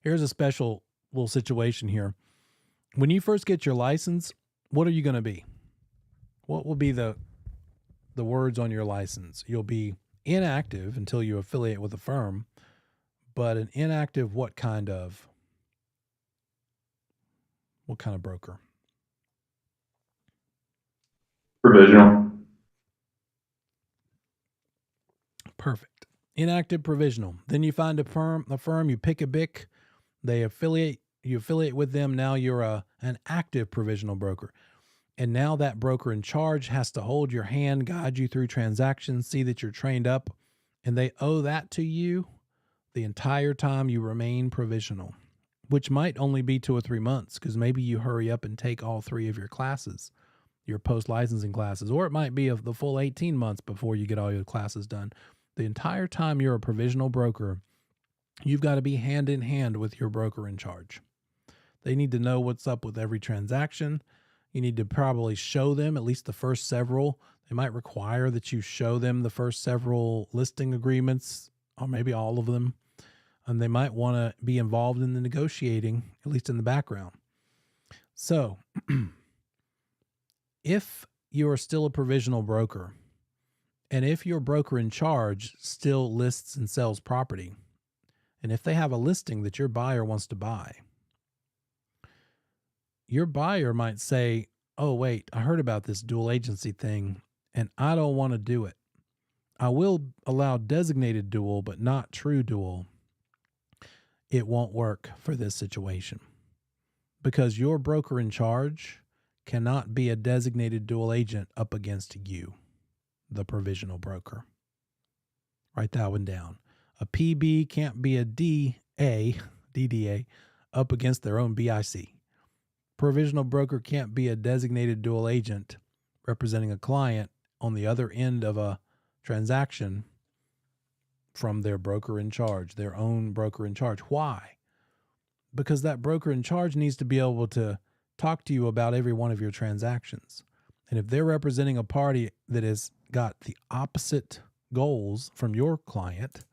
Here's a special little situation here. When you first get your license, what are you going to be? What will be the words on your license? You'll be inactive until you affiliate with a firm, but an inactive what kind of broker? Provisional. Perfect. Inactive provisional. Then you find a firm, you pick a BIC, you affiliate with them. Now you're an active provisional broker. And now that broker in charge has to hold your hand, guide you through transactions, see that you're trained up, and they owe that to you the entire time you remain provisional, which might only be 2 or 3 months because maybe you hurry up and take all 3 of your classes, your post-licensing classes, or it might be the full 18 months before you get all your classes done. The entire time you're a provisional broker, you've got to be hand in hand with your broker in charge. They need to know what's up with every transaction. You need to probably show them at least the first several. They might require that you show them the first several listing agreements, or maybe all of them. And they might want to be involved in the negotiating, at least in the background. So if you are still a provisional broker, and if your broker in charge still lists and sells property, and if they have a listing that your buyer wants to buy, your buyer might say, oh, wait, I heard about this dual agency thing, and I don't want to do it. I will allow designated dual, but not true dual. It won't work for this situation because your broker in charge cannot be a designated dual agent up against you, the provisional broker. Write that one down. A PB can't be a DDA up against their own BIC. Provisional broker can't be a designated dual agent representing a client on the other end of a transaction from their broker in charge, their own broker in charge. Why? Because that broker in charge needs to be able to talk to you about every one of your transactions. And if they're representing a party that has got the opposite goals from your client,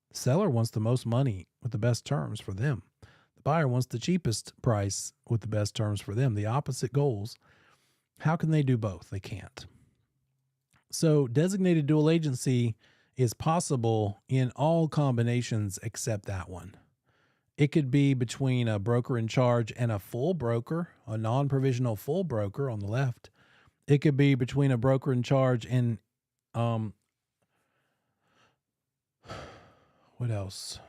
the seller wants the most money with the best terms for them. The buyer wants the cheapest price with the best terms for them, the opposite goals. How can they do both? They can't. So designated dual agency is possible in all combinations except that one. It could be between a broker in charge and a full broker, a non-provisional full broker on the left. It could be between a broker in charge and what else?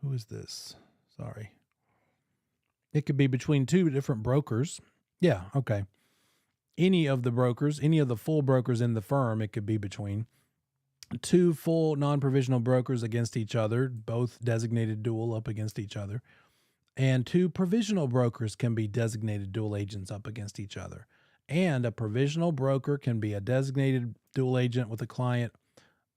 Who is this? Sorry. It could be between 2 different brokers. Yeah, okay. Any of the brokers, any of the full brokers in the firm, it could be between 2 full non-provisional brokers against each other, both designated dual up against each other. And 2 provisional brokers can be designated dual agents up against each other. And a provisional broker can be a designated dual agent with a client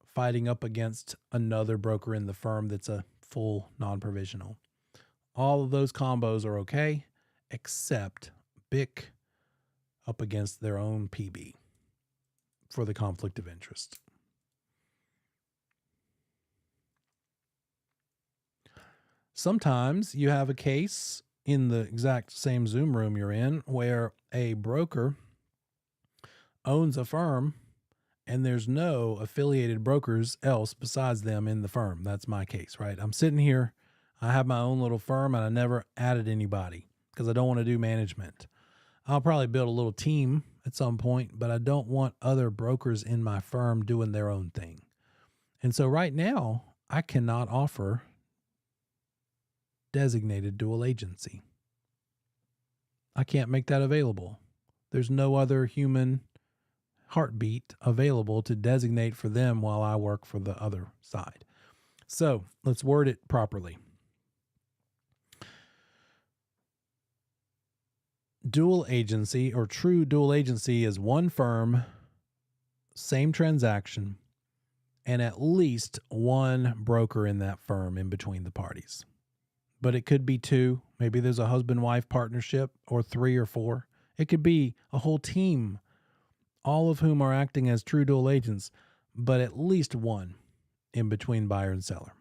fighting up against another broker in the firm that's a full non-provisional. All of those combos are okay, except BIC up against their own PB for the conflict of interest. Sometimes you have a case in the exact same Zoom room you're in where a broker owns a firm and there's no affiliated brokers else besides them in the firm. That's my case, right? I'm sitting here, I have my own little firm and I never added anybody because I don't want to do management. I'll probably build a little team at some point, but I don't want other brokers in my firm doing their own thing. And so right now, I cannot offer designated dual agency. I can't make that available. There's no other human heartbeat available to designate for them while I work for the other side. So let's word it properly. Dual agency or true dual agency is one firm, same transaction, and at least one broker in that firm in between the parties. But it could be two. Maybe there's a husband-wife partnership, or 3 or 4. It could be a whole team, all of whom are acting as true dual agents, but at least one in between buyer and seller.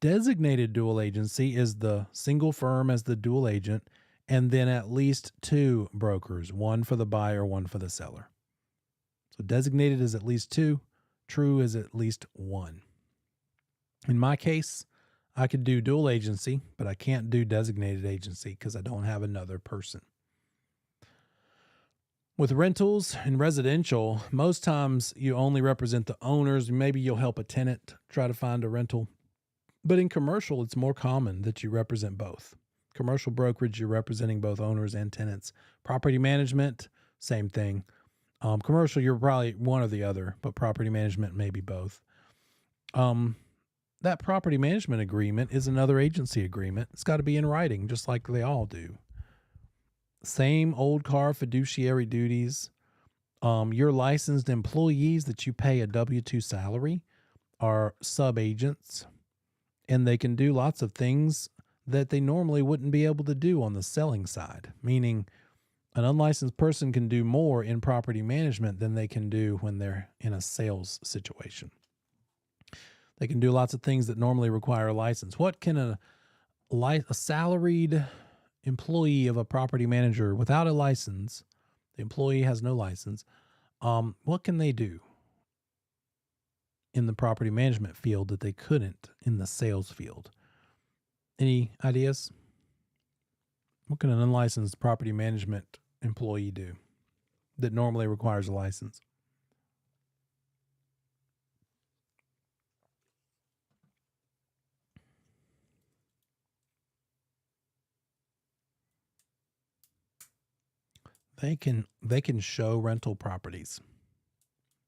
Designated dual agency is the single firm as the dual agent, and then at least 2 brokers, one for the buyer, one for the seller. So designated is at least 2, true is at least 1. In my case, I could do dual agency, but I can't do designated agency because I don't have another person. With rentals and residential, most times you only represent the owners. Maybe you'll help a tenant try to find a rental. But in commercial, it's more common that you represent both. Commercial brokerage, you're representing both owners and tenants. Property management, same thing. Commercial, you're probably one or the other, but property management, maybe both. That property management agreement is another agency agreement. It's got to be in writing, just like they all do. Same old car fiduciary duties. Your licensed employees that you pay a W-2 salary are sub-agents, and they can do lots of things that they normally wouldn't be able to do on the selling side, meaning an unlicensed person can do more in property management than they can do when they're in a sales situation. They can do lots of things that normally require a license. What can a salaried employee of a property manager without a license, the employee has no license, what can they do in the property management field that they couldn't in the sales field? Any ideas? What can an unlicensed property management employee do that normally requires a license? They can show rental properties.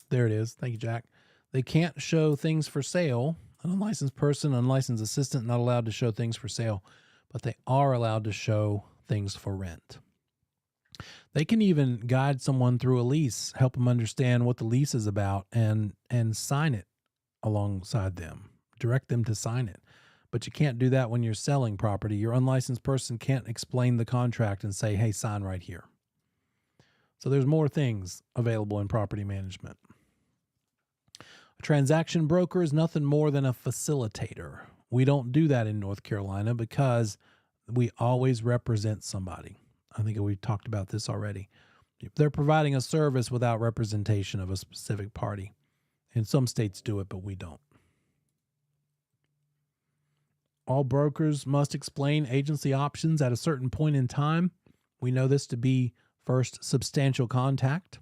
There it is. Thank you, Jack. They can't show things for sale. An unlicensed person, unlicensed assistant, not allowed to show things for sale, but they are allowed to show things for rent. They can even guide someone through a lease, help them understand what the lease is about, and sign it alongside them, direct them to sign it. But you can't do that when you're selling property. Your unlicensed person can't explain the contract and say, hey, sign right here. So there's more things available in property management. A transaction broker is nothing more than a facilitator. We don't do that in North Carolina because we always represent somebody. I think we talked about this already. They're providing a service without representation of a specific party. And some states do it, but we don't. All brokers must explain agency options at a certain point in time. We know this to be first substantial contact.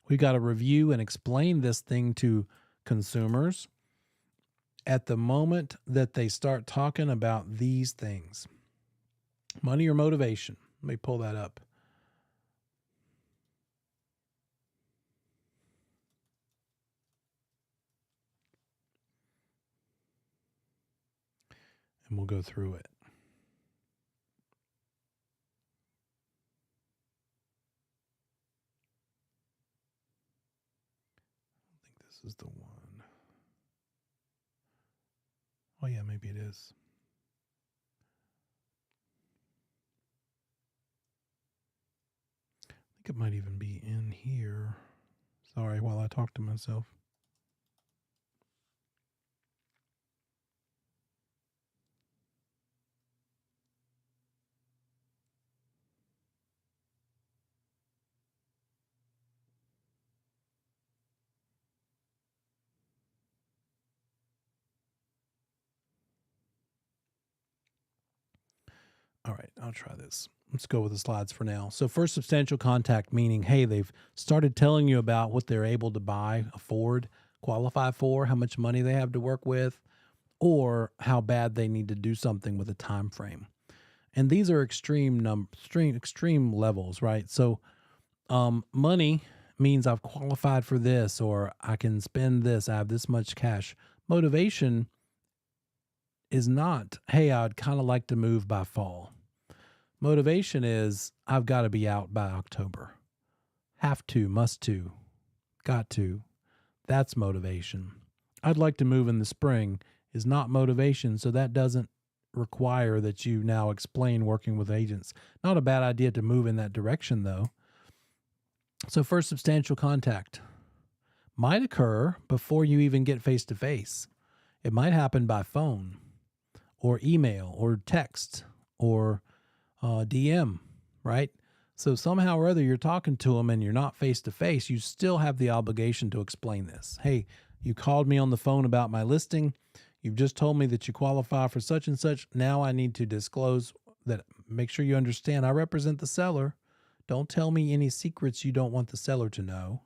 We got to review and explain this thing to consumers at the moment that they start talking about these things. Money or motivation. Let me pull that up. And we'll go through it. I think this is the one. Oh yeah, maybe it is. I think it might even be in here. Sorry, while I talk to myself. All right, I'll try this. Let's go with the slides for now. So first substantial contact, meaning, hey, they've started telling you about what they're able to buy, afford, qualify for, how much money they have to work with, or how bad they need to do something with a time frame. And these are extreme levels, right? So money means I've qualified for this, or I can spend this, I have this much cash. Motivation is not, hey, I'd kind of like to move by fall. Motivation is, I've got to be out by October. Have to, must to, got to. That's motivation. I'd like to move in the spring is not motivation, so that doesn't require that you now explain working with agents. Not a bad idea to move in that direction, though. So first substantial contact might occur before you even get face-to-face. It might happen by phone or email or text or DM, right? So somehow or other you're talking to them and you're not face-to-face, you still have the obligation to explain this. Hey, you called me on the phone about my listing. You've just told me that you qualify for such and such. Now I need to disclose that. Make sure you understand I represent the seller. Don't tell me any secrets you don't want the seller to know.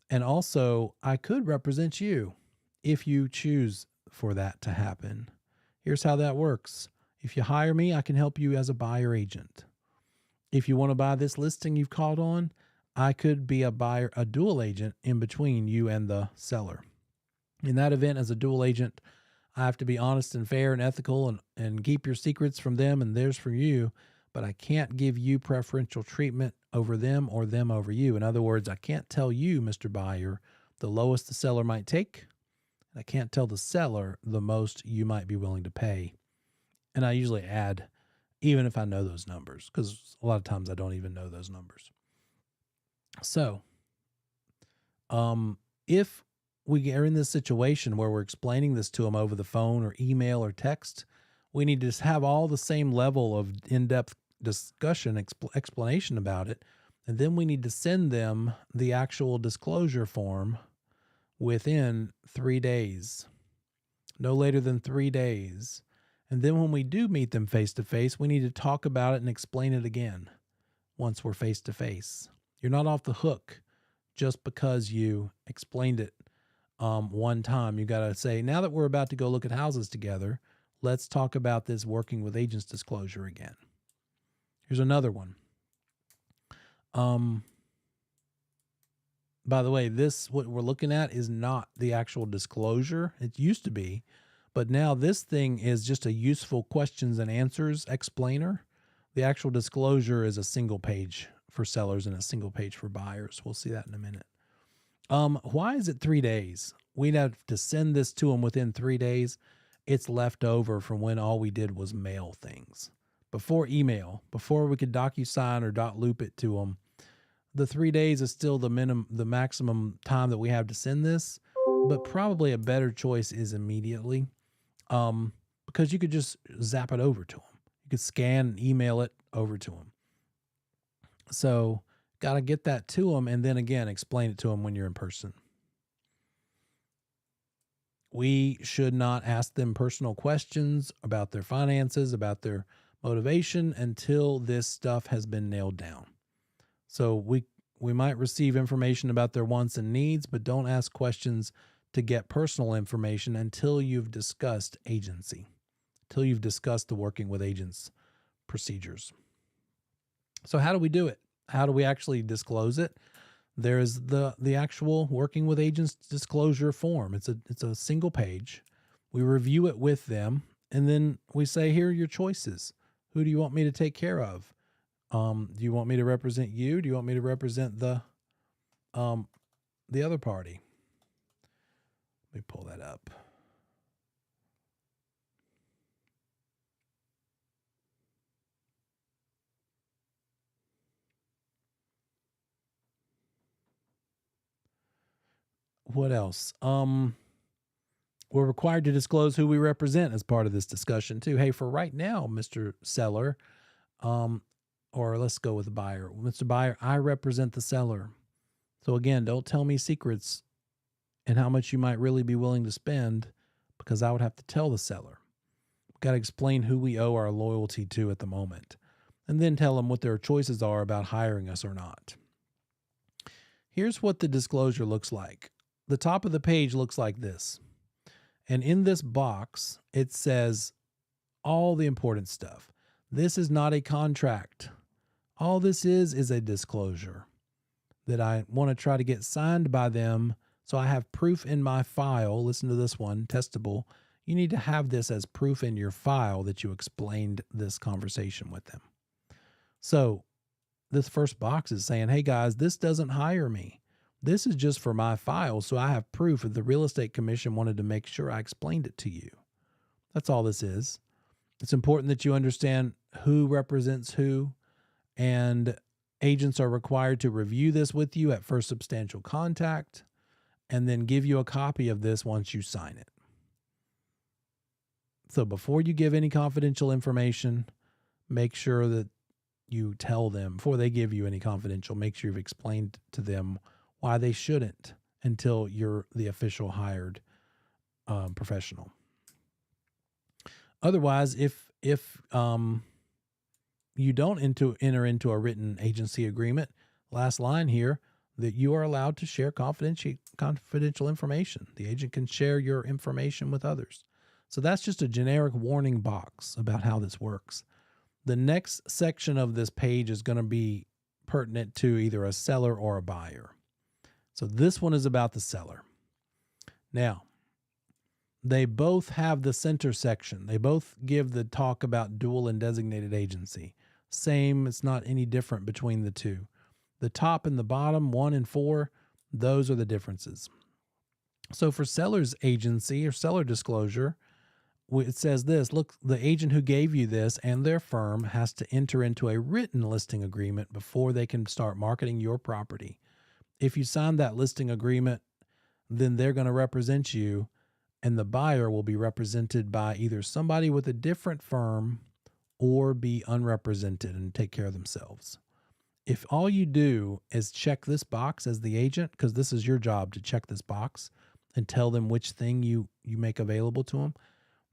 And also, I could represent you if you choose for that to happen. Here's how that works. If you hire me, I can help you as a buyer agent. If you want to buy this listing you've called on, I could be a dual agent in between you and the seller. In that event, as a dual agent, I have to be honest and fair and ethical and keep your secrets from them and theirs from you, but I can't give you preferential treatment over them or them over you. In other words, I can't tell you, Mr. Buyer, the lowest the seller might take, and I can't tell the seller the most you might be willing to pay. And I usually add, even if I know those numbers, because a lot of times I don't even know those numbers. So, if we are in this situation where we're explaining this to them over the phone or email or text, we need to have all the same level of in-depth discussion, explanation about it. And then we need to send them the actual disclosure form within 3 days, no later than 3 days. And then when we do meet them face-to-face, we need to talk about it and explain it again once we're face-to-face. You're not off the hook just because you explained it one time. You got to say, now that we're about to go look at houses together, let's talk about this working with agents disclosure again. Here's another one. By the way, what we're looking at is not the actual disclosure. It used to be, but now this thing is just a useful questions and answers explainer. The actual disclosure is a single page for sellers and a single page for buyers. We'll see that in a minute. Why is it 3 days? We'd have to send this to them within 3 days. It's left over from when all we did was mail things. Before email, before we could DocuSign or .loop it to them, the 3 days is still the maximum time that we have to send this, but probably a better choice is immediately, because you could just zap it over to them. You could scan and email it over to them. So got to get that to them and then again, explain it to them when you're in person. We should not ask them personal questions about their finances, about their motivation until this stuff has been nailed down. So we might receive information about their wants and needs, but don't ask questions to get personal information until you've discussed agency, until you've discussed the working with agents procedures. So how do we do it? How do we actually disclose it? There's the actual working with agents disclosure form. It's a single page. We review it with them, and then we say, here are your choices. Who do you want me to take care of? Do you want me to represent you? Do you want me to represent the other party? Let me pull that up. What else? We're required to disclose who we represent as part of this discussion too. Hey, for right now, Mr. Seller, or let's go with the buyer. Mr. Buyer, I represent the seller. So again, don't tell me secrets and how much you might really be willing to spend, because I would have to tell the seller. Got to explain who we owe our loyalty to at the moment, and then tell them what their choices are about hiring us or not. Here's what the disclosure looks like. The top of the page looks like this. And in this box, it says all the important stuff. This is not a contract. All this is a disclosure that I want to try to get signed by them so I have proof in my file. Listen to this one, testable. You need to have this as proof in your file that you explained this conversation with them. So this first box is saying, hey guys, this doesn't hire me. This is just for my file, so I have proof that the real estate commission wanted to make sure I explained it to you. That's all this is. It's important that you understand who represents who, and agents are required to review this with you at first substantial contact and then give you a copy of this once you sign it. So before you give any confidential information, make sure that you tell them, before they give you any confidential, make sure you've explained to them why they shouldn't until you're the official hired professional. Otherwise, if you don't enter into a written agency agreement, last line here, that you are allowed to share confidential information. The agent can share your information with others. So that's just a generic warning box about how this works. The next section of this page is going to be pertinent to either a seller or a buyer. So this one is about the seller. Now, they both have the center section. They both give the talk about dual and designated agency. Same, it's not any different between the two. The top and the bottom, 1 and 4, those are the differences. So for seller's agency or seller disclosure, it says this, look, the agent who gave you this and their firm has to enter into a written listing agreement before they can start marketing your property. If you sign that listing agreement, then they're going to represent you, and the buyer will be represented by either somebody with a different firm or be unrepresented and take care of themselves. If all you do is check this box as the agent, because this is your job to check this box and tell them which thing you make available to them,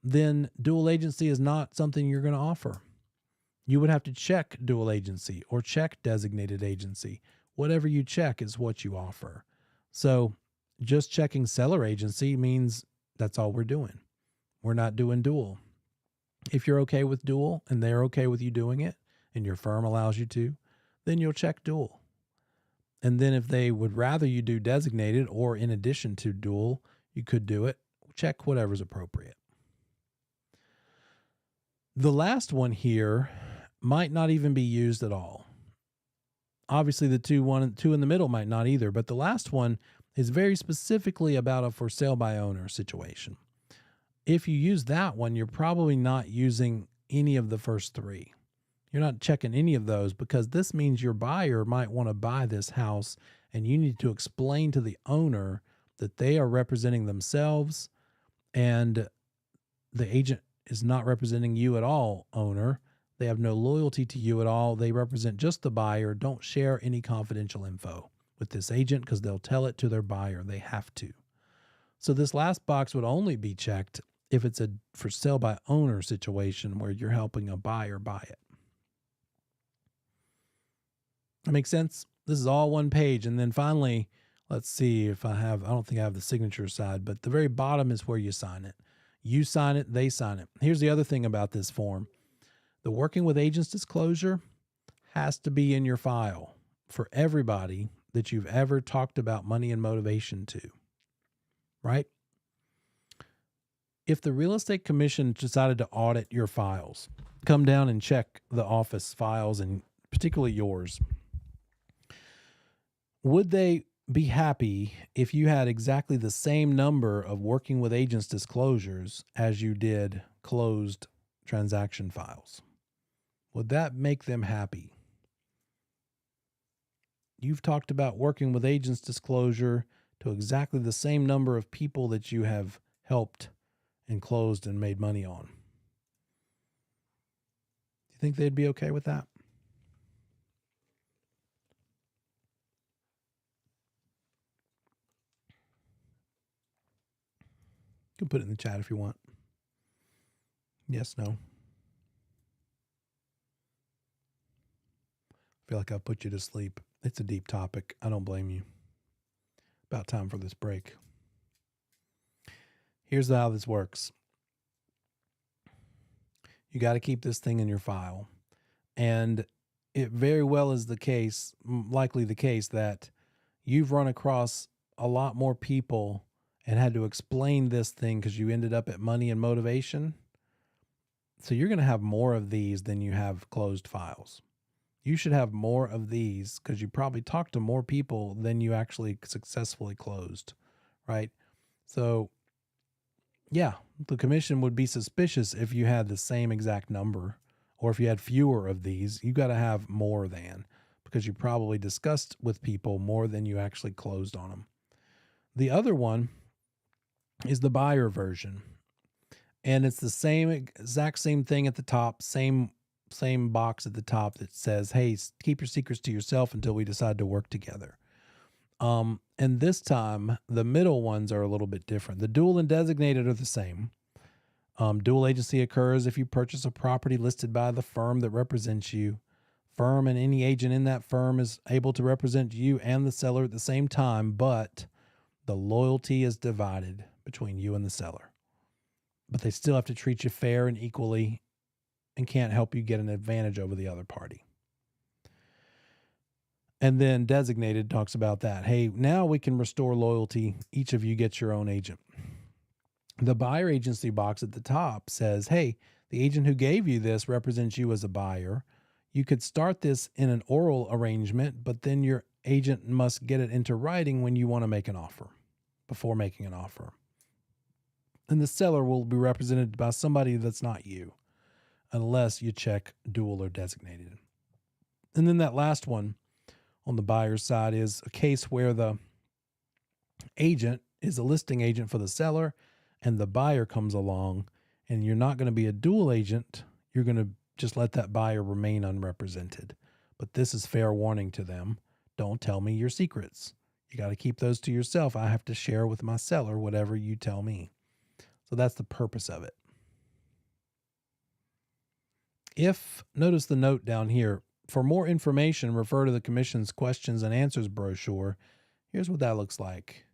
then dual agency is not something you're going to offer. You would have to check dual agency or check designated agency. Whatever you check is what you offer. So just checking seller agency means that's all we're doing. We're not doing dual. If you're okay with dual and they're okay with you doing it and your firm allows you to, then you'll check dual. And then if they would rather you do designated or in addition to dual, you could do it. Check whatever's appropriate. The last one here might not even be used at all. Obviously, the two in the middle might not either, but the last one is very specifically about a for sale by owner situation. If you use that one, you're probably not using any of the first three. You're not checking any of those because this means your buyer might want to buy this house and you need to explain to the owner that they are representing themselves and the agent is not representing you at all, owner. They have no loyalty to you at all. They represent just the buyer. Don't share any confidential info with this agent because they'll tell it to their buyer. They have to. So this last box would only be checked if it's a for sale by owner situation where you're helping a buyer buy it. That makes sense? This is all one page. And then finally, let's see if I don't think I have the signature side, but the very bottom is where you sign it. You sign it, they sign it. Here's the other thing about this form. The working with agents disclosure has to be in your file for everybody that you've ever talked about money and motivation to, right? If the real estate commission decided to audit your files, come down and check the office files and particularly yours, would they be happy if you had exactly the same number of working with agents disclosures as you did closed transaction files? Would that make them happy? You've talked about working with agents disclosure to exactly the same number of people that you have helped and closed and made money on. Do you think they'd be okay with that? You can put it in the chat if you want. Yes, no. I feel like I put you to sleep. It's a deep topic. I don't blame you. About time for this break. Here's how this works. You got to keep this thing in your file. And it very well is the case, likely the case, that you've run across a lot more people and had to explain this thing because you ended up at money and motivation. So you're going to have more of these than you have closed files. You should have more of these because you probably talked to more people than you actually successfully closed, right? So, yeah, the commission would be suspicious if you had the same exact number, or if you had fewer of these. You got to have more than, because you probably discussed with people more than you actually closed on them. The other one is the buyer version. And it's the exact same thing at the top, same box at the top that says, hey, keep your secrets to yourself until we decide to work together. And this time, the middle ones are a little bit different. The dual and designated are the same. Dual agency occurs if you purchase a property listed by the firm that represents you. Firm and any agent in that firm is able to represent you and the seller at the same time, but the loyalty is divided between you and the seller. But they still have to treat you fair and equally and can't help you get an advantage over the other party. And then designated talks about that. Hey, now we can restore loyalty. Each of you gets your own agent. The buyer agency box at the top says, hey, the agent who gave you this represents you as a buyer. You could start this in an oral arrangement, but then your agent must get it into writing when you want to make an offer, before making an offer. And the seller will be represented by somebody that's not you, unless you check dual or designated. And then that last one on the buyer's side is a case where the agent is a listing agent for the seller and the buyer comes along, and you're not going to be a dual agent. You're going to just let that buyer remain unrepresented. But this is fair warning to them. Don't tell me your secrets. You got to keep those to yourself. I have to share with my seller whatever you tell me. So that's the purpose of it. Notice the note down here, for more information, refer to the Commission's questions and answers brochure. Here's what that looks like.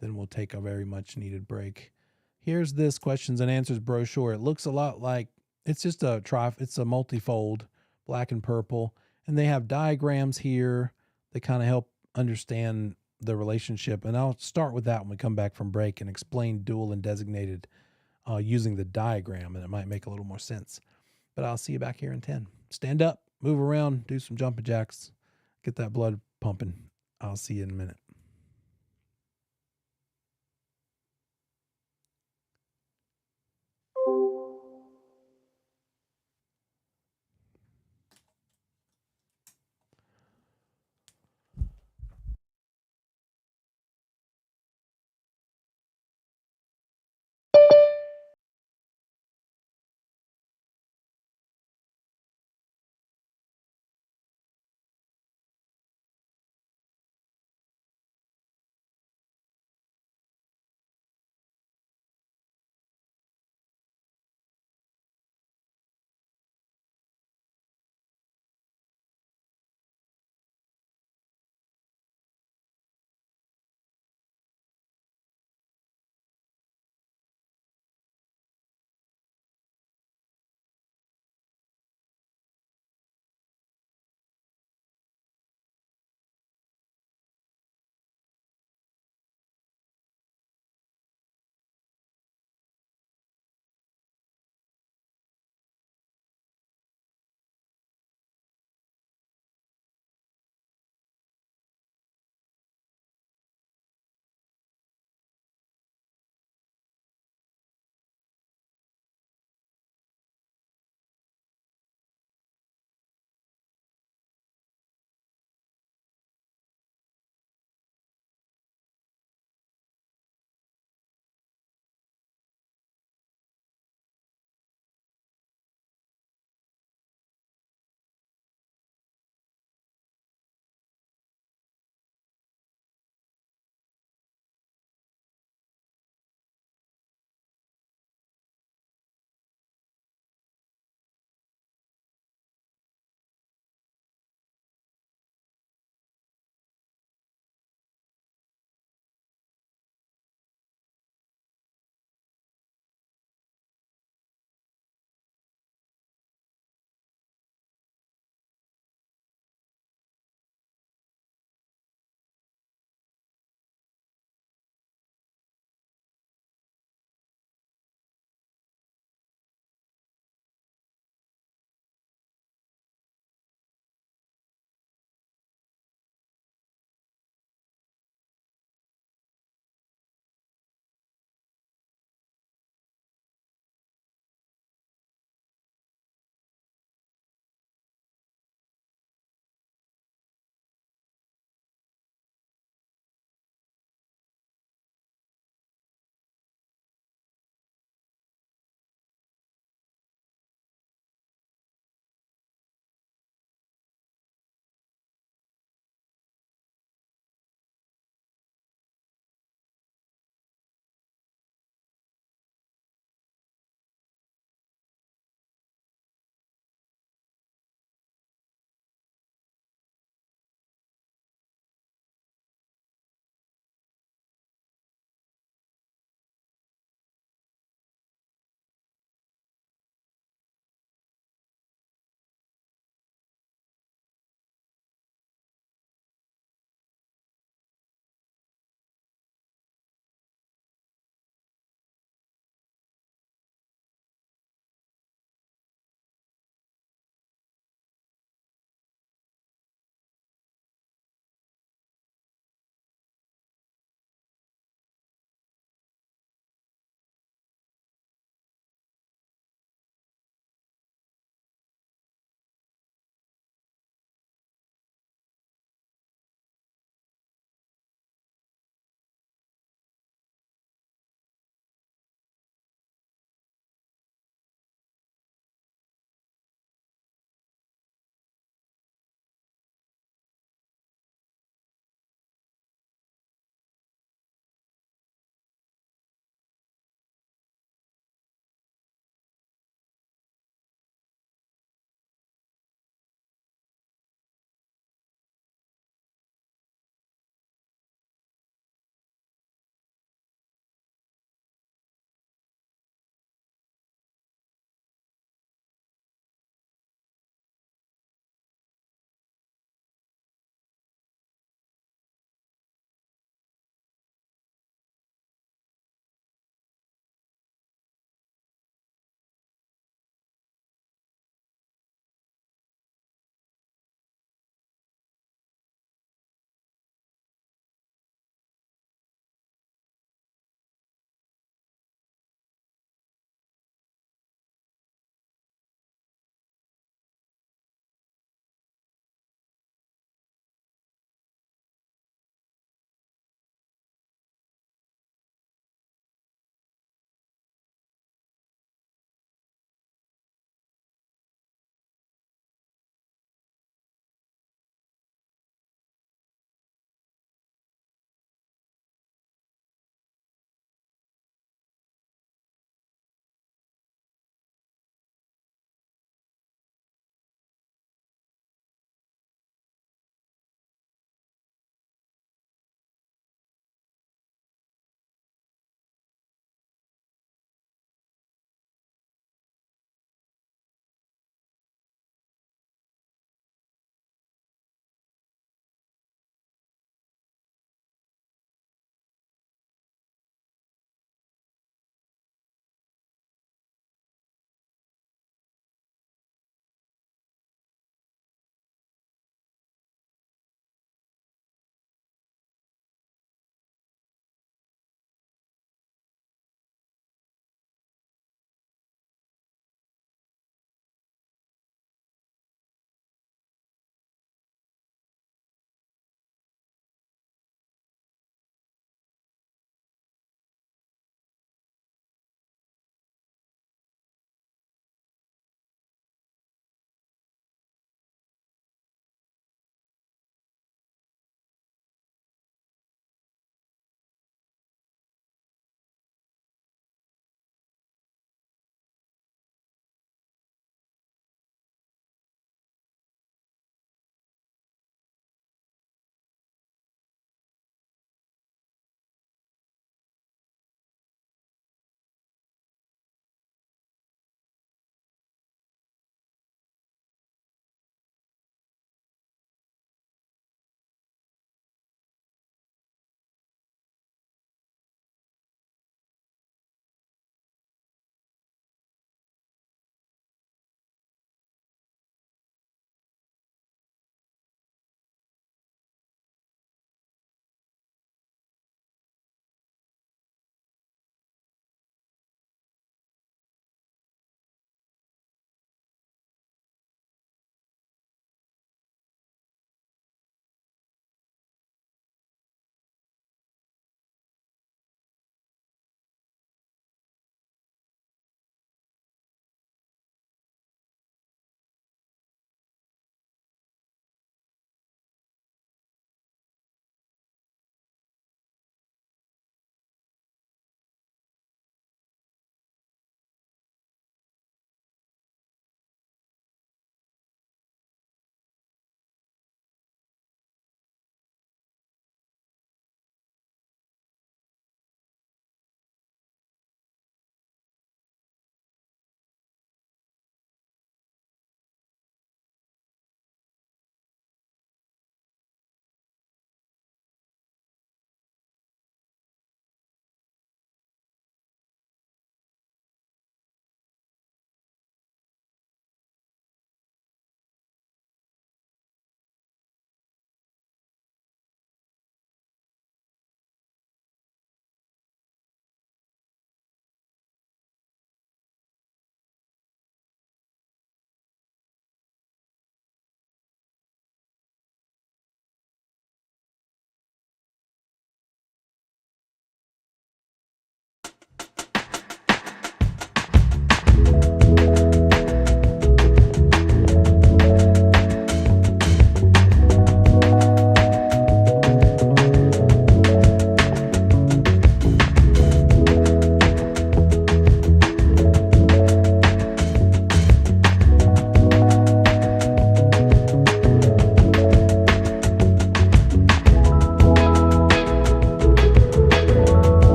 Then we'll take a very much needed break. Here's this questions and answers brochure. It looks a lot like, it's just it's a multifold, black and purple. And they have diagrams here that kind of help understand the relationship. And I'll start with that when we come back from break and explain dual and designated using the diagram, and it might make a little more sense. But I'll see you back here in 10. Stand up, move around, do some jumping jacks, get that blood pumping. I'll see you in a minute.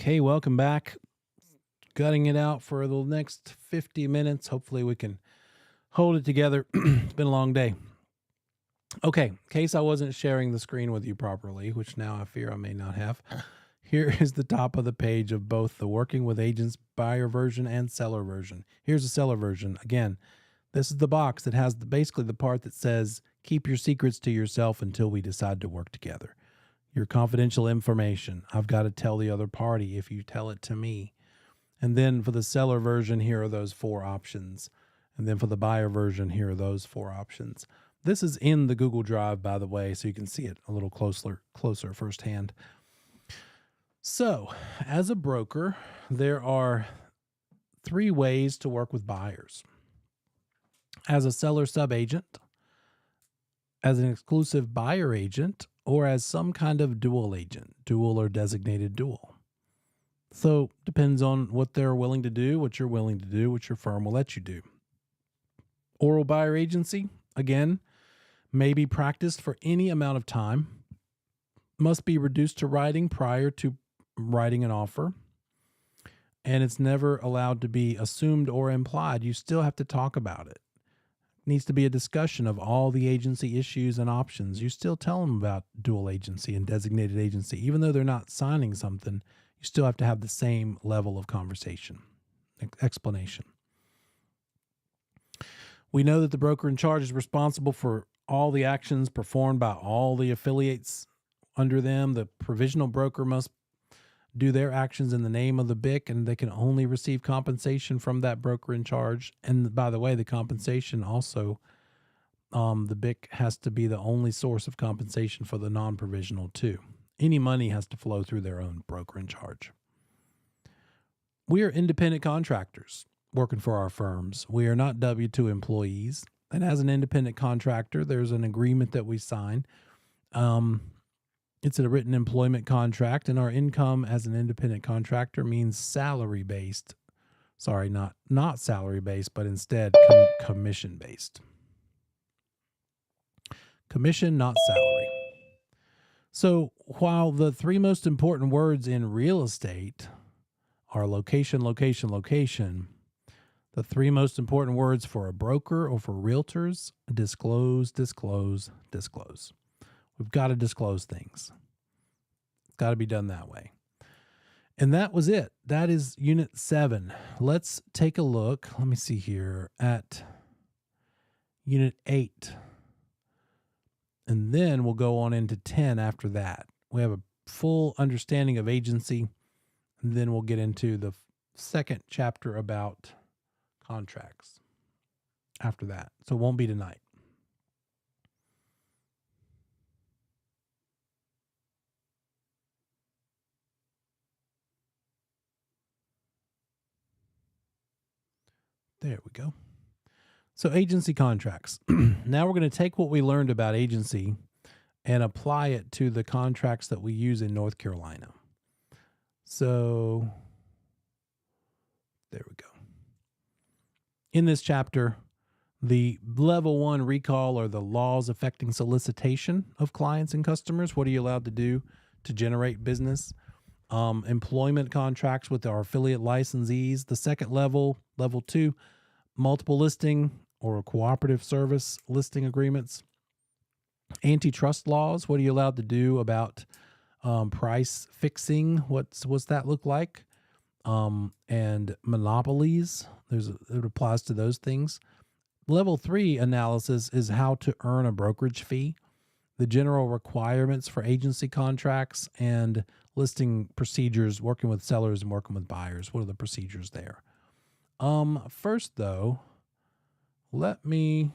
Hey, welcome back. Gutting it out for the next 50 minutes. Hopefully we can hold it together. It's been a long day. Okay, in case I wasn't sharing the screen with you properly, which now I fear I may not have, here is the top of the page of both the Working with Agents buyer version and seller version. Here's the seller version. Again, this is the box that has basically the part that says, keep your secrets to yourself until we decide to work together. Your confidential information, I've got to tell the other party if you tell it to me. And then for the seller version, here are those 4 options. And then for the buyer version, here are those 4 options. This is in the Google Drive, by the way, so you can see it a little closer firsthand. So, as a broker, there are 3 ways to work with buyers. As a seller sub-agent, as an exclusive buyer agent, or as some kind of dual agent, dual or designated dual. So, depends on what they're willing to do, what you're willing to do, what your firm will let you do. Oral buyer agency, again, may be practiced for any amount of time, must be reduced to writing prior to writing an offer, and it's never allowed to be assumed or implied. You still have to talk about it. It needs to be a discussion of all the agency issues and options. You still tell them about dual agency and designated agency. Even though they're not signing something, you still have to have the same level of conversation, explanation. We know that the broker in charge is responsible for all the actions performed by all the affiliates under them. The provisional broker must do their actions in the name of the BIC, and they can only receive compensation from that broker in charge. And by the way, the compensation also, the BIC has to be the only source of compensation for the non-provisional too. Any money has to flow through their own broker in charge. We are independent contractors working for our firms. We are not W-2 employees. And as an independent contractor, there's an agreement that we sign. It's a written employment contract, and our income as an independent contractor means salary-based. Sorry, not salary-based, but instead commission-based. Commission, not salary. So while the 3 most important words in real estate are location, location, location, the 3 most important words for a broker or for realtors, disclose, disclose, disclose. We've got to disclose things. It's got to be done that way. And that was it. That is Unit 7. Let's take a look, let me see here, at Unit 8. And then we'll go on into 10 after that. We have a full understanding of agency, and then we'll get into the second chapter about contracts after that. So it won't be tonight. There we go. So agency contracts. Now we're going to take what we learned about agency and apply it to the contracts that we use in North Carolina. So there we go. In this chapter, the level 1 recall are the laws affecting solicitation of clients and customers. What are you allowed to do to generate business? Employment contracts with our affiliate licensees. The second level, level 2, multiple listing or cooperative service listing agreements. Antitrust laws. What are you allowed to do about price fixing? What's that look like? And monopolies. It applies to those things. Level 3 analysis is how to earn a brokerage fee, the general requirements for agency contracts, and listing procedures, working with sellers and working with buyers. What are the procedures there? First though, let me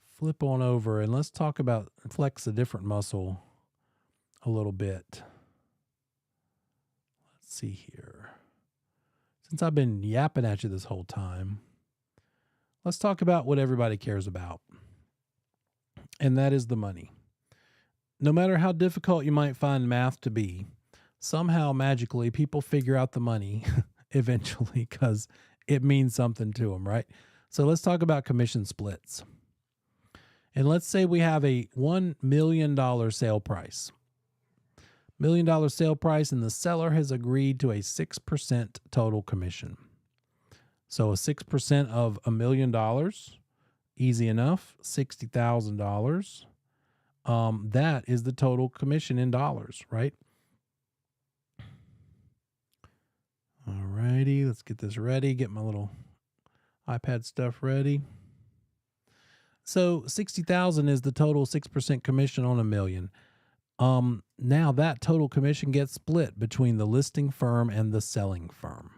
flip on over and let's talk about flex a different muscle a little bit. Let's see here. Since I've been yapping at you this whole time, let's talk about what everybody cares about. And that is the money. No matter how difficult you might find math to be, somehow magically people figure out the money eventually because it means something to them, right? So let's talk about commission splits. And let's say we have a $1 million sale price. $1 million sale price, and the seller has agreed to a 6% total commission. So a 6% of $1 million, easy enough, $60,000. That is the total commission in dollars, right? All righty, let's get this ready. Get my little iPad stuff ready. So 60,000 is the total 6% commission on $1 million. Now that total commission gets split between the listing firm and the selling firm.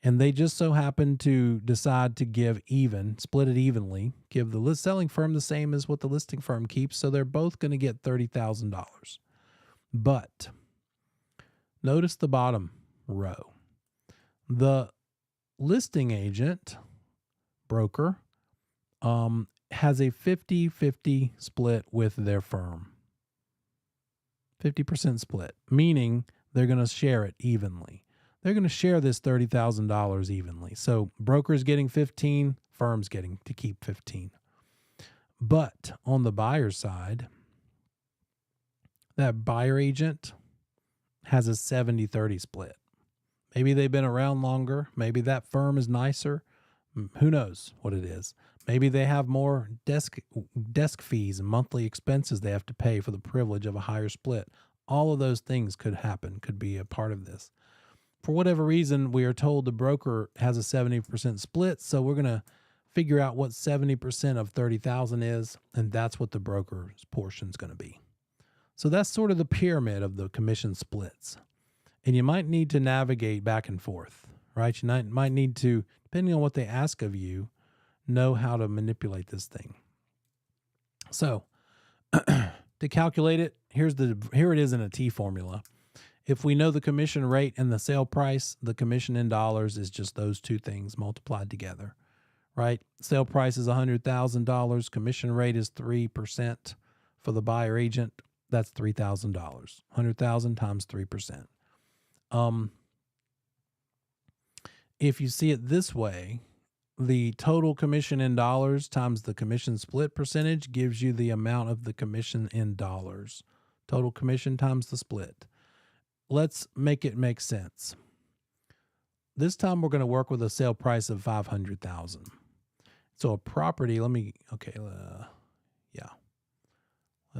And they just so happen to decide to split it evenly, give the selling firm the same as what the listing firm keeps. So they're both going to get $30,000. But notice the bottom row. The listing agent, broker, has a 50-50 split with their firm. 50% split, meaning they're going to share it evenly. They're going to share this $30,000 evenly. So broker's getting 15, firm's getting to keep 15. But on the buyer side, that buyer agent has a 70-30 split. Maybe they've been around longer. Maybe that firm is nicer. Who knows what it is? Maybe they have more desk fees and monthly expenses they have to pay for the privilege of a higher split. All of those things could happen, could be a part of this. For whatever reason, we are told the broker has a 70% split, so we're going to figure out what 70% of 30,000 is, and that's what the broker's portion is going to be. So that's sort of the pyramid of the commission splits. And you might need to navigate back and forth, right? You might need to, depending on what they ask of you, know how to manipulate this thing. So to calculate it, here it is in a T formula. If we know the commission rate and the sale price, the commission in dollars is just those two things multiplied together, right? Sale price is $100,000. Commission rate is 3% for the buyer agent. That's $3,000. 100,000 times 3%. If you see it this way, the total commission in dollars times the commission split percentage gives you the amount of the commission in dollars. Total commission times the split. Let's make it make sense. This time we're going to work with a sale price of $500,000. So a property, let's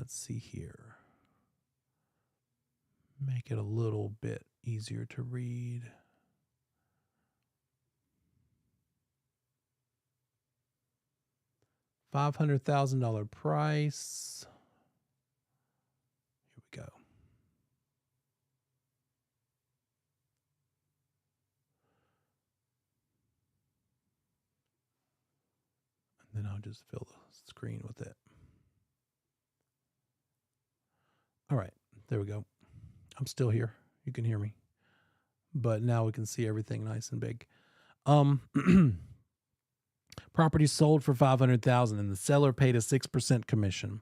see here. Make it a little bit easier to read. $500,000 price. Here we go. And then I'll just fill the screen with it. All right, there we go. I'm still here. You can hear me. But now we can see everything nice and big. Property sold for $500,000 and the seller paid a 6% commission.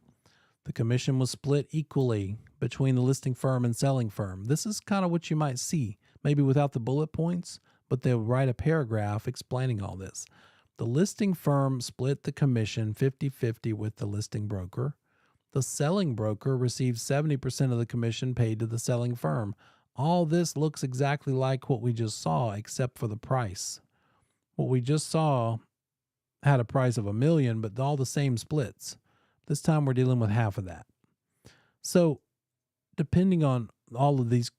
The commission was split equally between the listing firm and selling firm. This is kind of what you might see, maybe without the bullet points, but they'll write a paragraph explaining all this. The listing firm split the commission 50-50 with the listing broker. The selling broker received 70% of the commission paid to the selling firm. All this looks exactly like what we just saw, except for the price. What we just saw had a price of $1 million, but all the same splits. This time we're dealing with half of that. So depending on all of these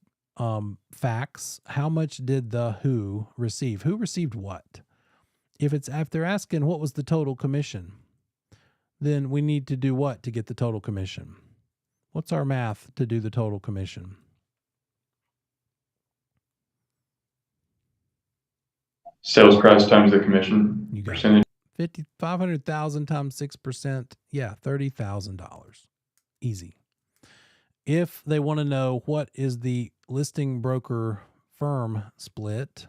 facts, how much did the who receive? Who received what? If they're asking what was the total commission, then we need to do what to get the total commission? What's our math to do the total commission? Sales price times the commission You got percentage. 500,000 times 6%. Yeah, $30,000. Easy. If they want to know what is the listing broker firm split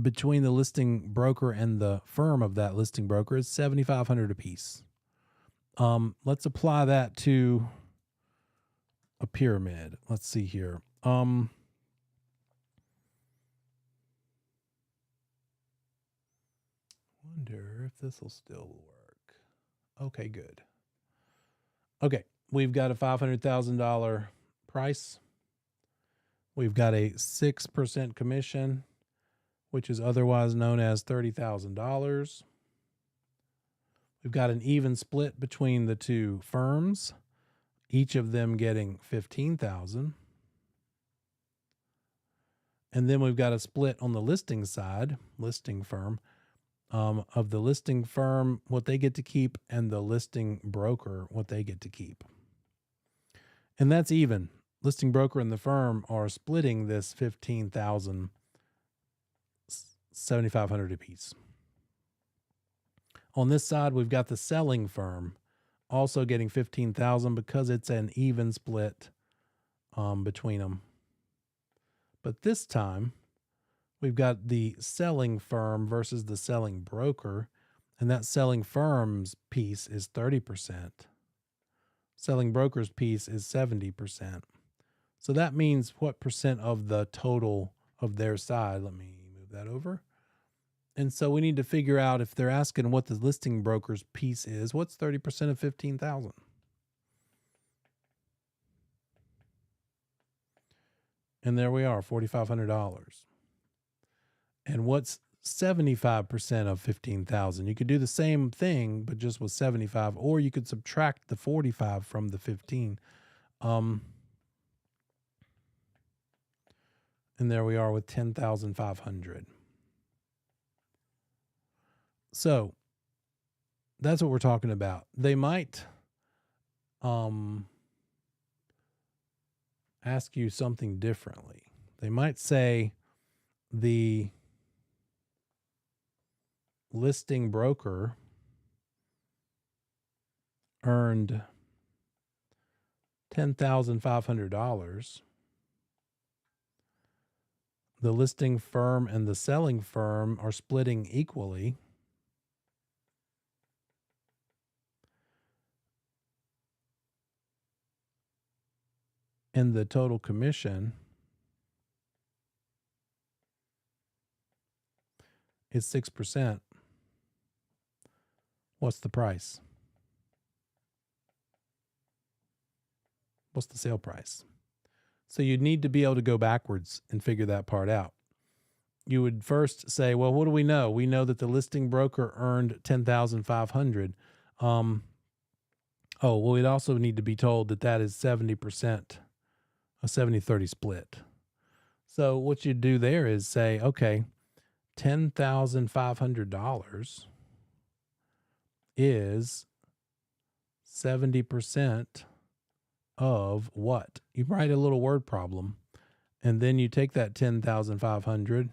between the listing broker and the firm of that listing broker, it's $7,500 apiece. Let's apply that to a pyramid. Let's see here. Wonder if this will still work. Okay, good. Okay, we've got a $500,000 price. We've got a 6% commission, which is otherwise known as $30,000. We've got an even split between the two firms, each of them getting $15,000. And then we've got a split on the listing side, listing firm, of the listing firm, what they get to keep, and the listing broker, what they get to keep. And that's even. Listing broker and the firm are splitting this $15,000, $7,500 apiece. On this side, we've got the selling firm also getting $15,000 because it's an even split between them. But this time, we've got the selling firm versus the selling broker, and that selling firm's piece is 30%. Selling broker's piece is 70%. So that means what percent of the total of their side? Let me move that over. And so we need to figure out, if they're asking what the listing broker's piece is, what's 30% of 15,000? And there we are, $4,500. And what's 75% of 15,000? You could do the same thing, but just with 75, or you could subtract the 45 from the 15. And there we are with 10,500. So that's what we're talking about. They might ask you something differently. They might say the listing broker earned $10,500. The listing firm and the selling firm are splitting equally. And the total commission is 6%. What's the price? What's the sale price? So you'd need to be able to go backwards and figure that part out. You would first say, well, what do we know? We know that the listing broker earned $10,500. We'd also need to be told that that is 70%, a 70-30 split. So what you do there is say, okay, $10,500 is 70% of what? You write a little word problem, and then you take that 10,500,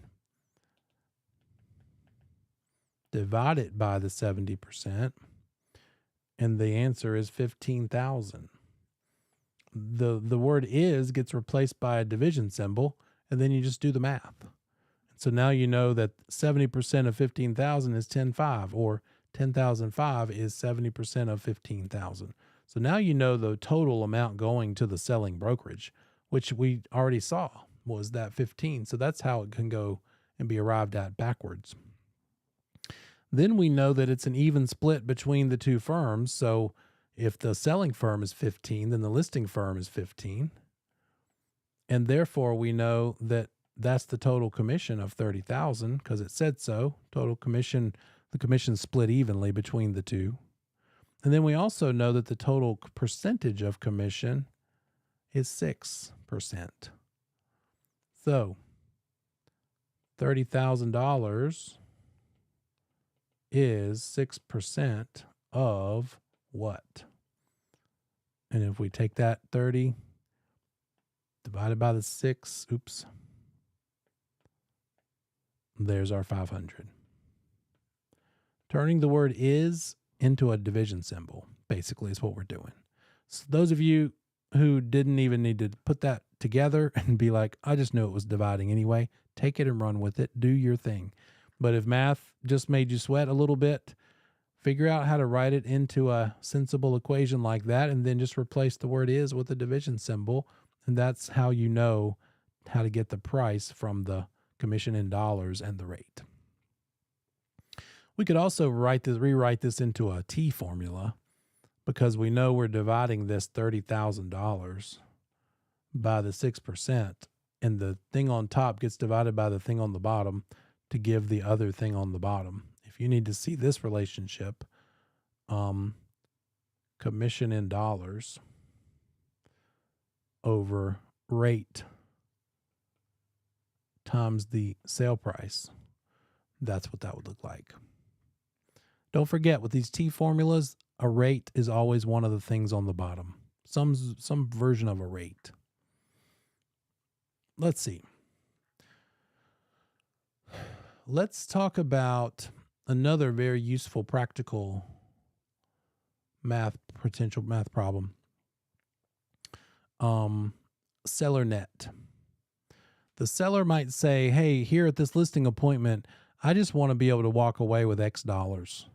divide it by the 70%, and the answer is 15,000. The word is gets replaced by a division symbol, and then you just do the math. So now you know that 70% of 15,000 is 10,500, or 10,005 is 70% of 15,000. So now you know the total amount going to the selling brokerage, which we already saw was that 15. So that's how it can go and be arrived at backwards. Then we know that it's an even split between the two firms. So if the selling firm is 15, then the listing firm is 15. And therefore we know that that's the total commission of 30,000 because it said so. Total commission, the commission split evenly between the two. And then we also know that the total percentage of commission is 6%. So $30,000 is 6% of what? And if we take that 30 divided by the 6, there's our 500. Turning the word is into a division symbol, basically, is what we're doing. So those of you who didn't even need to put that together and be like, I just knew it was dividing anyway, take it and run with it. Do your thing. But if math just made you sweat a little bit, figure out how to write it into a sensible equation like that, and then just replace the word is with a division symbol. And that's how you know how to get the price from the commission in dollars and the rate. We could also rewrite this into a T formula because we know we're dividing this $30,000 by the 6%, and the thing on top gets divided by the thing on the bottom to give the other thing on the bottom. If you need to see this relationship, commission in dollars over rate times the sale price, that's what that would look like. Don't forget, with these T formulas, a rate is always one of the things on the bottom. Some version of a rate. Let's see. Let's talk about another very useful practical potential math problem. Seller net. The seller might say, hey, here at this listing appointment, I just want to be able to walk away with X dollars.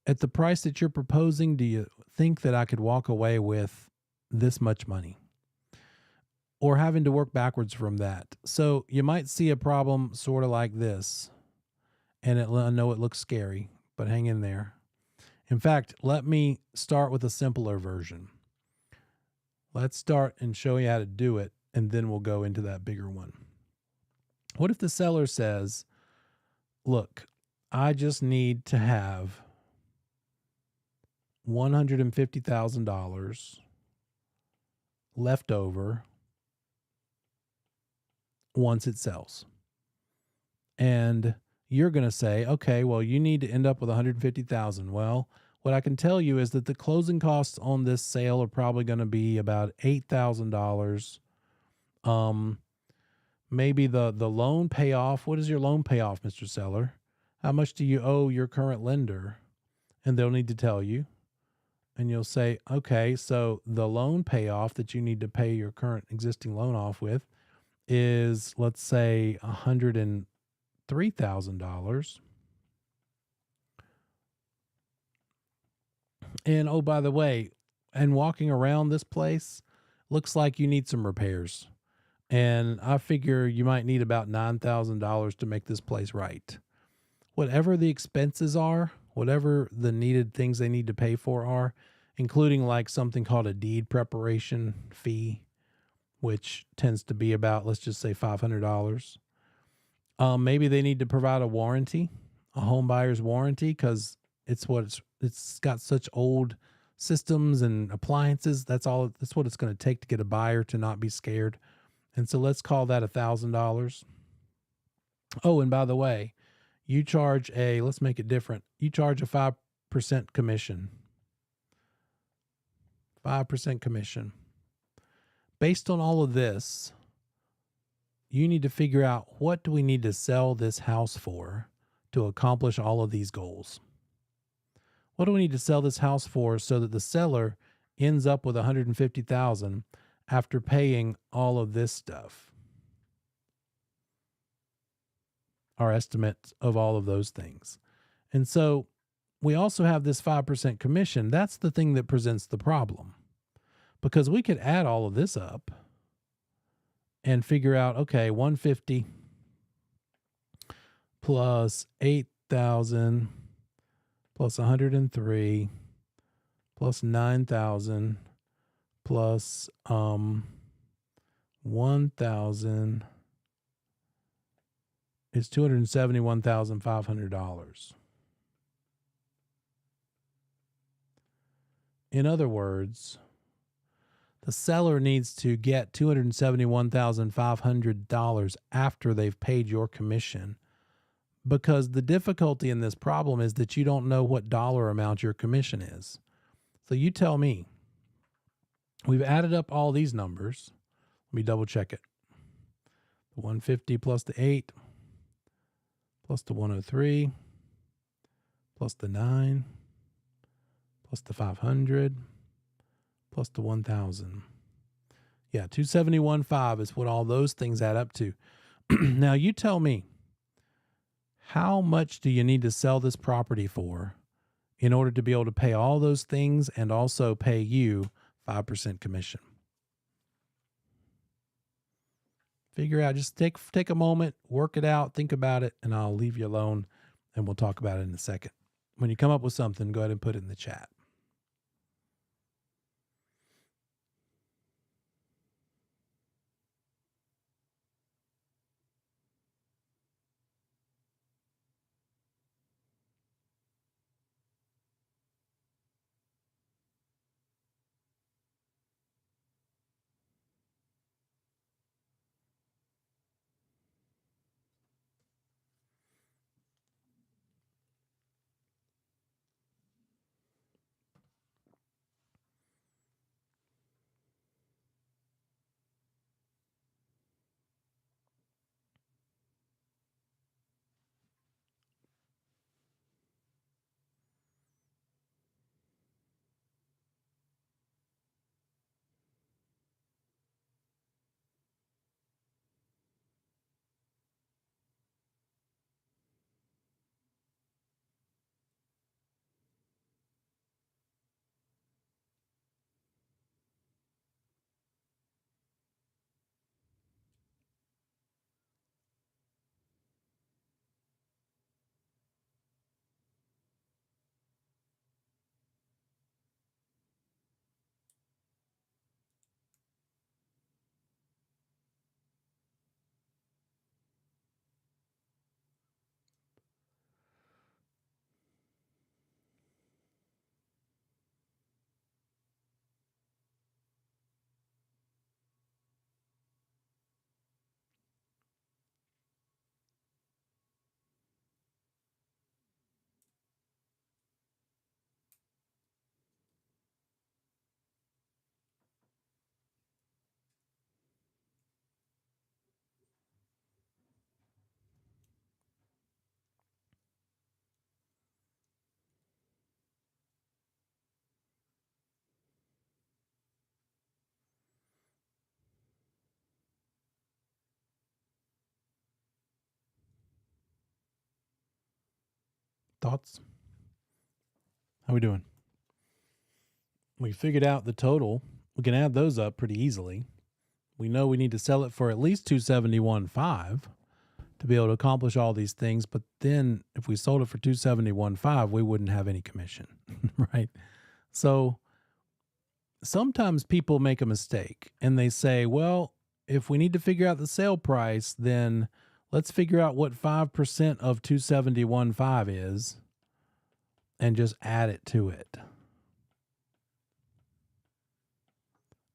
At the price that you're proposing, do you think that I could walk away with this much money? Or having to work backwards from that. So you might see a problem sort of like this. And I know it looks scary, but hang in there. In fact, let me start with a simpler version. Let's start and show you how to do it, and then we'll go into that bigger one. What if the seller says, look, I just need to have $150,000 left over once it sells. And you're going to say, okay, well, you need to end up with $150,000. Well, what I can tell you is that the closing costs on this sale are probably going to be about $8,000. Maybe the loan payoff. What is your loan payoff, Mr. Seller? How much do you owe your current lender? And they'll need to tell you. And you'll say, okay, so the loan payoff that you need to pay your current existing loan off with is, let's say, $103,000. And oh, by the way, and walking around this place looks like you need some repairs. And I figure you might need about $9,000 to make this place right. Whatever the expenses are, whatever the needed things they need to pay for are, including like something called a deed preparation fee, which tends to be about, let's just say $500. Maybe they need to provide a warranty, a home buyer's warranty, because it's got such old systems and appliances. That's what it's going to take to get a buyer to not be scared. And so let's call that $1,000. Oh, and by the way, you charge let's make it different. You charge a 5% commission. 5% commission. Based on all of this, you need to figure out, what do we need to sell this house for to accomplish all of these goals? What do we need to sell this house for so that the seller ends up with $150,000 after paying all of this stuff? Our estimate of all of those things. And so we also have this 5% commission. That's the thing that presents the problem, because we could add all of this up and figure out, okay, 150 plus 8,000 plus 103 plus 9,000 plus 1,000 is $271,500. In other words, the seller needs to get $271,500 after they've paid your commission, because the difficulty in this problem is that you don't know what dollar amount your commission is. So you tell me. We've added up all these numbers. Let me double check it. The 150 plus the 8 plus the 103 plus the 9 plus the 500 plus the 1,000. Yeah, 271.5 is what all those things add up to. Now you tell me, how much do you need to sell this property for in order to be able to pay all those things and also pay you 5% commission? Figure out, just take a moment, work it out, think about it, and I'll leave you alone and we'll talk about it in a second. When you come up with something, go ahead and put it in the chat. Thoughts? How we doing? We figured out the total. We can add those up pretty easily. We know we need to sell it for at least 271.5 to be able to accomplish all these things. But then if we sold it for 271.5, we wouldn't have any commission, right? So sometimes people make a mistake and they say, well, if we need to figure out the sale price, then let's figure out what 5% of 271.5 is and just add it to it.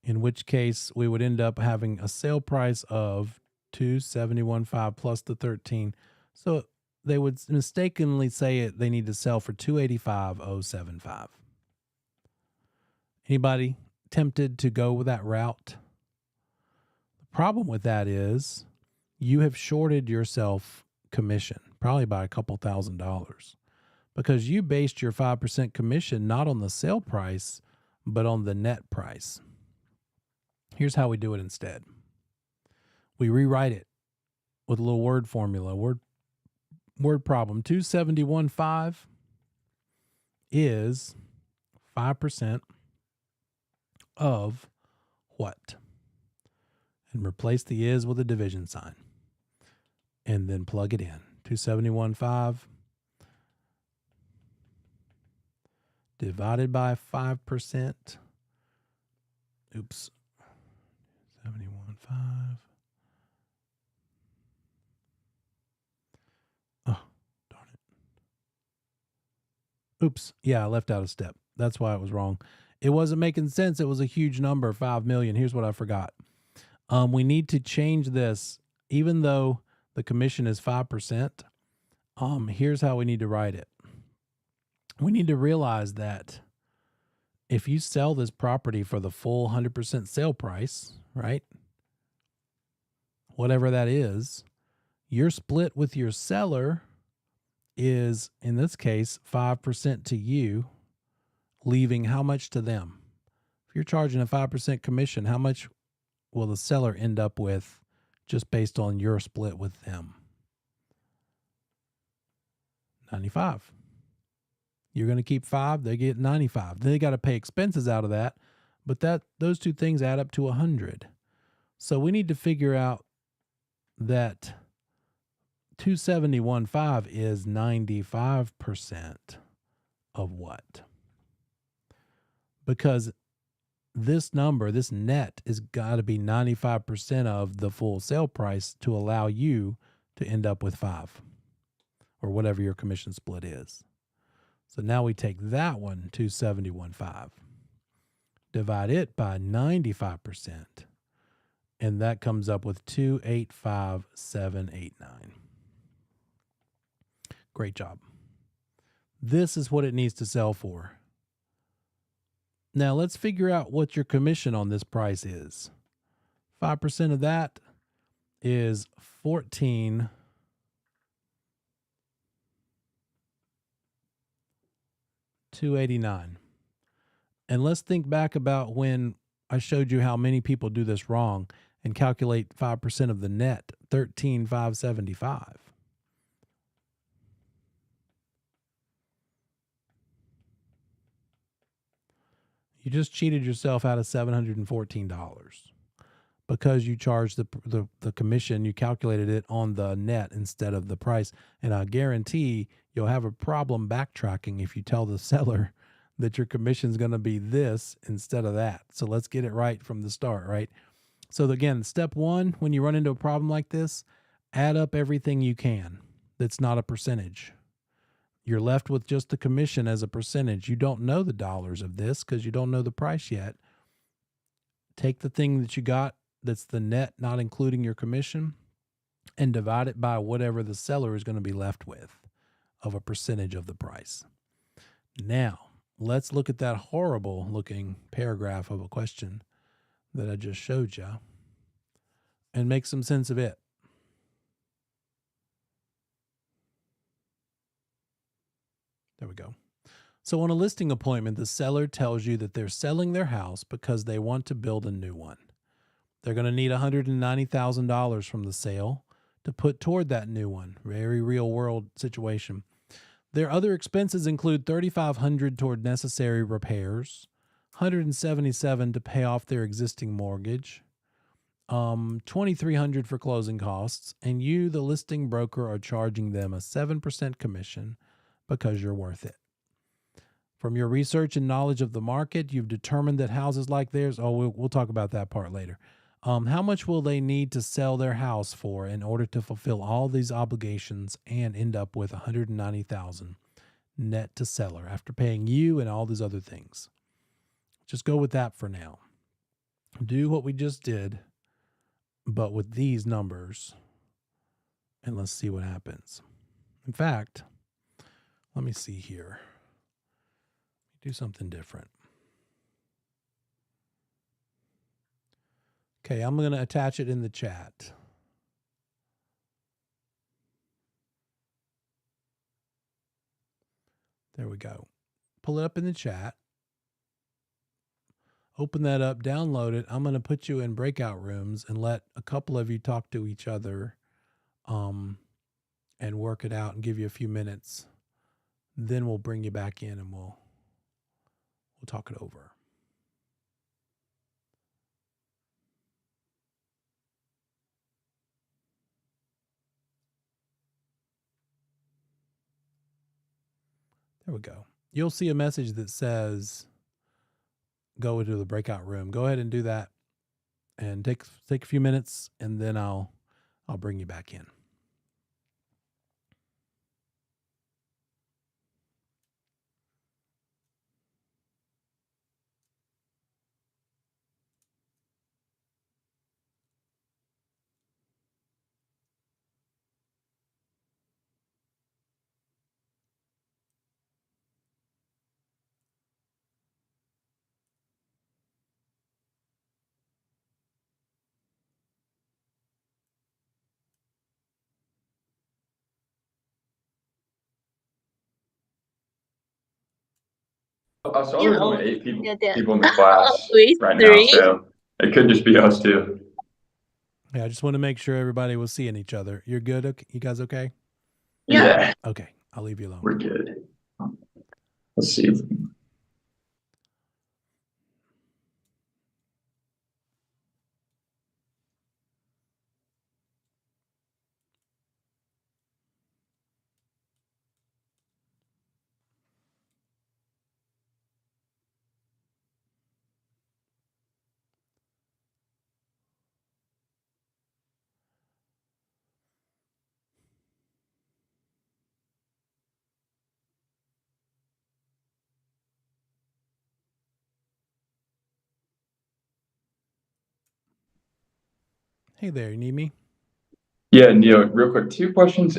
In which case we would end up having a sale price of 271.5 plus the 13. So they would mistakenly say they need to sell for 285.075. Anybody tempted to go with that route? The problem with that is you have shorted yourself commission, probably by a couple $1,000, because you based your 5% commission not on the sale price, but on the net price. Here's how we do it instead. We rewrite it with a little word formula, word problem. 271.5 is 5% of what? And replace the is with a division sign. And then plug it in. 271.5 divided by 5%. Oops. 71.5. Oh, darn it. Oops. Yeah, I left out a step. That's why it was wrong. It wasn't making sense. It was a huge number, 5 million. Here's what I forgot. We need to change this, even though the commission is 5%. Here's how we need to write it. We need to realize that if you sell this property for the full 100% sale price, right? Whatever that is, your split with your seller is, in this case, 5% to you, leaving how much to them? If you're charging a 5% commission, how much will the seller end up with just based on your split with them? 95. You're going to keep 5, they get 95. Then they got to pay expenses out of that, but those two things add up to 100. So we need to figure out that 271.5 is 95% of what? Because this number, this net, is got to be 95% of the full sale price to allow you to end up with 5 or whatever your commission split is. So now we take that one, 271.5, divide it by 95%, and that comes up with 285.789. Great job. This is what it needs to sell for. Now let's figure out what your commission on this price is. 5% of that is 14,289. And let's think back about when I showed you how many people do this wrong and calculate 5% of the net, 13,575. You just cheated yourself out of $714 because you charged the commission. You calculated it on the net instead of the price. And I guarantee you'll have a problem backtracking if you tell the seller that your commission is going to be this instead of that. So let's get it right from the start, right? So again, step one, when you run into a problem like this, add up everything you can that's not a percentage. You're left with just the commission as a percentage. You don't know the dollars of this because you don't know the price yet. Take the thing that you got that's the net, not including your commission, and divide it by whatever the seller is going to be left with of a percentage of the price. Now, let's look at that horrible looking paragraph of a question that I just showed you and make some sense of it. There we go. So on a listing appointment, the seller tells you that they're selling their house because they want to build a new one. They're going to need $190,000 from the sale to put toward that new one. Very real world situation. Their other expenses include $3,500 toward necessary repairs, $177 to pay off their existing mortgage, $2,300 for closing costs, and you, the listing broker, are charging them a 7% commission because you're worth it. From your research and knowledge of the market, you've determined that houses like theirs, we'll talk about that part later. How much will they need to sell their house for in order to fulfill all these obligations and end up with $190,000 net to seller after paying you and all these other things? Just go with that for now. Do what we just did, but with these numbers, and let's see what happens. In fact, let me see here. Do something different. Okay, I'm going to attach it in the chat. There we go. Pull it up in the chat. Open that up, download it. I'm going to put you in breakout rooms and let a couple of you talk to each other and work it out and give you a few minutes. Then we'll bring you back in and we'll talk it over. There we go. You'll see a message that says, go into the breakout room. Go ahead and do that and take a few minutes, and then I'll bring you back in. I saw there's only 8 people Yeah. in the class Wait, right now, 3? so it could just be us too. Yeah, I just want to make sure everybody was seeing each other. You're good? Okay? You guys okay? Yeah, Okay, I'll leave you alone. we're good. Let's see. Hey there, you need me? Yeah, Neil, real quick, 2 questions.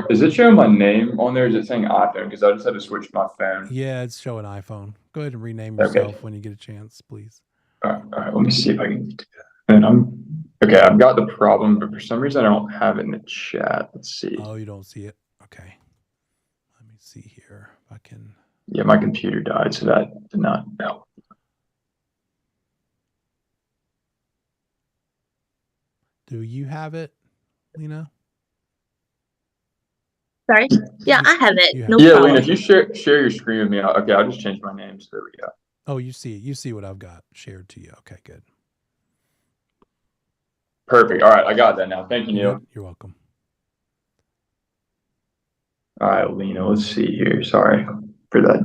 Is it showing my name on there? Is it saying iPhone? Because I just had to switch my phone. Yeah, it's showing iPhone. Go ahead and rename Okay. yourself when you get a chance, please. All right, let me see if I can do that. And okay, I've got the problem, but for some reason I don't have it in the chat. Let's see. Oh, you don't see it? Okay. Let me see here if I can. Yeah, my computer died, so that did not help. Do you have it, Lena? Sorry? Yeah, I have it. You have No it. Yeah, problem. Lena, if you share your screen with me, I'll just change my name. So there we go. Oh, you see it. You see what I've got shared to you. Okay, good. Perfect. All right, I got that now. Thank you, Neil. You're welcome. All right, Lena, let's see here. Sorry for that.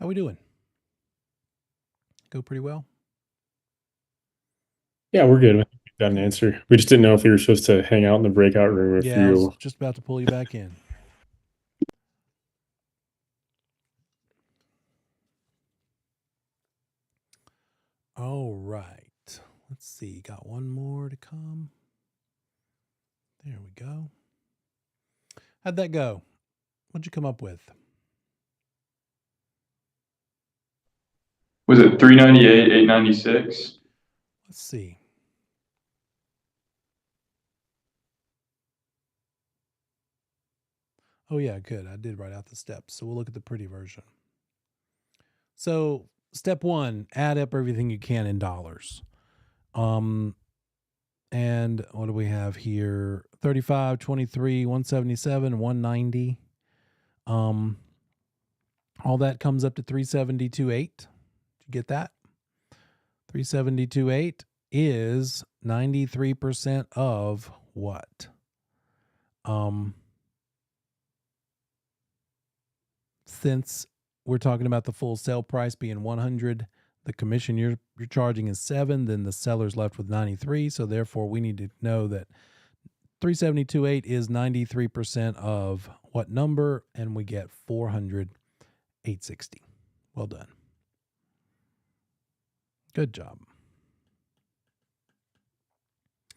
How we doing? Go pretty well? Yeah, we're good. We got an answer. We just didn't know if we were supposed to hang out in the breakout room if Yeah, I was you. just about to pull you back in. All right. Let's see. Got one more to come. There we go. How'd that go? What'd you come up with? Was it 398, 896? Let's see. Oh, yeah, good. I did write out the steps. So we'll look at the pretty version. So step one, add up everything you can in dollars. And what do we have here? 35, 23, 177, 190. All that comes up to 372.8. Did you get that? 372.8 is 93% of what? Since we're talking about the full sale price being 100, the commission you're charging is 7, then the seller's left with 93. So therefore we need to know that 372.8 is 93% of what number, and we get 400,860. Well done. Good job.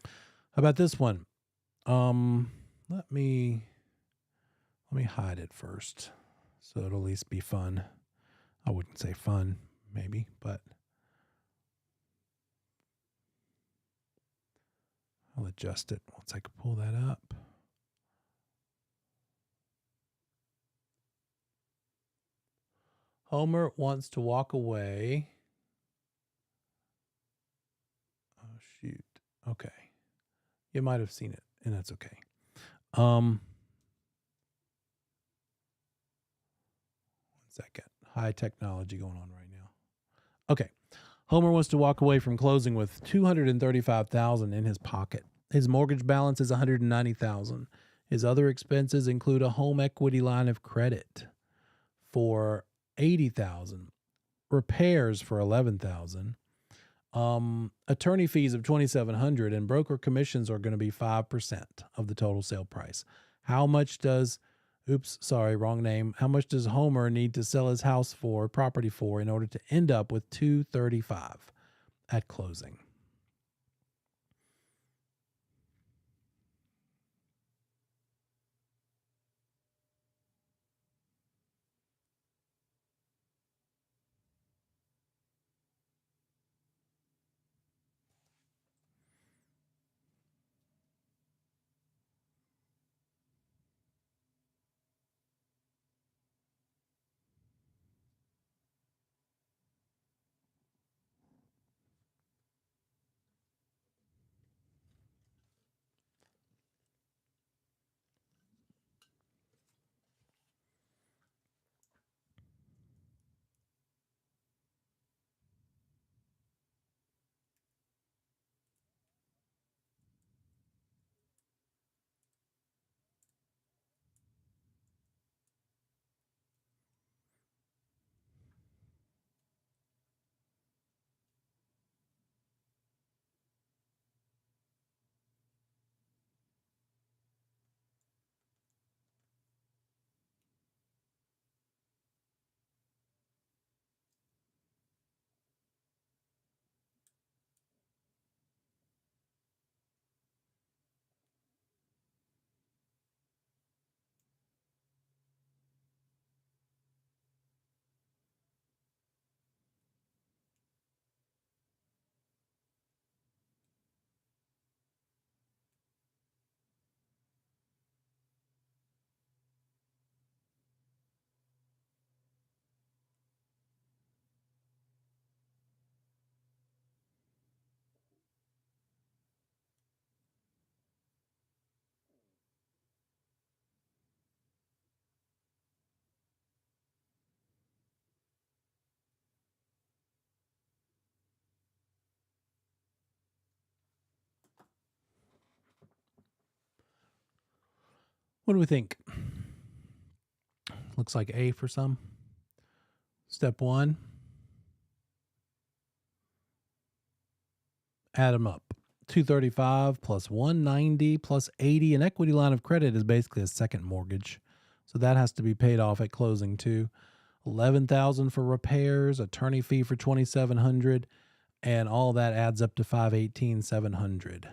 How about this one? Let me hide it first, so it'll at least be fun. I wouldn't say fun, maybe, but I'll adjust it once I can pull that up. Homer wants to walk away. Oh, shoot. Okay. You might have seen it, and that's okay. One second. High technology going on right now. Okay. Homer wants to walk away from closing with $235,000 in his pocket. His mortgage balance is $190,000. His other expenses include a home equity line of credit for $80,000, repairs for $11,000, attorney fees of $2,700, and broker commissions are going to be 5% of the total sale price. How much does How much does Homer need to sell his house for, property for, in order to end up with $235,000 at closing? What do we think? Looks like A for some. Step one, add them up. 235 plus 190 plus 80. An equity line of credit is basically a second mortgage. So that has to be paid off at closing too. 11,000 for repairs, attorney fee for 2,700, and all that adds up to 518,700.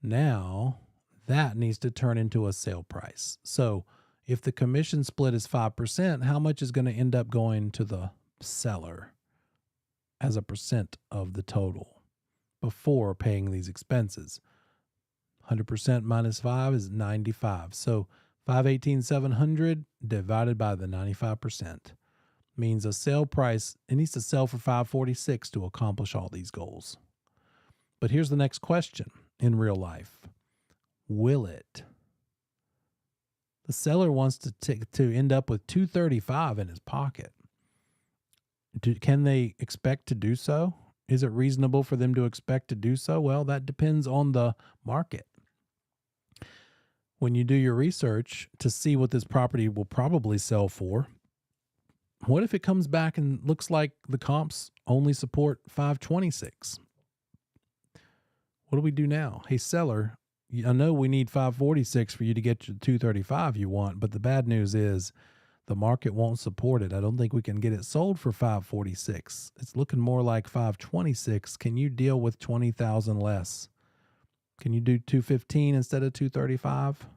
Now that needs to turn into a sale price. So if the commission split is 5%, how much is going to end up going to the seller as a percent of the total before paying these expenses? 100% minus 5 is 95. So 518,700 divided by the 95% means a sale price, it needs to sell for 546 to accomplish all these goals. But here's the next question in real life. Will it? The seller wants to end up with 235 in his pocket. Can they expect to do so? Is it reasonable for them to expect to do so? Well, that depends on the market. When you do your research to see what this property will probably sell for, what if it comes back and looks like the comps only support 526? What do we do now? Hey, seller, I know we need 546 for you to get your 235 you want, but the bad news is the market won't support it. I don't think we can get it sold for 546. It's looking more like 526. Can you deal with 20,000 less? Can you do 215 instead of 235?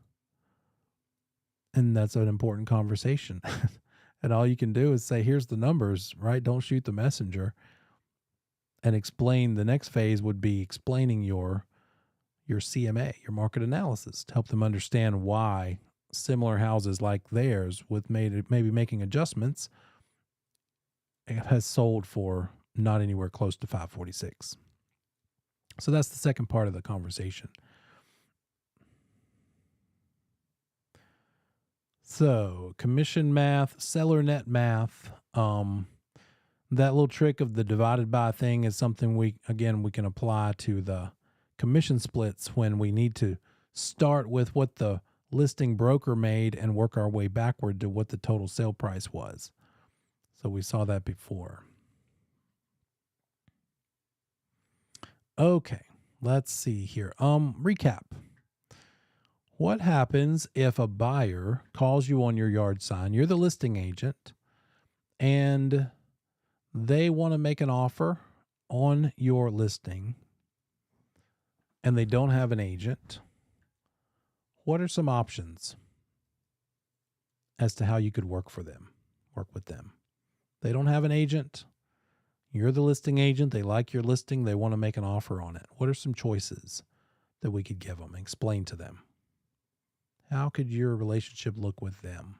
And that's an important conversation. And all you can do is say, here's the numbers, right? Don't shoot the messenger. And explain, the next phase would be explaining your CMA, your market analysis, to help them understand why similar houses like theirs with maybe making adjustments has sold for not anywhere close to 546. So that's the second part of the conversation. So commission math, seller net math, that little trick of the divided by thing is something we can apply to the commission splits when we need to start with what the listing broker made and work our way backward to what the total sale price was. So we saw that before. Okay, let's see here. Recap. What happens if a buyer calls you on your yard sign? You're the listing agent, and they want to make an offer on your listing, and they don't have an agent. What are some options as to how you could work with them? They don't have an agent. You're the listing agent. They like your listing. They want to make an offer on it. What are some choices that we could give them? Explain to them. How could your relationship look with them?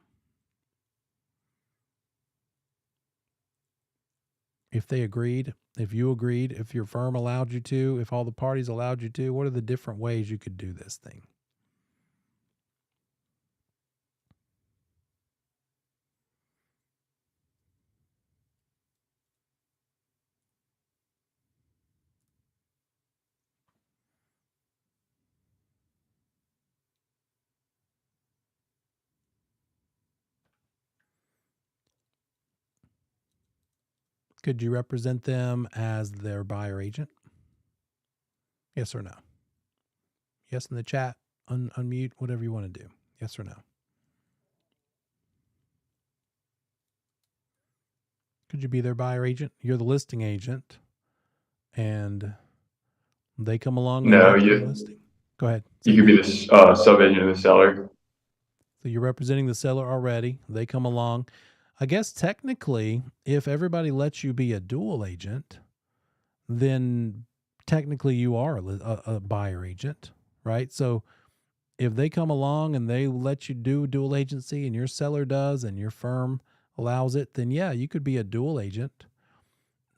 If they agreed, if you agreed, if your firm allowed you to, if all the parties allowed you to, what are the different ways you could do this thing? Could you represent them as their buyer agent? Yes or no? Yes in the chat, unmute, whatever you want to do. Yes or no? Could you be their buyer agent? You're the listing agent, and they come along and No, like your you listing. Go ahead. you could be the sub-agent of the seller. So you're representing the seller already. They come along. I guess technically, if everybody lets you be a dual agent, then technically you are a buyer agent, right? So if they come along and they let you do dual agency and your seller does and your firm allows it, then yeah, you could be a dual agent.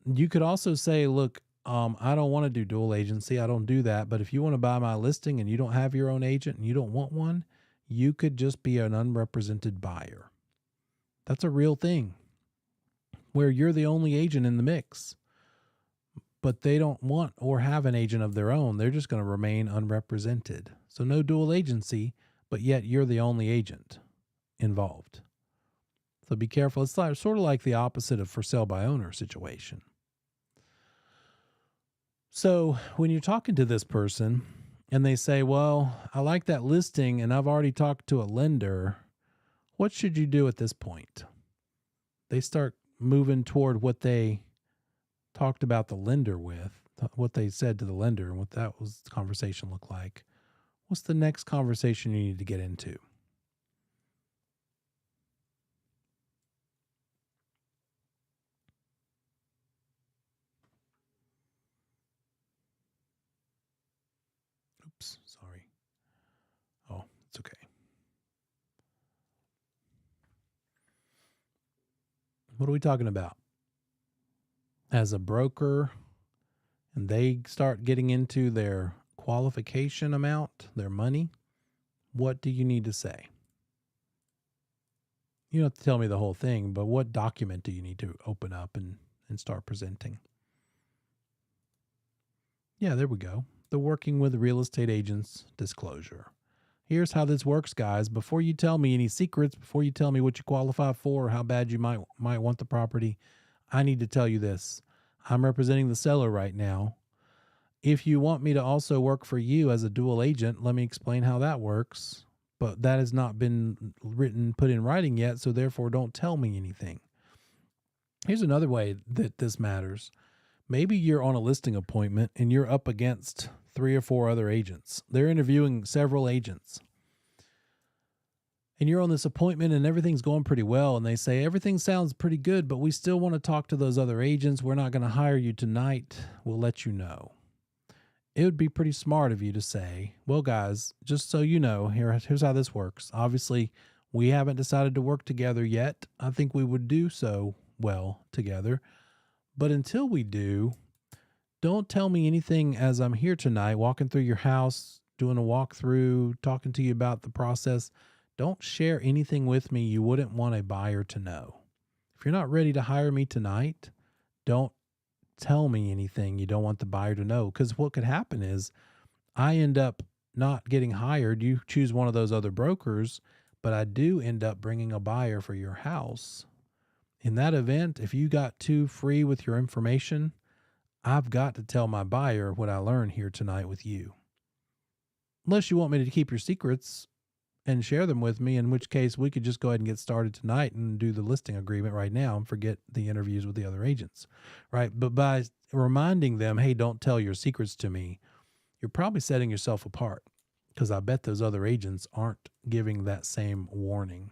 You could also say, look, I don't want to do dual agency. I don't do that. But if you want to buy my listing and you don't have your own agent and you don't want one, you could just be an unrepresented buyer. That's a real thing where you're the only agent in the mix, but they don't want or have an agent of their own. They're just going to remain unrepresented. So no dual agency, but yet you're the only agent involved. So be careful. It's like, sort of like the opposite of for sale by owner situation. So when you're talking to this person and they say, well, I like that listing and I've already talked to a lender, what should you do at this point? They start moving toward what they talked about the lender with, what they said to the lender and what that was the conversation looked like. What's the next conversation you need to get into? Oops, sorry. Oh, it's okay. What are we talking about? As a broker, and they start getting into their qualification amount, their money, what do you need to say? You don't have to tell me the whole thing, but what document do you need to open up and start presenting? Yeah, there we go. The working with real estate agents disclosure. Here's how this works, guys. Before you tell me any secrets, before you tell me what you qualify for or how bad you might want the property, I need to tell you this. I'm representing the seller right now. If you want me to also work for you as a dual agent, let me explain how that works. But that has not been put in writing yet, so therefore don't tell me anything. Here's another way that this matters. Maybe you're on a listing appointment and you're up against 3 or 4 other agents. They're interviewing several agents. And you're on this appointment and everything's going pretty well. And they say, everything sounds pretty good, but we still want to talk to those other agents. We're not going to hire you tonight. We'll let you know. It would be pretty smart of you to say, well, guys, just so you know, here's how this works. Obviously, we haven't decided to work together yet. I think we would do so well together. But until we do, don't tell me anything as I'm here tonight, walking through your house, doing a walkthrough, talking to you about the process. Don't share anything with me you wouldn't want a buyer to know. If you're not ready to hire me tonight, don't tell me anything you don't want the buyer to know. Because what could happen is I end up not getting hired. You choose one of those other brokers, but I do end up bringing a buyer for your house. In that event, if you got too free with your information, I've got to tell my buyer what I learned here tonight with you. Unless you want me to keep your secrets and share them with me, in which case we could just go ahead and get started tonight and do the listing agreement right now and forget the interviews with the other agents, right? But by reminding them, hey, don't tell your secrets to me, you're probably setting yourself apart, because I bet those other agents aren't giving that same warning.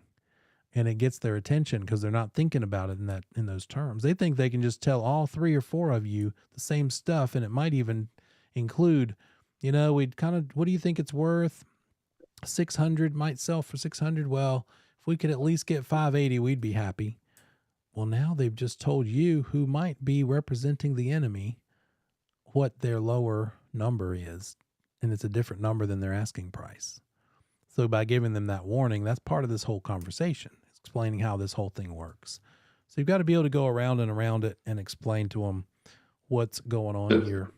And it gets their attention because they're not thinking about it in those terms. They think they can just tell all 3 or 4 of you the same stuff, and it might even include, what do you think it's worth? 600 might sell for 600. Well, if we could at least get 580, we'd be happy. Well, now they've just told you, who might be representing the enemy, what their lower number is, and it's a different number than their asking price. So by giving them that warning, that's part of this whole conversation. It's explaining how this whole thing works. So you've got to be able to go around and around it and explain to them what's going on here.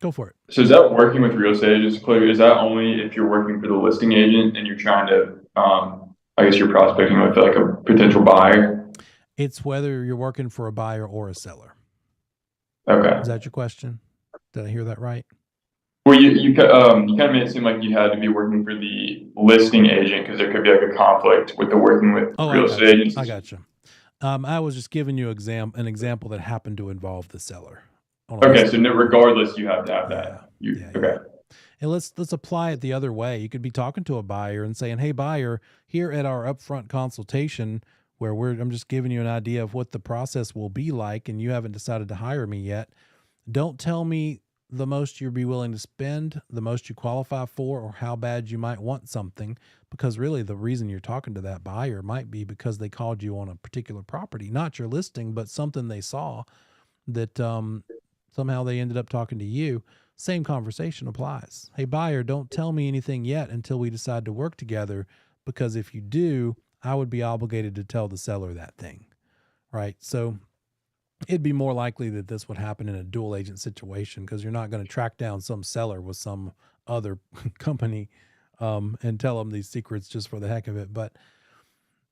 Go for it. So is that working with real estate agents, Chloe? Is that only if you're working for the listing agent and you're trying to, I guess you're prospecting with like a potential buyer? It's whether you're working for a buyer or a seller. Okay. Is that your question? Did I hear that right? Well, you kind of made it seem like you had to be working for the listing agent because there could be like a conflict with the working with real estate agents. I got you. I was just giving you an example that happened to involve the seller. Okay, so regardless, you have to have that. Okay. And let's apply it the other way. You could be talking to a buyer and saying, "Hey, buyer, here at our upfront consultation, where I'm just giving you an idea of what the process will be like, and you haven't decided to hire me yet. Don't tell me the most you'd be willing to spend, the most you qualify for, or how bad you might want something, because really the reason you're talking to that buyer might be because they called you on a particular property, not your listing, but something they saw that somehow they ended up talking to you. Same conversation applies. Hey, buyer, don't tell me anything yet until we decide to work together, because if you do, I would be obligated to tell the seller that thing, right? So it'd be more likely that this would happen in a dual agent situation, because you're not going to track down some seller with some other company and tell them these secrets just for the heck of it. But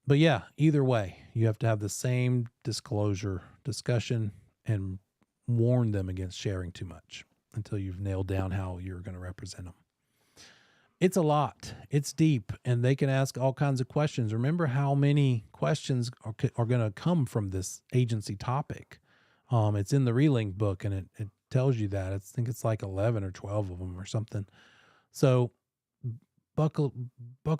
But yeah, either way, you have to have the same disclosure discussion and warn them against sharing too much until you've nailed down how you're going to represent them. It's a lot. It's deep, and they can ask all kinds of questions. Remember how many questions are going to come from this agency topic. It's in the Relink book, and it tells you that. I think it's like 11 or 12 of them or something. So buckle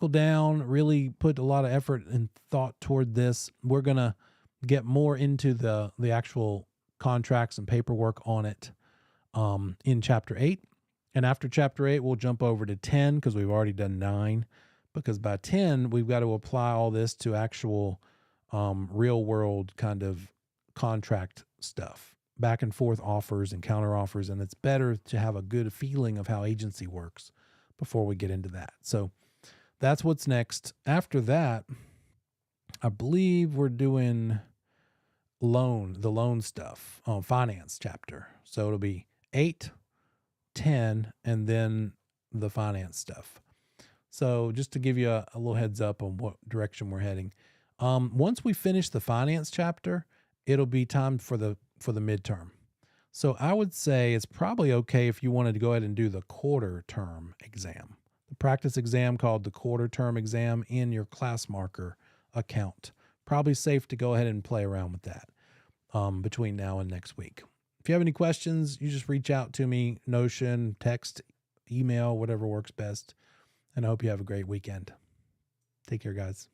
down, really put a lot of effort and thought toward this. We're going to get more into the actual contracts and paperwork on it in chapter 8. And after chapter 8, we'll jump over to 10 because we've already done 9. Because by 10, we've got to apply all this to actual real world kind of contract stuff, back and forth offers and counter offers. And it's better to have a good feeling of how agency works before we get into that. So that's what's next. After that, I believe we're doing the loan stuff, finance chapter. So it'll be 8, 10, and then the finance stuff. So just to give you a little heads up on what direction we're heading. Once we finish the finance chapter, it'll be time for the midterm. So I would say it's probably okay if you wanted to go ahead and do the quarter term exam, the practice exam called the quarter term exam in your class marker account. Probably safe to go ahead and play around with that between now and next week. If you have any questions, you just reach out to me, Notion, text, email, whatever works best. And I hope you have a great weekend. Take care, guys.